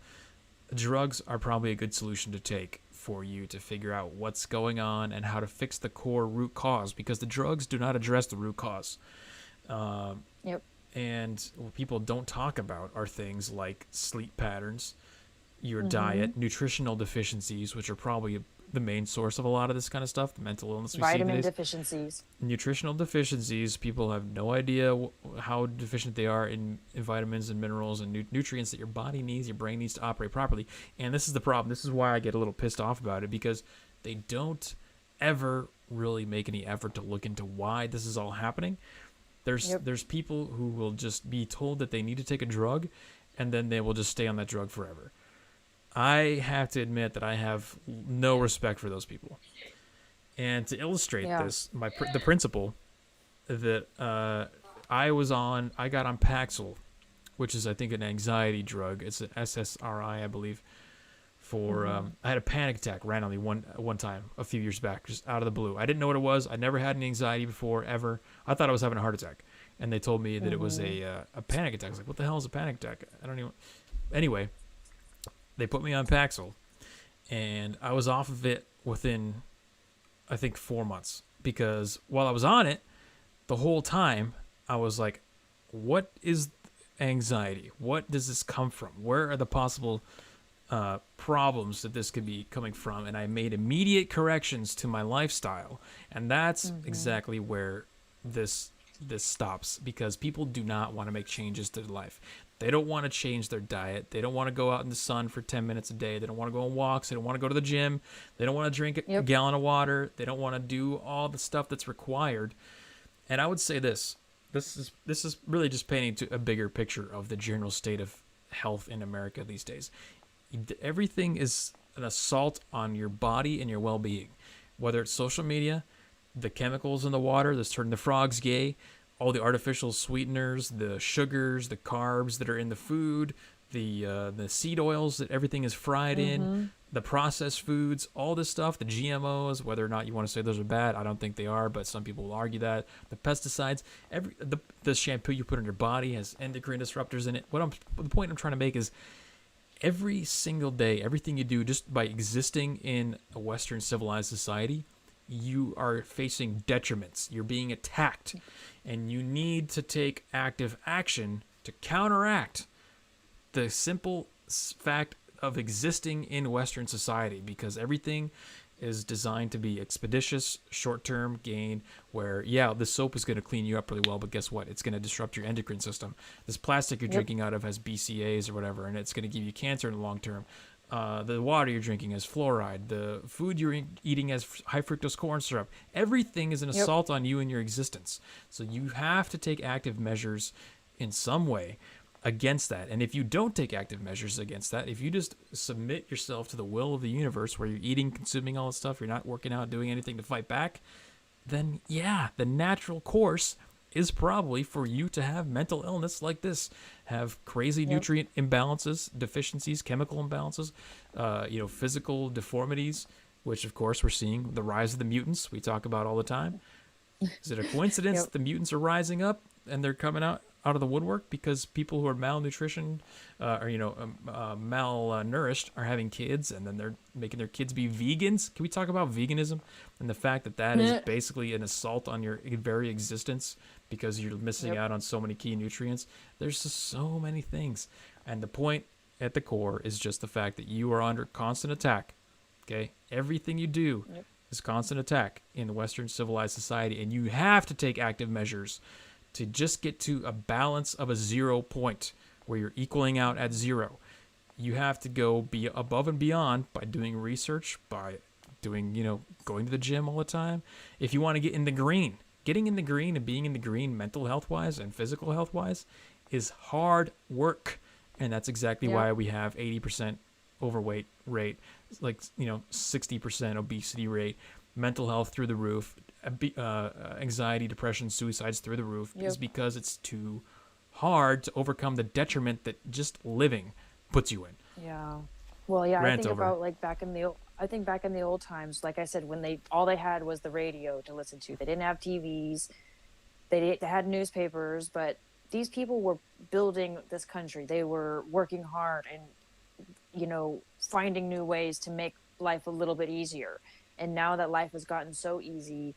drugs are probably a good solution to take for you to figure out what's going on and how to fix the core root cause, because the drugs do not address the root cause. And what people don't talk about are things like sleep patterns, your diet, nutritional deficiencies, which are probably the main source of a lot of this kind of stuff, the mental illness we see
Vitamin
nowadays.
deficiencies.
Nutritional deficiencies, people have no idea how deficient they are in vitamins and minerals and nutrients that your body needs, your brain needs to operate properly. And this is the problem. This is why I get a little pissed off about it, because they don't ever really make any effort to look into why this is all happening. There's people who will just be told that they need to take a drug, and then they will just stay on that drug forever. I have to admit that I have no respect for those people. And to illustrate this, the principle that I got on Paxil, which is, I think, an anxiety drug. It's an SSRI, I believe. I had a panic attack randomly one time a few years back, just out of the blue. I didn't know what it was. I never had any anxiety before, ever. I thought I was having a heart attack. and they told me that it was a panic attack. I was like, what the hell is a panic attack? I don't even. Anyway, they put me on Paxil, and I was off of it within, I think, 4 months, because while I was on it, the whole time I was like, what is anxiety? What does this come from? Where are the possible problems that this could be coming from? And I made immediate corrections to my lifestyle, and that's exactly where this stops, because people do not want to make changes to their life. They don't want to change their diet. They don't want to go out in the sun for 10 minutes a day. They don't want to go on walks. They don't want to go to the gym. They don't want to drink a gallon of water. They don't want to do all the stuff that's required. And I would say this is really just painting to a bigger picture of the general state of health in America these days. Everything is an assault on your body and your well-being, whether it's social media, the chemicals in the water that's turning the frogs gay, all the artificial sweeteners, the sugars, the carbs that are in the food, the seed oils that everything is fried in, the processed foods, all this stuff, the GMOs, whether or not you want to say those are bad, I don't think they are, but some people will argue that. The pesticides, the shampoo you put on your body has endocrine disruptors in it. The point I'm trying to make is, every single day, everything you do just by existing in a Western civilized society, you are facing detriments. You're being attacked, and you need to take active action to counteract the simple fact of existing in Western society, because everything is designed to be expeditious, short-term gain, where, the soap is going to clean you up really well, but guess what? It's going to disrupt your endocrine system. This plastic you're drinking out of has BCAAs or whatever, and it's going to give you cancer in the long term. The water you're drinking has fluoride. The food you're eating has high fructose corn syrup. Everything is an assault on you and your existence. So you have to take active measures in some way against that. And if you don't take active measures against that, if you just submit yourself to the will of the universe, where you're eating, consuming all this stuff, you're not working out, doing anything to fight back, then the natural course is probably for you to have mental illness like this, have crazy nutrient imbalances, deficiencies, chemical imbalances, physical deformities, which of course we're seeing the rise of the mutants we talk about all the time. Is it a coincidence that the mutants are rising up and they're coming out of the woodwork because people who are malnutrition malnourished are having kids, and then they're making their kids be vegans? Can we talk about veganism and the fact that is basically an assault on your very existence, because you're missing out on so many key nutrients? There's just so many things, and the point at the core is just the fact that you are under constant attack. Okay, everything you do is constant attack in Western civilized society, and you have to take active measures to just get to a balance of a 0 point where you're equaling out at 0. You have to go be above and beyond by doing research, by doing, going to the gym all the time. If you want to get in the green, getting in the green and being in the green mental health wise and physical health wise is hard work. And that's exactly why we have 80% overweight rate, 60% obesity rate, mental health through the roof, anxiety, depression, suicides through the roof, is because it's too hard to overcome the detriment that just living puts you in.
Yeah. Well, I think about back in the old times, like I said, when all they had was the radio to listen to. They didn't have TVs. They had newspapers, but these people were building this country. They were working hard and, finding new ways to make life a little bit easier. And now that life has gotten so easy,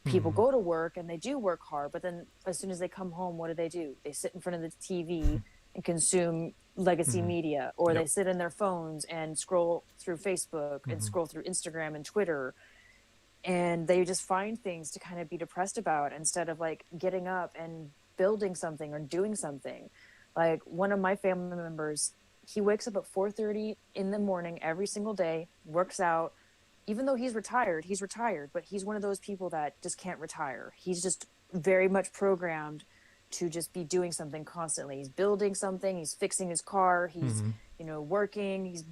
people go to work and they do work hard, but then as soon as they come home, what do? They sit in front of the TV and consume legacy media, or they sit in their phones and scroll through Facebook and scroll through Instagram and Twitter. And they just find things to kind of be depressed about instead of getting up and building something or doing something. Like one of my family members, he wakes up at 4:30 in the morning every single day, works out. Even though he's retired, but he's one of those people that just can't retire. He's just very much programmed to just be doing something constantly. He's building something, he's fixing his car, he's, working, he's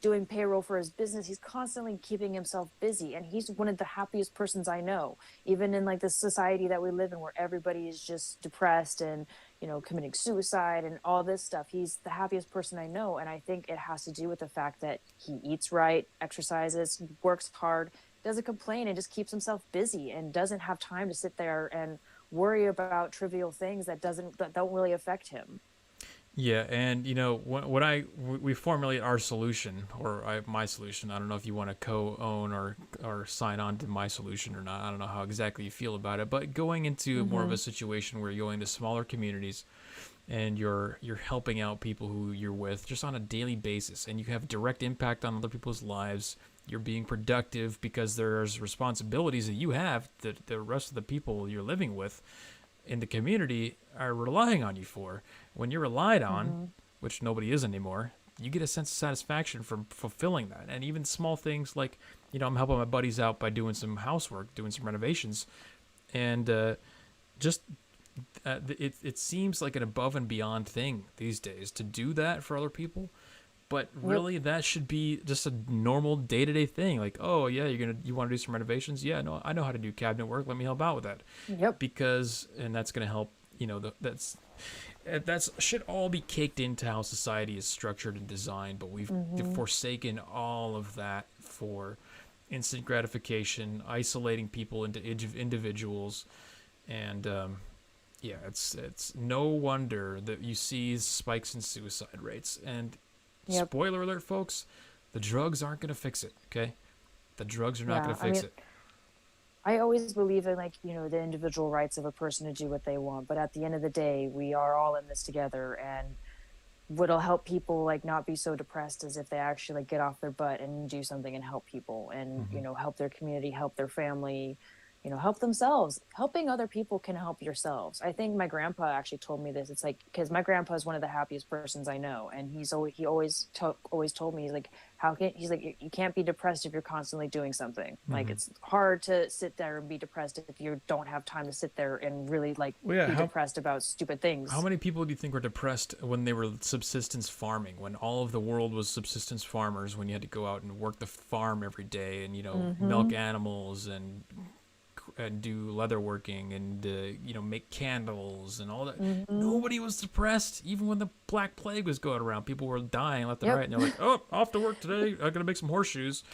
doing payroll for his business. He's constantly keeping himself busy. And he's one of the happiest persons I know, even in the society that we live in where everybody is just depressed and, committing suicide and all this stuff. He's the happiest person I know. And I think it has to do with the fact that he eats right, exercises, works hard, doesn't complain, and just keeps himself busy and doesn't have time to sit there and worry about trivial things that don't really affect him.
Yeah, and we formulate our solution, or my solution. I don't know if you want to co-own or sign on to my solution or not. I don't know how exactly you feel about it, but going into more of a situation where you're going to smaller communities, and you're helping out people who you're with just on a daily basis, and you have direct impact on other people's lives. You're being productive because there's responsibilities that you have that the rest of the people you're living with in the community are relying on you for. When you're relied on, which nobody is anymore, you get a sense of satisfaction from fulfilling that. And even small things like, I'm helping my buddies out by doing some housework, doing some renovations, and it seems like an above and beyond thing these days to do that for other people. But really, that should be just a normal day-to-day thing. Like, oh yeah, you want to do some renovations? Yeah, no, I know how to do cabinet work. Let me help out with that.
Yep.
And that's going to help. That's should all be caked into how society is structured and designed. But we've forsaken all of that for instant gratification, isolating people into individuals, and it's no wonder that you see spikes in suicide rates. And spoiler alert, folks, the drugs aren't going to fix it, okay? The drugs are not going to fix it.
I always believe in, the individual rights of a person to do what they want. But at the end of the day, we are all in this together. And what'll help people, not be so depressed is if they actually, get off their butt and do something and help people and, help their community, help their family, help themselves. Helping other people can help yourselves. I think my grandpa actually told me this. It's because my grandpa is one of the happiest persons I know, and he always told me, you can't be depressed if you're constantly doing something. It's hard to sit there and be depressed if you don't have time to sit there and really be depressed about stupid things.
How many people do you think were depressed when they were subsistence farming, when all of the world was subsistence farmers, when you had to go out and work the farm every day and milk animals and do leather working and make candles and all that? Nobody was depressed. Even when the Black Plague was going around, people were dying left and right, and they're like, oh, off to work today, I'm gonna make some horseshoes,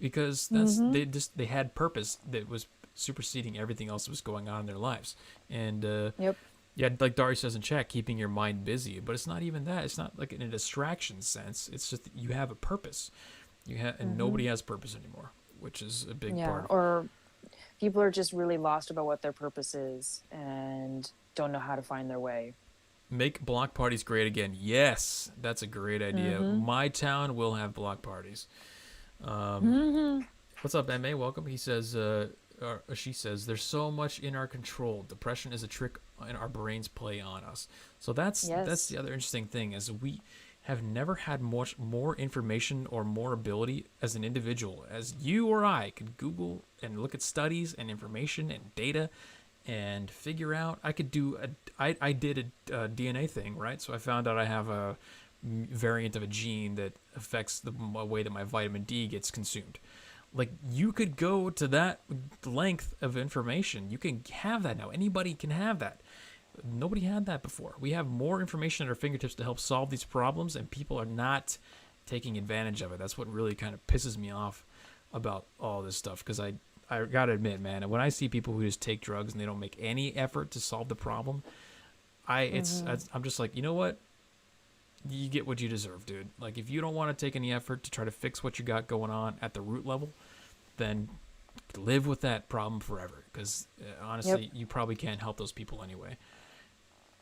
because they had purpose that was superseding everything else that was going on in their lives. And like Dari says in chat, keeping your mind busy. But it's not even that. It's not like in a distraction sense. It's just that you have a purpose. And nobody has purpose anymore, which is a big part of it.
Or people are just really lost about what their purpose is and don't know how to find their way.
Make block parties great again. Yes, that's a great idea. My town will have block parties. What's up, MA? Welcome. He says, she says, there's so much in our control. Depression is a trick and our brains play on us. So that's the other interesting thing, is we have never had much more information or more ability as an individual, as you or I could Google and look at studies and information and data and figure out. I could do I did a DNA thing, right? So I found out I have a variant of a gene that affects the way that my vitamin D gets consumed. You could go to that length of information. You can have that now. Anybody can have that. Nobody had that before. We have more information at our fingertips to help solve these problems, and people are not taking advantage of it. That's what really kind of pisses me off about all this stuff, because I gotta admit, man, when I see people who just take drugs and they don't make any effort to solve the problem, I'm just like, you know what? You get what you deserve, dude. If you don't want to take any effort to try to fix what you got going on at the root level, then live with that problem forever, because honestly, you probably can't help those people anyway.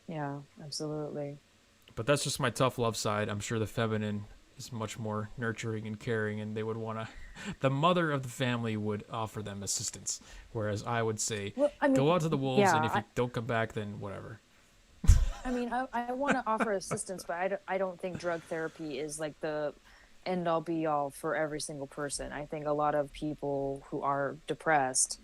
Yeah, absolutely.
But that's just my tough love side. I'm sure the feminine is much more nurturing and caring, and they would want to, the mother of the family would offer them assistance, whereas I would say, go out to the wolves, and if you don't come back, then whatever.
I want to offer assistance, but I don't think drug therapy is the end all be all for every single person. I think a lot of people who are depressed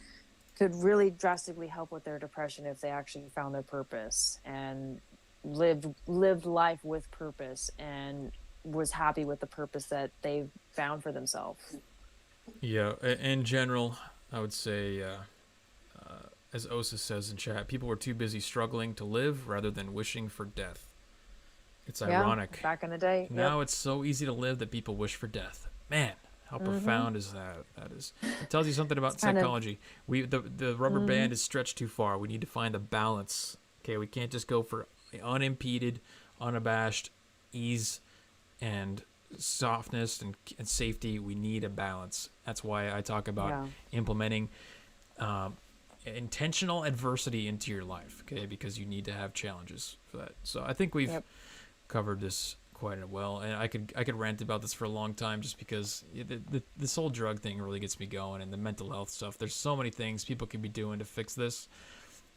could really drastically help with their depression if they actually found their purpose and lived life with purpose and was happy with the purpose that they found for themselves.
Yeah, in general, I would say, as Osa says in chat, people were too busy struggling to live rather than wishing for death. It's ironic.
Back in the day.
Now it's so easy to live that people wish for death. Man, How profound is that? That is. It tells you something about
kind of-
psychology. The rubber band is stretched too far. We need to find a balance. Okay, we can't just go for unimpeded, unabashed ease and softness and safety. We need a balance. That's why I talk about implementing intentional adversity into your life. Okay, because you need to have challenges for that. So I think we've covered this quite well, and I could rant about this for a long time, just because this whole drug thing really gets me going, and the mental health stuff. There's so many things people can be doing to fix this.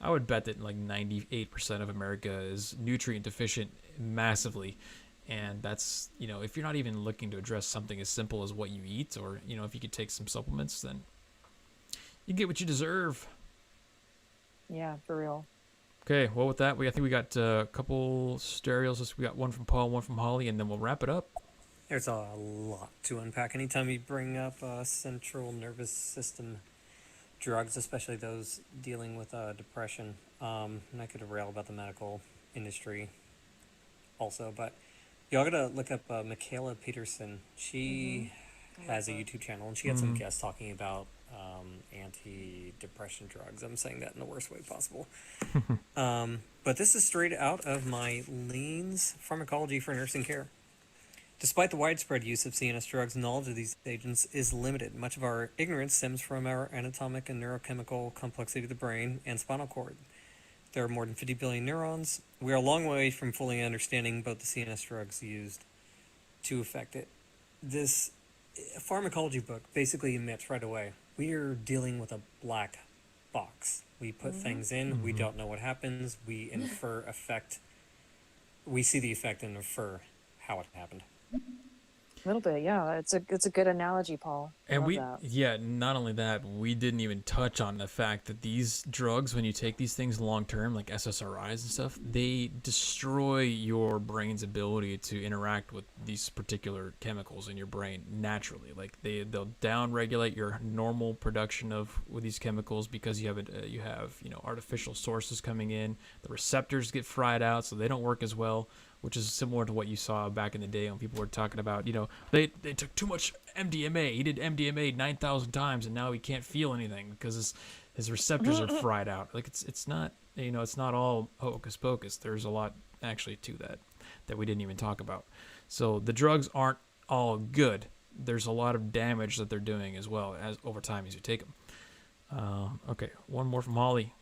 I would bet that like 98% of America is nutrient deficient massively, and that's, if you're not even looking to address something as simple as what you eat, or if you could take some supplements, then you get what you deserve.
Yeah, for real.
Okay, well, with that, I think we got a couple stereos. We got one from Paul, one from Holly, and then we'll wrap it up.
There's a lot to unpack. Anytime you bring up central nervous system drugs, especially those dealing with depression, and I could rail about the medical industry also, but y'all gotta look up Michaela Peterson. She has a YouTube channel, and she had some guests talking about anti-depression drugs. I'm saying that in the worst way possible. But this is straight out of my Lean's Pharmacology for Nursing Care. Despite the widespread use of CNS drugs, knowledge of these agents is limited. Much of our ignorance stems from our anatomic and neurochemical complexity of the brain and spinal cord. There are more than 50 billion neurons. We are a long way from fully understanding both the CNS drugs used to affect it. This pharmacology book basically admits right away, we are dealing with a black box. We put things in, we don't know what happens, we infer effect, we see the effect and infer how it happened.
A little bit, yeah. It's a good analogy, Paul.
And
Love that.
not only that, we didn't even touch on the fact that these drugs, when you take these things long term, like SSRIs and stuff, they destroy your brain's ability to interact with these particular chemicals in your brain naturally. Like they'll down-regulate your normal production with these chemicals, because you have artificial sources coming in. The receptors get fried out, so they don't work as well, which is similar to what you saw back in the day when people were talking about, they took too much MDMA. He did MDMA 9,000 times, and now he can't feel anything because his receptors are fried out. Like it's not, it's not all hocus pocus. There's a lot actually to that we didn't even talk about. So the drugs aren't all good. There's a lot of damage that they're doing as well as over time as you take them. Okay, one more from Holly.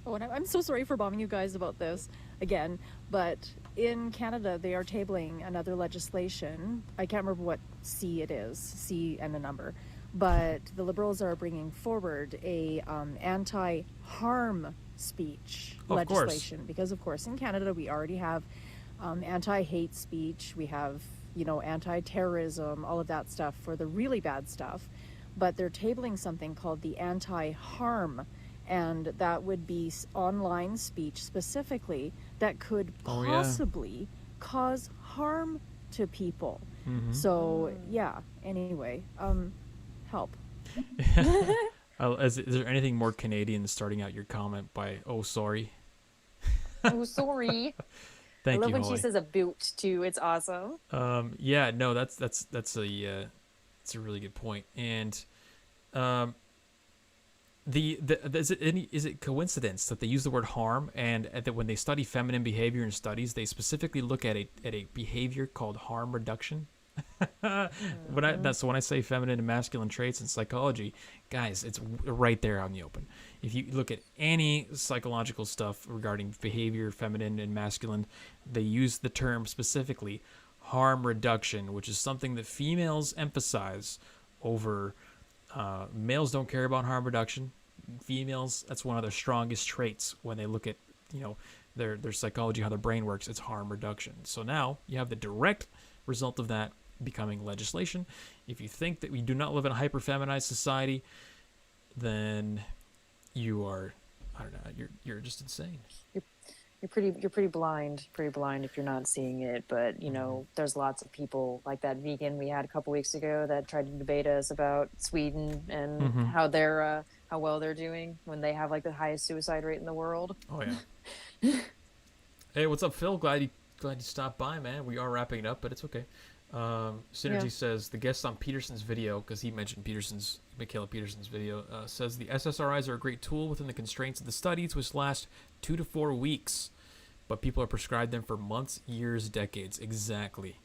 Oh, and I'm so sorry for bombing you guys about this again, but in Canada, they are tabling another legislation. I can't remember what C it is, C and a number, but the Liberals are bringing forward a anti-harm speech legislation. Because, of course, in Canada, we already have anti-hate speech. We have, anti-terrorism, all of that stuff for the really bad stuff. But they're tabling something called the anti-harm, and that would be online speech specifically that could possibly cause harm to people. So anyway, help.
Is there anything more Canadian than starting out your comment by "oh sorry"?
Oh, sorry.
Thank
I love
you,
when
Holly.
she says a boot too. It's awesome.
That's a really good point. And is it coincidence that they use the word harm, and that when they study feminine behavior in studies, they specifically look at a behavior called harm reduction? When I say feminine and masculine traits in psychology, guys, it's right there out in the open. If you look at any psychological stuff regarding behavior, feminine and masculine, they use the term specifically harm reduction, which is something that females emphasize over. Males don't care about harm reduction. Females, that's one of their strongest traits when they look at, their psychology, how their brain works. It's harm reduction. So now you have the direct result of that becoming legislation. If you think that we do not live in a hyper-feminized society, then you are, I don't know, you're just insane.
You're pretty blind if you're not seeing it. But there's lots of people like that vegan we had a couple weeks ago that tried to debate us about Sweden and how well they're doing when they have like the highest suicide rate in the world.
Oh yeah. Hey, what's up, Phil? Glad you stopped by, man. We are wrapping it up, but it's okay. Synergy
Yeah.
says the guest on Peterson's video, because he mentioned Michaela Peterson's video, says the SSRIs are a great tool within the constraints of the studies, which last 2 to 4 weeks, but people are prescribed them for months, years, decades. Exactly.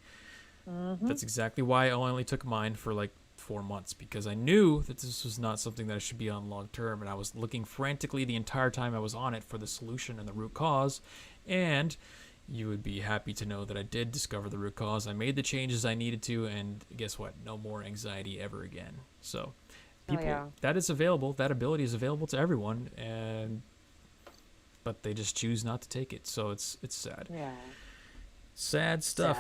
That's exactly why I only took mine for like 4 months, because I knew that this was not something that I should be on long term, and I was looking frantically the entire time I was on it for the solution and the root cause. And you would be happy to know that I did discover the root cause. I made the changes I needed to, and guess what? No more anxiety ever again. So people, that is available. That ability is available to everyone, but they just choose not to take it. So it's sad.
Yeah.
Sad stuff.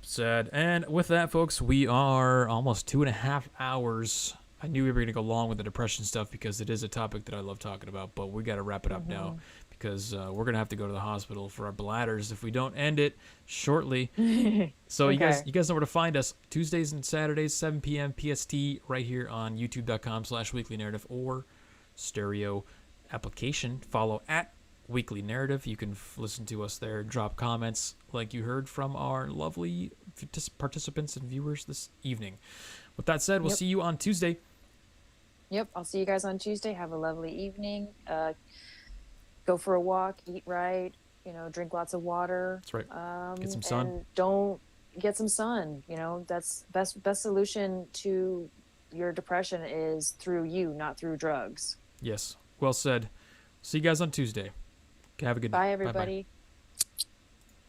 Sad.
And with that, folks, we are almost 2.5 hours. I knew we were going to go long with the depression stuff because it is a topic that I love talking about, but we got to wrap it up now, because we're going to have to go to the hospital for our bladders if we don't end it shortly. So you guys know where to find us. Tuesdays and Saturdays, 7 p.m. PST, right here on youtube.com/Weekly Narrative or stereo application. Follow at Weekly Narrative. You can listen to us there, drop comments like you heard from our lovely participants and viewers this evening. With that said, we'll see you on Tuesday.
Yep, I'll see you guys on Tuesday. Have a lovely evening. Go for a walk, eat right, drink lots of water.
That's right. Get some sun.
And don't get some sun. That's best solution to your depression is through you, not through drugs.
Yes. Well said. See you guys on Tuesday. Have a good night.
Bye, everybody.
Bye-bye.